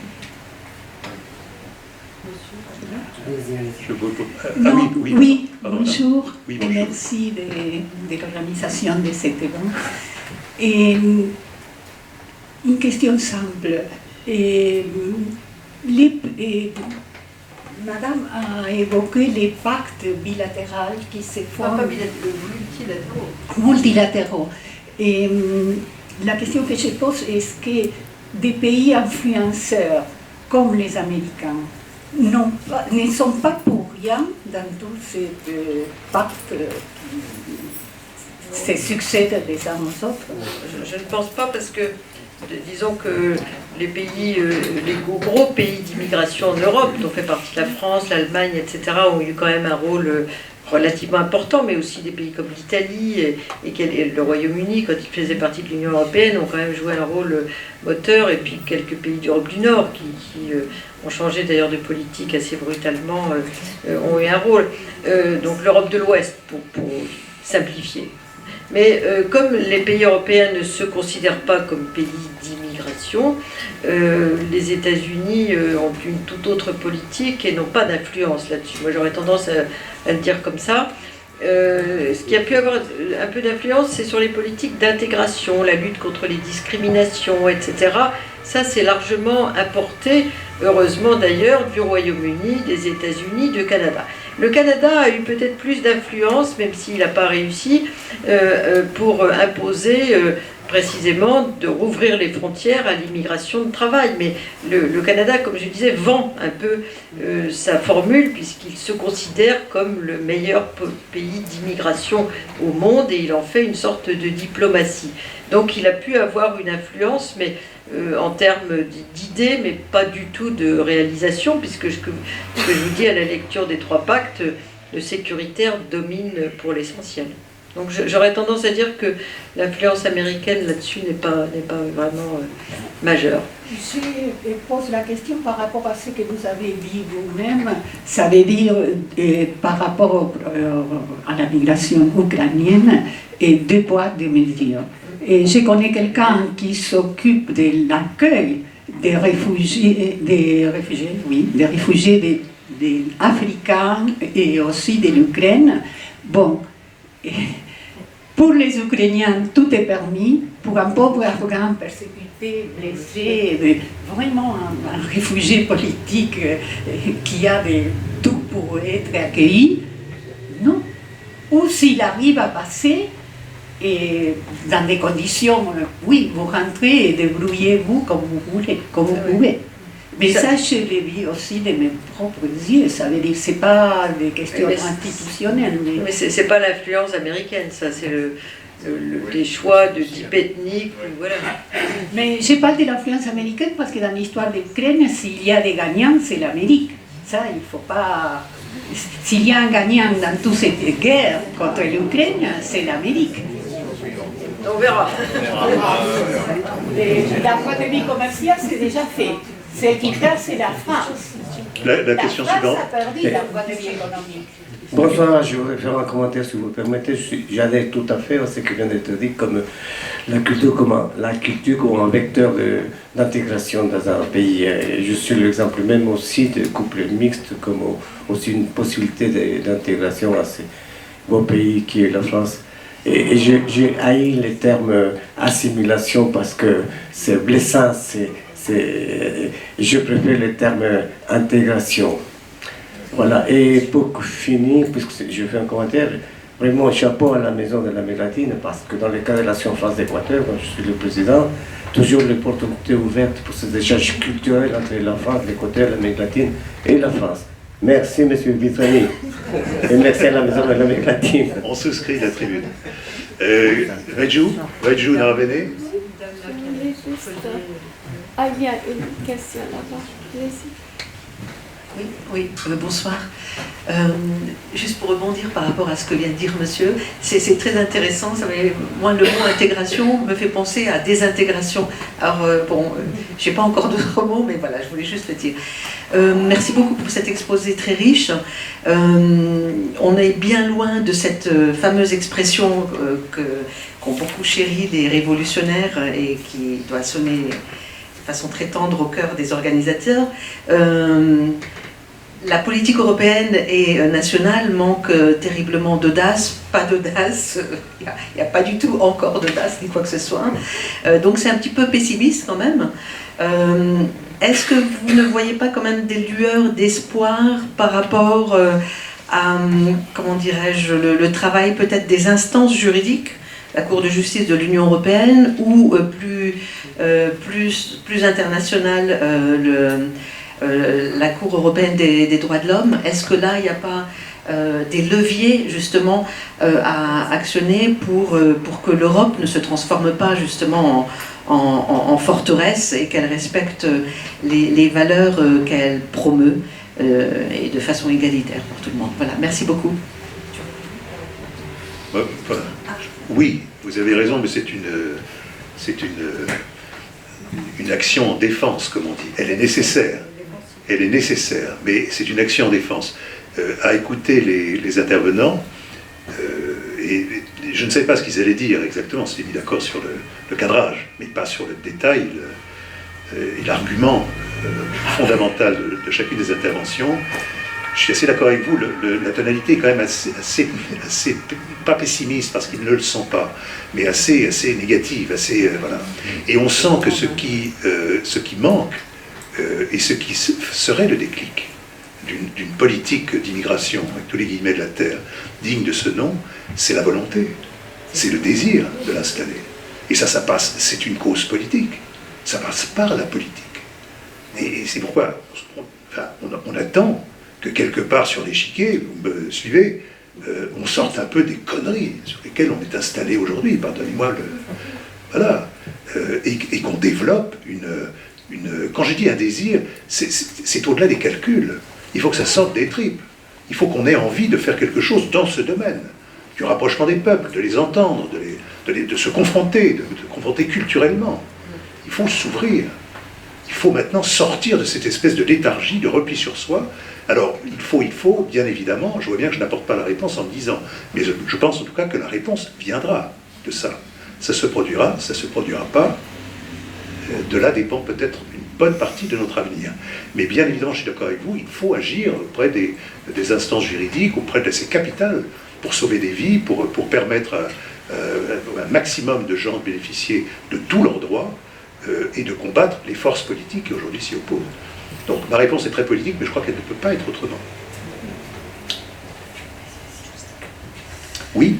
Oui, bonjour,
oui,
et
bonjour.
merci de l'organisation de cet événement. Et une question simple. Madame a évoqué les pactes bilatéraux qui se font.
Pas multilatéraux.
Multilatéraux. Et la question que je pose, est-ce que des pays influenceurs comme les Américains ne sont pas pour rien dans tous ces pactes qui se succèdent les uns aux autres?
Je ne pense pas parce que, disons que les pays, les gros pays d'immigration en Europe, dont fait partie la France, l'Allemagne, etc., ont eu quand même un rôle relativement important, mais aussi des pays comme l'Italie et le Royaume-Uni, quand ils faisaient partie de l'Union européenne, ont quand même joué un rôle moteur, et puis quelques pays d'Europe du Nord qui ont changé d'ailleurs de politique assez brutalement, ont eu un rôle. Donc l'Europe de l'Ouest, pour simplifier. Mais comme les pays européens ne se considèrent pas comme pays d'immigration, les États-Unis ont une toute autre politique et n'ont pas d'influence là-dessus. Moi j'aurais tendance à le dire comme ça. Ce qui a pu avoir un peu d'influence, c'est sur les politiques d'intégration, la lutte contre les discriminations, etc. Ça, c'est largement importé, heureusement d'ailleurs, du Royaume-Uni, des États-Unis, du Canada. Le Canada a eu peut-être plus d'influence, même s'il n'a pas réussi, pour imposer précisément de rouvrir les frontières à l'immigration de travail. Mais le Canada, comme je disais, vend un peu sa formule, puisqu'il se considère comme le meilleur pays d'immigration au monde, et il en fait une sorte de diplomatie. Donc il a pu avoir une influence, mais en termes d'idées, mais pas du tout de réalisation, puisque ce que je vous dis à la lecture des 3 pactes, le sécuritaire domine pour l'essentiel. Donc j'aurais tendance à dire que l'influence américaine là-dessus n'est pas vraiment majeure.
Je pose la question par rapport à ce que vous avez dit vous-même, ça veut dire par rapport à la migration ukrainienne et deux poids, deux mesures. Et je connais quelqu'un qui s'occupe de l'accueil des réfugiés, des Africains et aussi de l'Ukraine. Bon, pour les Ukrainiens, tout est permis. Pour un pauvre Afghan persécuté, blessé, vraiment un réfugié politique qui a tout pour être accueilli, non. Ou s'il arrive à passer, et dans des conditions, oui, vous rentrez et débrouillez-vous comme vous voulez, comme vous pouvez. Mais ça, je l'ai vu aussi de mes propres yeux. Ça veut dire que ce n'est pas des questions institutionnelles.
Mais ce n'est pas l'influence américaine, ça, c'est les choix de type ethnique, voilà.
Mais je parle de l'influence américaine parce que dans l'histoire d'Ukraine, s'il y a des gagnants, c'est l'Amérique. Ça, il ne faut pas... S'il y a un gagnant dans toute cette guerre contre l'Ukraine, c'est l'Amérique.
On verra.
La voie de vie commerciale, c'est déjà fait. Ce qui perd, c'est la France.
La question suivante.
La France a perdu la voie de vie économique.
Bonsoir, je voudrais faire un commentaire si vous le permettez. J'adhère tout à fait à ce qui vient d'être dit, comme la culture comme un vecteur d'intégration dans un pays. Et je suis l'exemple même aussi de couples mixtes, comme aussi une possibilité d'intégration à ce beau pays qui est la France. Et j'ai haï les termes assimilation parce que c'est blessant, je préfère le terme intégration. Voilà, et pour finir, puisque je fais un commentaire, vraiment chapeau à la Maison de l'Amérique latine, parce que dans le cadre de l'action France-Équateur, quand je suis le président, toujours les portes ont été ouvertes pour ces échanges culturels entre la France, l'Équateur, l'Amérique latine et la France. Merci, M. Vitrani, et merci à la Maison de l'Amérique latine.
On souscrit la tribune. Rejou Naravene.
Ah, il y a une question là-bas.
Oui, bonsoir. Juste pour rebondir par rapport à ce que vient de dire monsieur, c'est très intéressant. Moi, le mot intégration me fait penser à désintégration. Alors, je n'ai pas encore d'autres mots, mais voilà, je voulais juste le dire. Merci beaucoup pour cet exposé très riche. On est bien loin de cette fameuse expression qu'ont beaucoup chérie les révolutionnaires et qui doit sonner de façon très tendre au cœur des organisateurs. La politique européenne et nationale manque terriblement d'audace, pas d'audace, il n'y a pas du tout encore d'audace ni quoi que ce soit, donc c'est un petit peu pessimiste quand même. Est-ce que vous ne voyez pas quand même des lueurs d'espoir par rapport à, comment dirais-je, le travail peut-être des instances juridiques, la Cour de justice de l'Union européenne ou plus internationale, la Cour européenne des droits de l'homme? Est-ce que là, il n'y a pas des leviers justement à actionner pour que l'Europe ne se transforme pas justement en forteresse et qu'elle respecte les valeurs qu'elle promeut et de façon égalitaire pour tout le monde? Voilà, merci beaucoup.
Oui, vous avez raison, mais c'est une action en défense, comme on dit. Elle est nécessaire. Elle est nécessaire, mais c'est une action en défense. À écouter les intervenants, et je ne sais pas ce qu'ils allaient dire exactement, on s'est mis d'accord sur le cadrage, mais pas sur le détail et l'argument fondamental de chacune des interventions. Je suis assez d'accord avec vous, la tonalité est quand même assez pas pessimiste, parce qu'ils ne le sont pas, mais assez négative, voilà. Et on sent que ce qui manque, et ce qui serait le déclic d'une politique d'immigration, avec tous les guillemets de la terre, digne de ce nom, c'est la volonté, c'est le désir de l'installer. Et ça passe, c'est une cause politique, ça passe par la politique. Et c'est pourquoi on attend que quelque part sur l'échiquier, vous me suivez, on sorte un peu des conneries sur lesquelles on est installé aujourd'hui, pardonnez-moi, voilà, et qu'on développe quand je dis un désir, c'est au-delà des calculs. Il faut que ça sorte des tripes. Il faut qu'on ait envie de faire quelque chose dans ce domaine. du rapprochement des peuples, de les entendre, de se confronter, de confronter culturellement. Il faut s'ouvrir. Il faut maintenant sortir de cette espèce de léthargie, de repli sur soi. Alors, il faut, bien évidemment, je vois bien que je n'apporte pas la réponse en le disant, mais je pense en tout cas que la réponse viendra de ça. Ça se produira, ça ne se produira pas. De là dépend peut-être une bonne partie de notre avenir. Mais bien évidemment, je suis d'accord avec vous, il faut agir auprès des instances juridiques, auprès de ces capitales, pour sauver des vies, pour permettre à un maximum de gens de bénéficier de tous leurs droits, et de combattre les forces politiques qui aujourd'hui s'y opposent. Donc ma réponse est très politique, mais je crois qu'elle ne peut pas être autrement. Oui.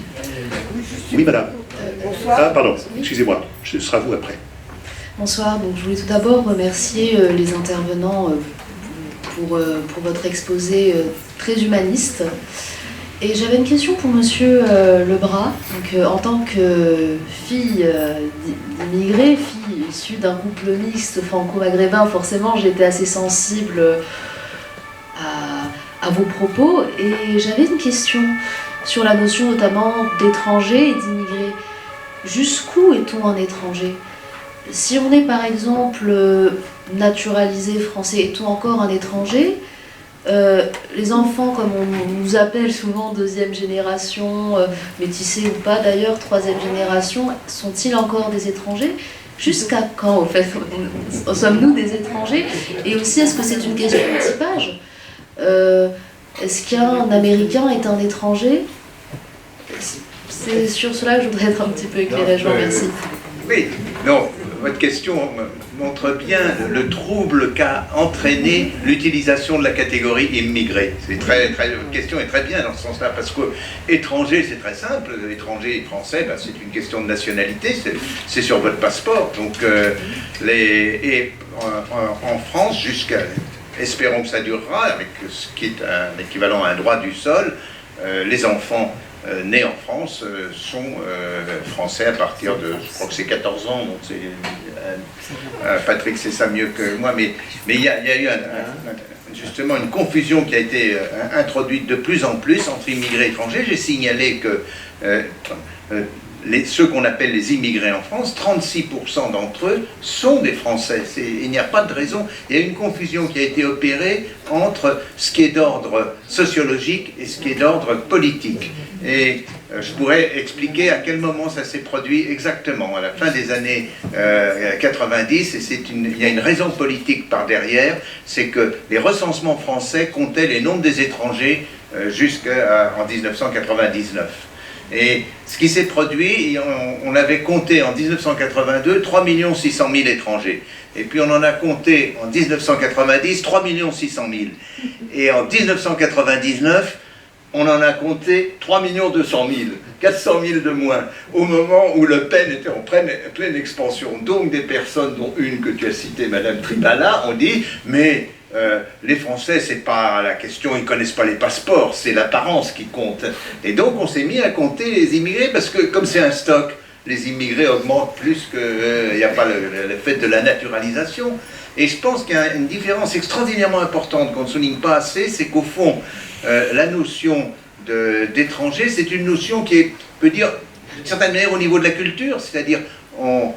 Oui, madame.
Bonsoir.
Ah, pardon, excusez-moi, ce sera vous après.
Bonsoir, donc je voulais tout d'abord remercier les intervenants pour votre exposé très humaniste. Et j'avais une question pour Monsieur Lebras. Donc, en tant que fille d'immigrés, fille issue d'un couple mixte franco-maghrébin, forcément j'étais assez sensible à vos propos. Et j'avais une question sur la notion notamment d'étranger et d'immigré. Jusqu'où est-on un étranger ? Si on est par exemple naturalisé français, est-on encore un étranger ? Les enfants, comme on nous appelle souvent deuxième génération, métissés ou pas d'ailleurs, troisième génération, sont-ils encore des étrangers ? Jusqu'à quand, au fait, sommes-nous des étrangers ? Et aussi, est-ce que c'est une question de typage ? Est-ce qu'un Américain est un étranger ? C'est sur cela que je voudrais être un petit peu éclairée, je vous remercie.
Oui, non, votre question montre bien le trouble qu'a entraîné l'utilisation de la catégorie immigré. Votre question est très bien dans ce sens-là, parce que étranger, c'est très simple. Étranger et français, ben, c'est une question de nationalité, c'est sur votre passeport. Donc, en France, espérons que ça durera, avec ce qui est un équivalent à un droit du sol, les enfants nés en France sont français à partir de, je crois que c'est 14 ans, donc Patrick sait ça mieux que moi, mais il y a eu justement une confusion qui a été introduite de plus en plus entre immigrés et étrangers. J'ai signalé que ceux qu'on appelle les immigrés en France, 36% d'entre eux sont des Français. Il n'y a pas de raison. Il y a une confusion qui a été opérée entre ce qui est d'ordre sociologique et ce qui est d'ordre politique. Et je pourrais expliquer à quel moment ça s'est produit exactement, à la fin des années 90, et il y a une raison politique par derrière, c'est que les recensements français comptaient les nombres des étrangers jusqu'en 1999. Et ce qui s'est produit, on avait compté en 1982 3 600 000 étrangers. Et puis on en a compté en 1990 3 600 000. Et en 1999, on en a compté 3 200 000, 400 000 de moins, au moment où Le Pen était en pleine expansion. Donc des personnes, dont une que tu as citée, Madame Tribala, ont dit « mais les Français, c'est pas la question, ils connaissent pas les passeports, c'est l'apparence qui compte. » Et donc on s'est mis à compter les immigrés, parce que comme c'est un stock, les immigrés augmentent plus que... Il n'y a pas le fait de la naturalisation. Et je pense qu'il y a une différence extraordinairement importante qu'on ne souligne pas assez, c'est qu'au fond, la notion d'étranger, c'est une notion qui est, on peut dire, d'une certaine manière au niveau de la culture, c'est-à-dire on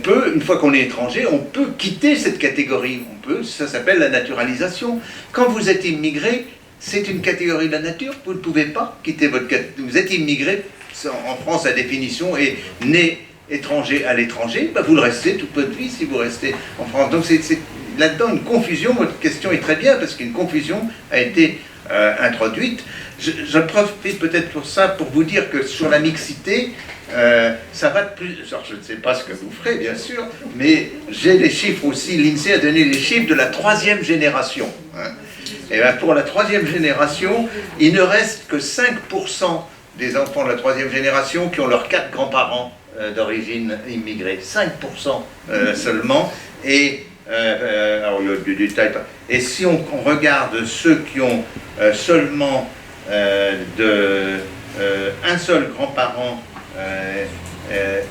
peut, une fois qu'on est étranger, on peut quitter cette catégorie, ça s'appelle la naturalisation. Quand vous êtes immigré, c'est une catégorie de la nature, vous ne pouvez pas quitter votre catégorie. Vous êtes immigré, en France la définition est né étranger à l'étranger, ben vous le restez toute votre vie si vous restez en France. Donc c'est là-dedans une confusion, votre question est très bien, parce qu'une confusion a été introduite. Je profite peut-être pour ça, pour vous dire que sur la mixité, ça va de plus... Alors, je ne sais pas ce que vous ferez, bien sûr, mais j'ai les chiffres aussi. L'INSEE a donné les chiffres de la 3e génération. Hein. Et bien, pour la 3e génération, il ne reste que 5% des enfants de la 3e génération qui ont leurs 4 grands-parents d'origine immigrée. 5% seulement. Et alors, du détail. Et si on regarde ceux qui ont seulement un seul grand-parent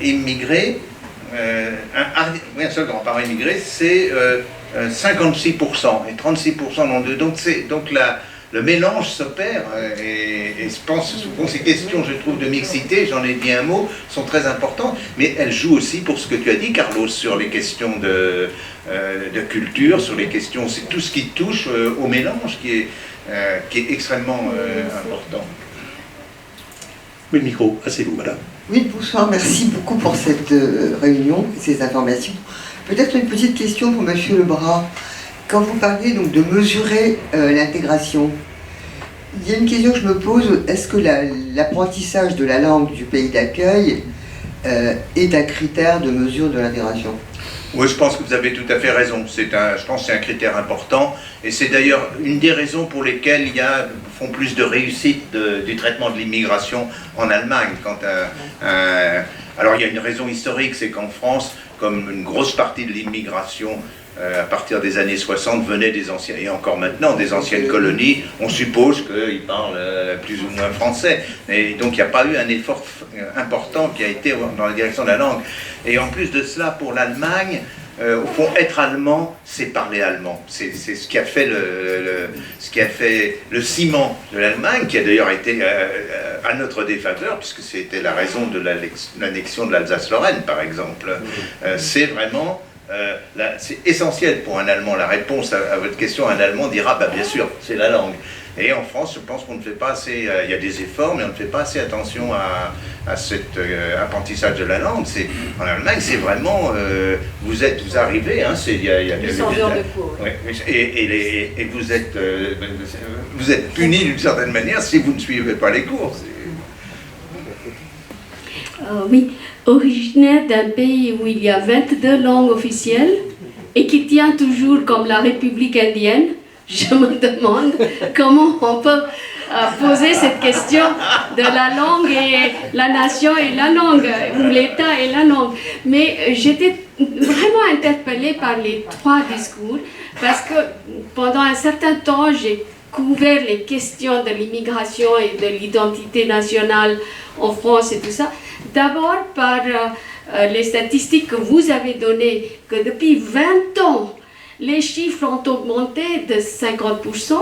immigré, un seul grand-parent immigré, c'est 56%, et 36% non deux. Donc le mélange s'opère. Et je pense que ces questions, je trouve, de mixité, j'en ai dit un mot, sont très importantes, mais elles jouent aussi pour ce que tu as dit, Carlos, sur les questions de culture, sur les questions, c'est tout ce qui touche au mélange qui est extrêmement important.
Oui, le micro, asseyez-vous, madame.
Oui, bonsoir, merci beaucoup pour cette réunion et ces informations. Peut-être une petite question pour Monsieur Lebras. Quand vous parlez donc de mesurer l'intégration, il y a une question que je me pose, est-ce que l'apprentissage de la langue du pays d'accueil est un critère de mesure de l'intégration?
Oui, je pense que vous avez tout à fait raison. Je pense que c'est un critère important. Et c'est d'ailleurs une des raisons pour lesquelles font plus de réussite du traitement de l'immigration en Allemagne. Alors il y a une raison historique, c'est qu'en France, comme une grosse partie de l'immigration à partir des années 60 venait des anciennes, et encore maintenant, des anciennes colonies, on suppose qu'ils parlent plus ou moins français. Et donc il n'y a pas eu un effort important qui a été dans la direction de la langue. Et en plus de cela, pour l'Allemagne, au fond, être allemand, c'est parler allemand. C'est ce qui a fait le ciment de l'Allemagne, qui a d'ailleurs été à notre défaveur, puisque c'était la raison de l'annexion de l'Alsace-Lorraine, par exemple. C'est vraiment... c'est essentiel pour un Allemand. La réponse à votre question, un Allemand dira bah, bien sûr, c'est la langue. Et en France, je pense qu'on ne fait pas assez, il y a des efforts, mais on ne fait pas assez attention à cet apprentissage de la langue. En Allemagne, c'est vraiment, vous arrivez, hein, il y a
800 heures de cours.
Ouais, et vous êtes puni d'une certaine manière si vous ne suivez pas les cours.
Oui, originaire d'un pays où il y a 22 langues officielles et qui tient toujours comme la République indienne, je me demande comment on peut poser cette question de la langue et la nation et la langue, ou l'État et la langue. Mais j'étais vraiment interpellée par les trois discours parce que pendant un certain temps, j'ai couvert les questions de l'immigration et de l'identité nationale en France et tout ça. D'abord par les statistiques que vous avez données, que depuis 20 ans, les chiffres ont augmenté de 50%.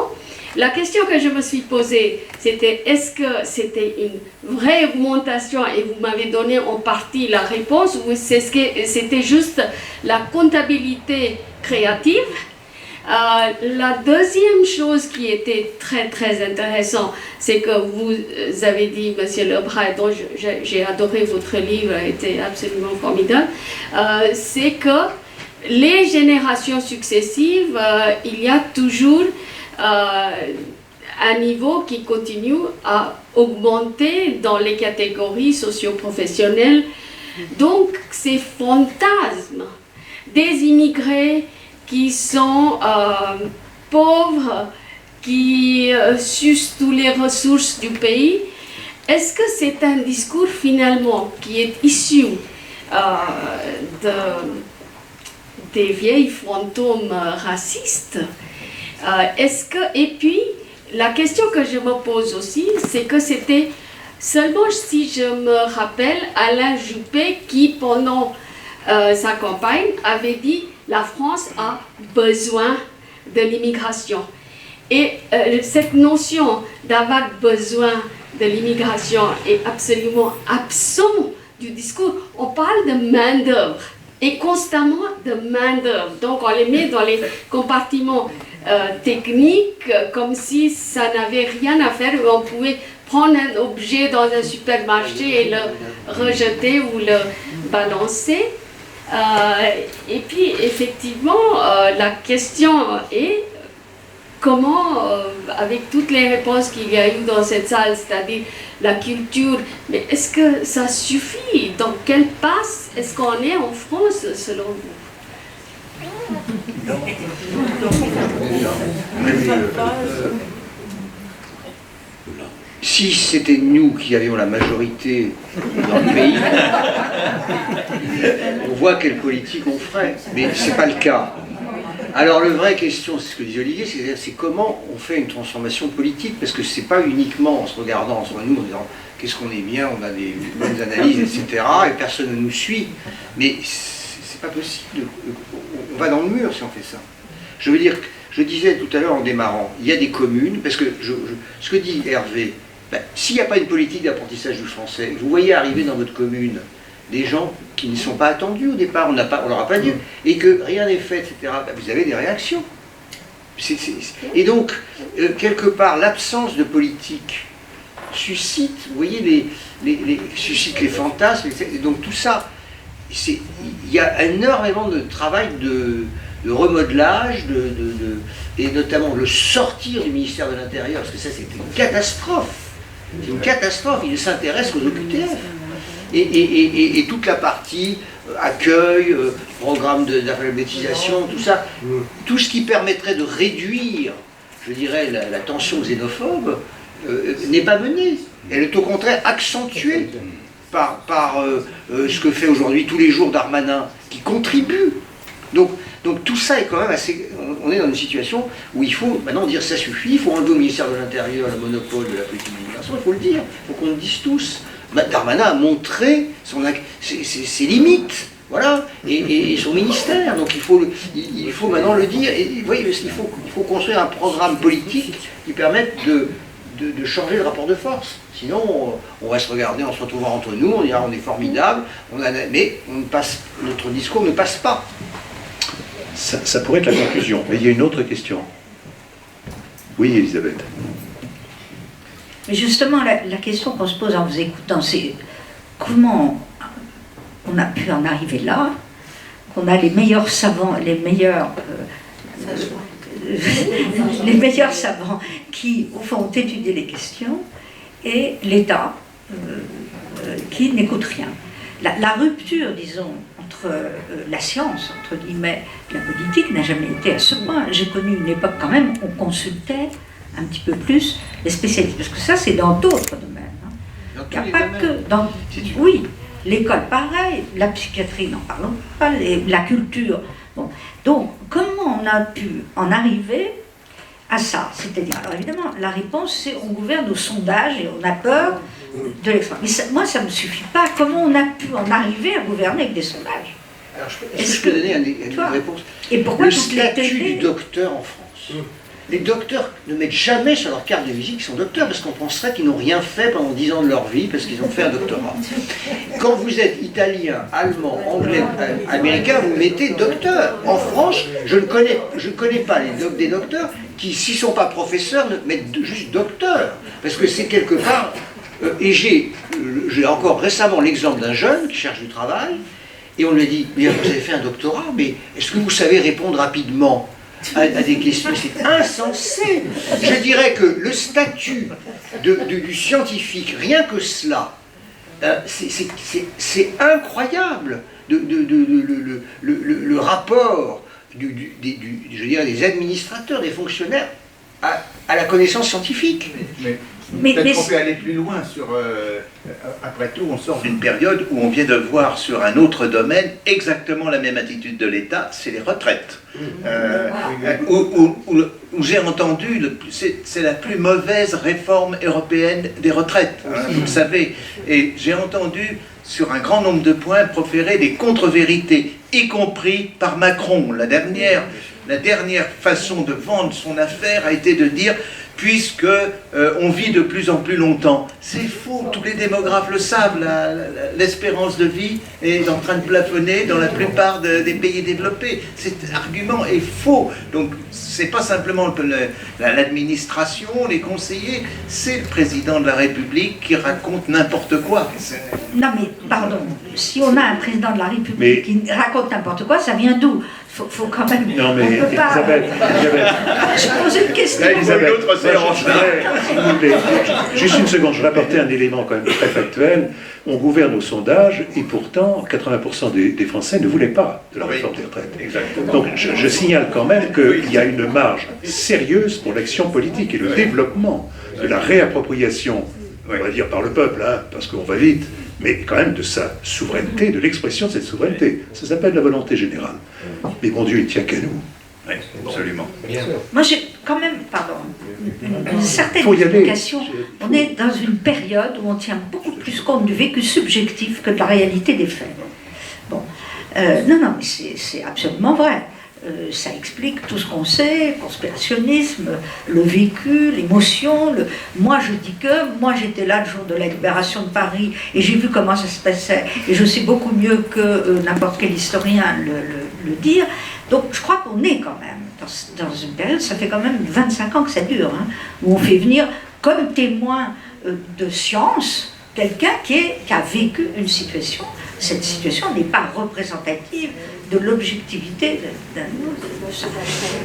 La question que je me suis posée, c'était est-ce que c'était une vraie augmentation et vous m'avez donné en partie la réponse ou c'était juste la comptabilité créative? La deuxième chose qui était très très intéressante, c'est que vous avez dit, Monsieur Lebras, dont j'ai adoré votre livre, était absolument formidable, c'est que les générations successives, il y a toujours un niveau qui continue à augmenter dans les catégories socio-professionnelles. Donc, ces fantasmes des immigrés qui sont pauvres, qui sucent toutes les ressources du pays, est-ce que c'est un discours finalement qui est issu des vieilles fantômes racistes? Et puis, la question que je me pose aussi, c'est que c'était seulement, si je me rappelle, Alain Juppé qui, pendant sa campagne, avait dit « La France a besoin de l'immigration ». Et cette notion d'avoir besoin de l'immigration est absolument absente du discours. On parle de main-d'œuvre et constamment de main-d'œuvre. Donc on les met dans les compartiments techniques comme si ça n'avait rien à faire, où on pouvait prendre un objet dans un supermarché et le rejeter ou le balancer. Et puis effectivement, la question est comment, avec toutes les réponses qu'il y a eu dans cette salle, c'est-à-dire la culture, mais est-ce que ça suffit? Dans quelle passe est-ce qu'on est en France, selon vous?
Si c'était nous qui avions la majorité dans le pays, on voit quelle politique on ferait, mais ce n'est pas le cas. Alors la vraie question, c'est ce que disait Olivier, c'est comment on fait une transformation politique, parce que ce n'est pas uniquement en se regardant entre nous, en disant qu'est-ce qu'on est bien, on a des bonnes analyses, etc., et personne ne nous suit, mais c'est pas possible, on va dans le mur si on fait ça. Je veux dire,
Je disais tout à l'heure en démarrant, il y a des communes, parce que ce que dit Hervé, s'il n'y a pas une politique d'apprentissage du français, vous voyez arriver dans votre commune des gens qui ne sont pas attendus au départ, on leur a pas dit, et que rien n'est fait, etc., vous avez des réactions. Et donc, quelque part, l'absence de politique suscite, vous voyez, suscite les fantasmes, et donc tout ça, il y a énormément de travail de remodelage, et notamment le sortir du ministère de l'Intérieur, parce que ça c'est une catastrophe. C'est une catastrophe, il s'intéresse qu'aux OQTF. Et toute la partie accueil, programme d'alphabétisation, tout ça, tout ce qui permettrait de réduire, je dirais, la tension xénophobe, n'est pas mené. Elle est au contraire accentuée par ce que fait aujourd'hui tous les jours Darmanin, qui contribue. Donc tout ça est quand même assez... On est dans une situation où il faut maintenant dire ça suffit, il faut enlever au ministère de l'Intérieur le monopole de la politique d'immigration, il faut le dire, il faut qu'on le dise tous. Darmanin a montré ses limites, voilà, et son ministère, donc il faut maintenant le dire, et vous voyez, il faut construire un programme politique qui permette de changer le rapport de force. Sinon, on va se regarder en se retrouvant entre nous, on dira on est formidable, mais notre discours ne passe pas.
Ça pourrait être la conclusion. Mais il y a une autre question. Oui, Elisabeth.
Mais justement, la question qu'on se pose en vous écoutant, c'est comment on a pu en arriver là, qu'on a les meilleurs savants, les meilleurs savants qui, au fond, ont étudié les questions, et l'État qui n'écoute rien. La rupture, disons, entre la science, entre guillemets, la politique n'a jamais été à ce point. J'ai connu une époque quand même où on consultait un petit peu plus les spécialistes, parce que ça c'est dans d'autres domaines. Hein. Il n'y a pas que dans... Oui, l'école pareil, la psychiatrie n'en parlons pas, la culture. Bon. Donc comment on a pu en arriver à ça? C'est-à-dire, alors évidemment, la réponse c'est on gouverne au sondage et on a peur de l'extrême. Mais ça, moi ça ne me suffit pas. Comment on a pu en arriver à gouverner avec des sondages?
Alors, est-ce que je peux donner une réponse?
Et pourquoi
le statut du docteur en France. Les docteurs ne mettent jamais sur leur carte de visite qu'ils sont docteurs, parce qu'on penserait qu'ils n'ont rien fait pendant 10 ans de leur vie, parce qu'ils ont fait un doctorat. Quand vous êtes italien, allemand, anglais, américain, vous mettez docteur. En France, je ne connais pas des docteurs qui, s'ils ne sont pas professeurs, mettent juste docteur. Parce que c'est quelque part... et j'ai encore récemment l'exemple d'un jeune qui cherche du travail, et on lui a dit, mais vous avez fait un doctorat, mais est-ce que vous savez répondre rapidement à des questions? C'est insensé. Je dirais que le statut du scientifique, rien que cela, c'est incroyable. Le rapport je dirais, des administrateurs, des fonctionnaires à la connaissance scientifique.
Peut-être qu'on peut aller plus loin sur... après tout, on sort d'une période où on vient de voir sur un autre domaine exactement la même attitude de l'État, c'est les retraites. Où j'ai entendu, c'est la plus mauvaise réforme européenne des retraites, hein, vous le savez. Et j'ai entendu, sur un grand nombre de points, proférer des contre-vérités, y compris par Macron. La dernière façon de vendre son affaire a été de dire... puisque on vit de plus en plus longtemps. C'est faux, tous les démographes le savent, l'espérance de vie est en train de plafonner dans la plupart des pays développés. Cet argument est faux. Donc c'est pas simplement l'administration, les conseillers, c'est le président de la République qui raconte n'importe quoi.
Non mais, pardon, si on a un président de la République qui raconte n'importe quoi, ça vient d'où? Faut quand même...
Non mais,
on peut pas...
Elisabeth.
Je pose une question.
Juste une seconde, je vais apporter un élément quand même très factuel. On gouverne au sondage et pourtant 80% des Français ne voulaient pas de la réforme des retraites.
Exactement.
Donc je signale quand même qu'il y a une marge sérieuse pour l'action politique et le développement de la réappropriation, on va dire par le peuple, hein, parce qu'on va vite, mais quand même de sa souveraineté, de l'expression de cette souveraineté. Ça s'appelle la volonté générale. Mais mon Dieu, il ne tient qu'à nous.
Oui, absolument.
Moi j'ai quand même, pardon, une certaine explication. On est dans une période où on tient beaucoup plus compte du vécu subjectif que de la réalité des faits. Bon, non, mais c'est absolument vrai. ça explique tout ce qu'on sait, conspirationnisme, le vécu, l'émotion. Moi, je dis que, moi j'étais là le jour de la libération de Paris et j'ai vu comment ça se passait et je sais beaucoup mieux que n'importe quel historien le dire. Donc je crois qu'on est quand même dans une période, ça fait quand même 25 ans que ça dure, hein, où on fait venir comme témoin de science quelqu'un qui a vécu une situation. Cette situation n'est pas représentative de l'objectivité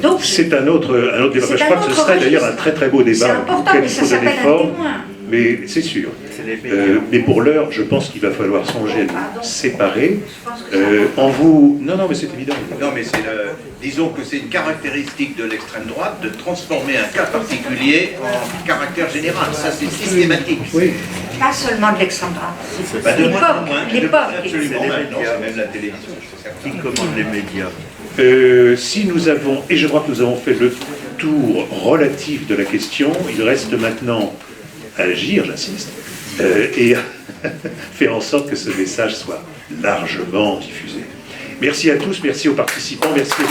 donc c'est un autre débat. Je crois que ce serait d'ailleurs un très très beau débat auquel il faut donner forme, mais c'est sûr. Mais pour l'heure, je pense qu'il va falloir songer à nous séparer. Non, mais c'est évident.
Non, mais disons que c'est une caractéristique de l'extrême droite de transformer un cas particulier en caractère général. Ça, c'est systématique.
Oui.
Pas seulement de l'extrême droite.
L'époque. Absolument, maintenant, c'est même la télévision.
Qui commande les médias?
Si nous avons, et je crois que nous avons fait le tour relatif de la question, il reste maintenant à agir, j'insiste, et faire en sorte que ce message soit largement diffusé. Merci à tous, merci aux participants, merci aux...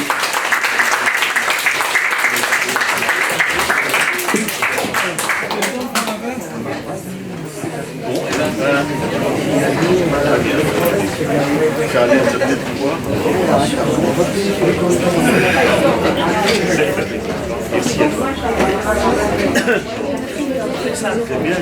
Ça a l'air de peut-être pouvoir.
Merci à toi.
C'est bien.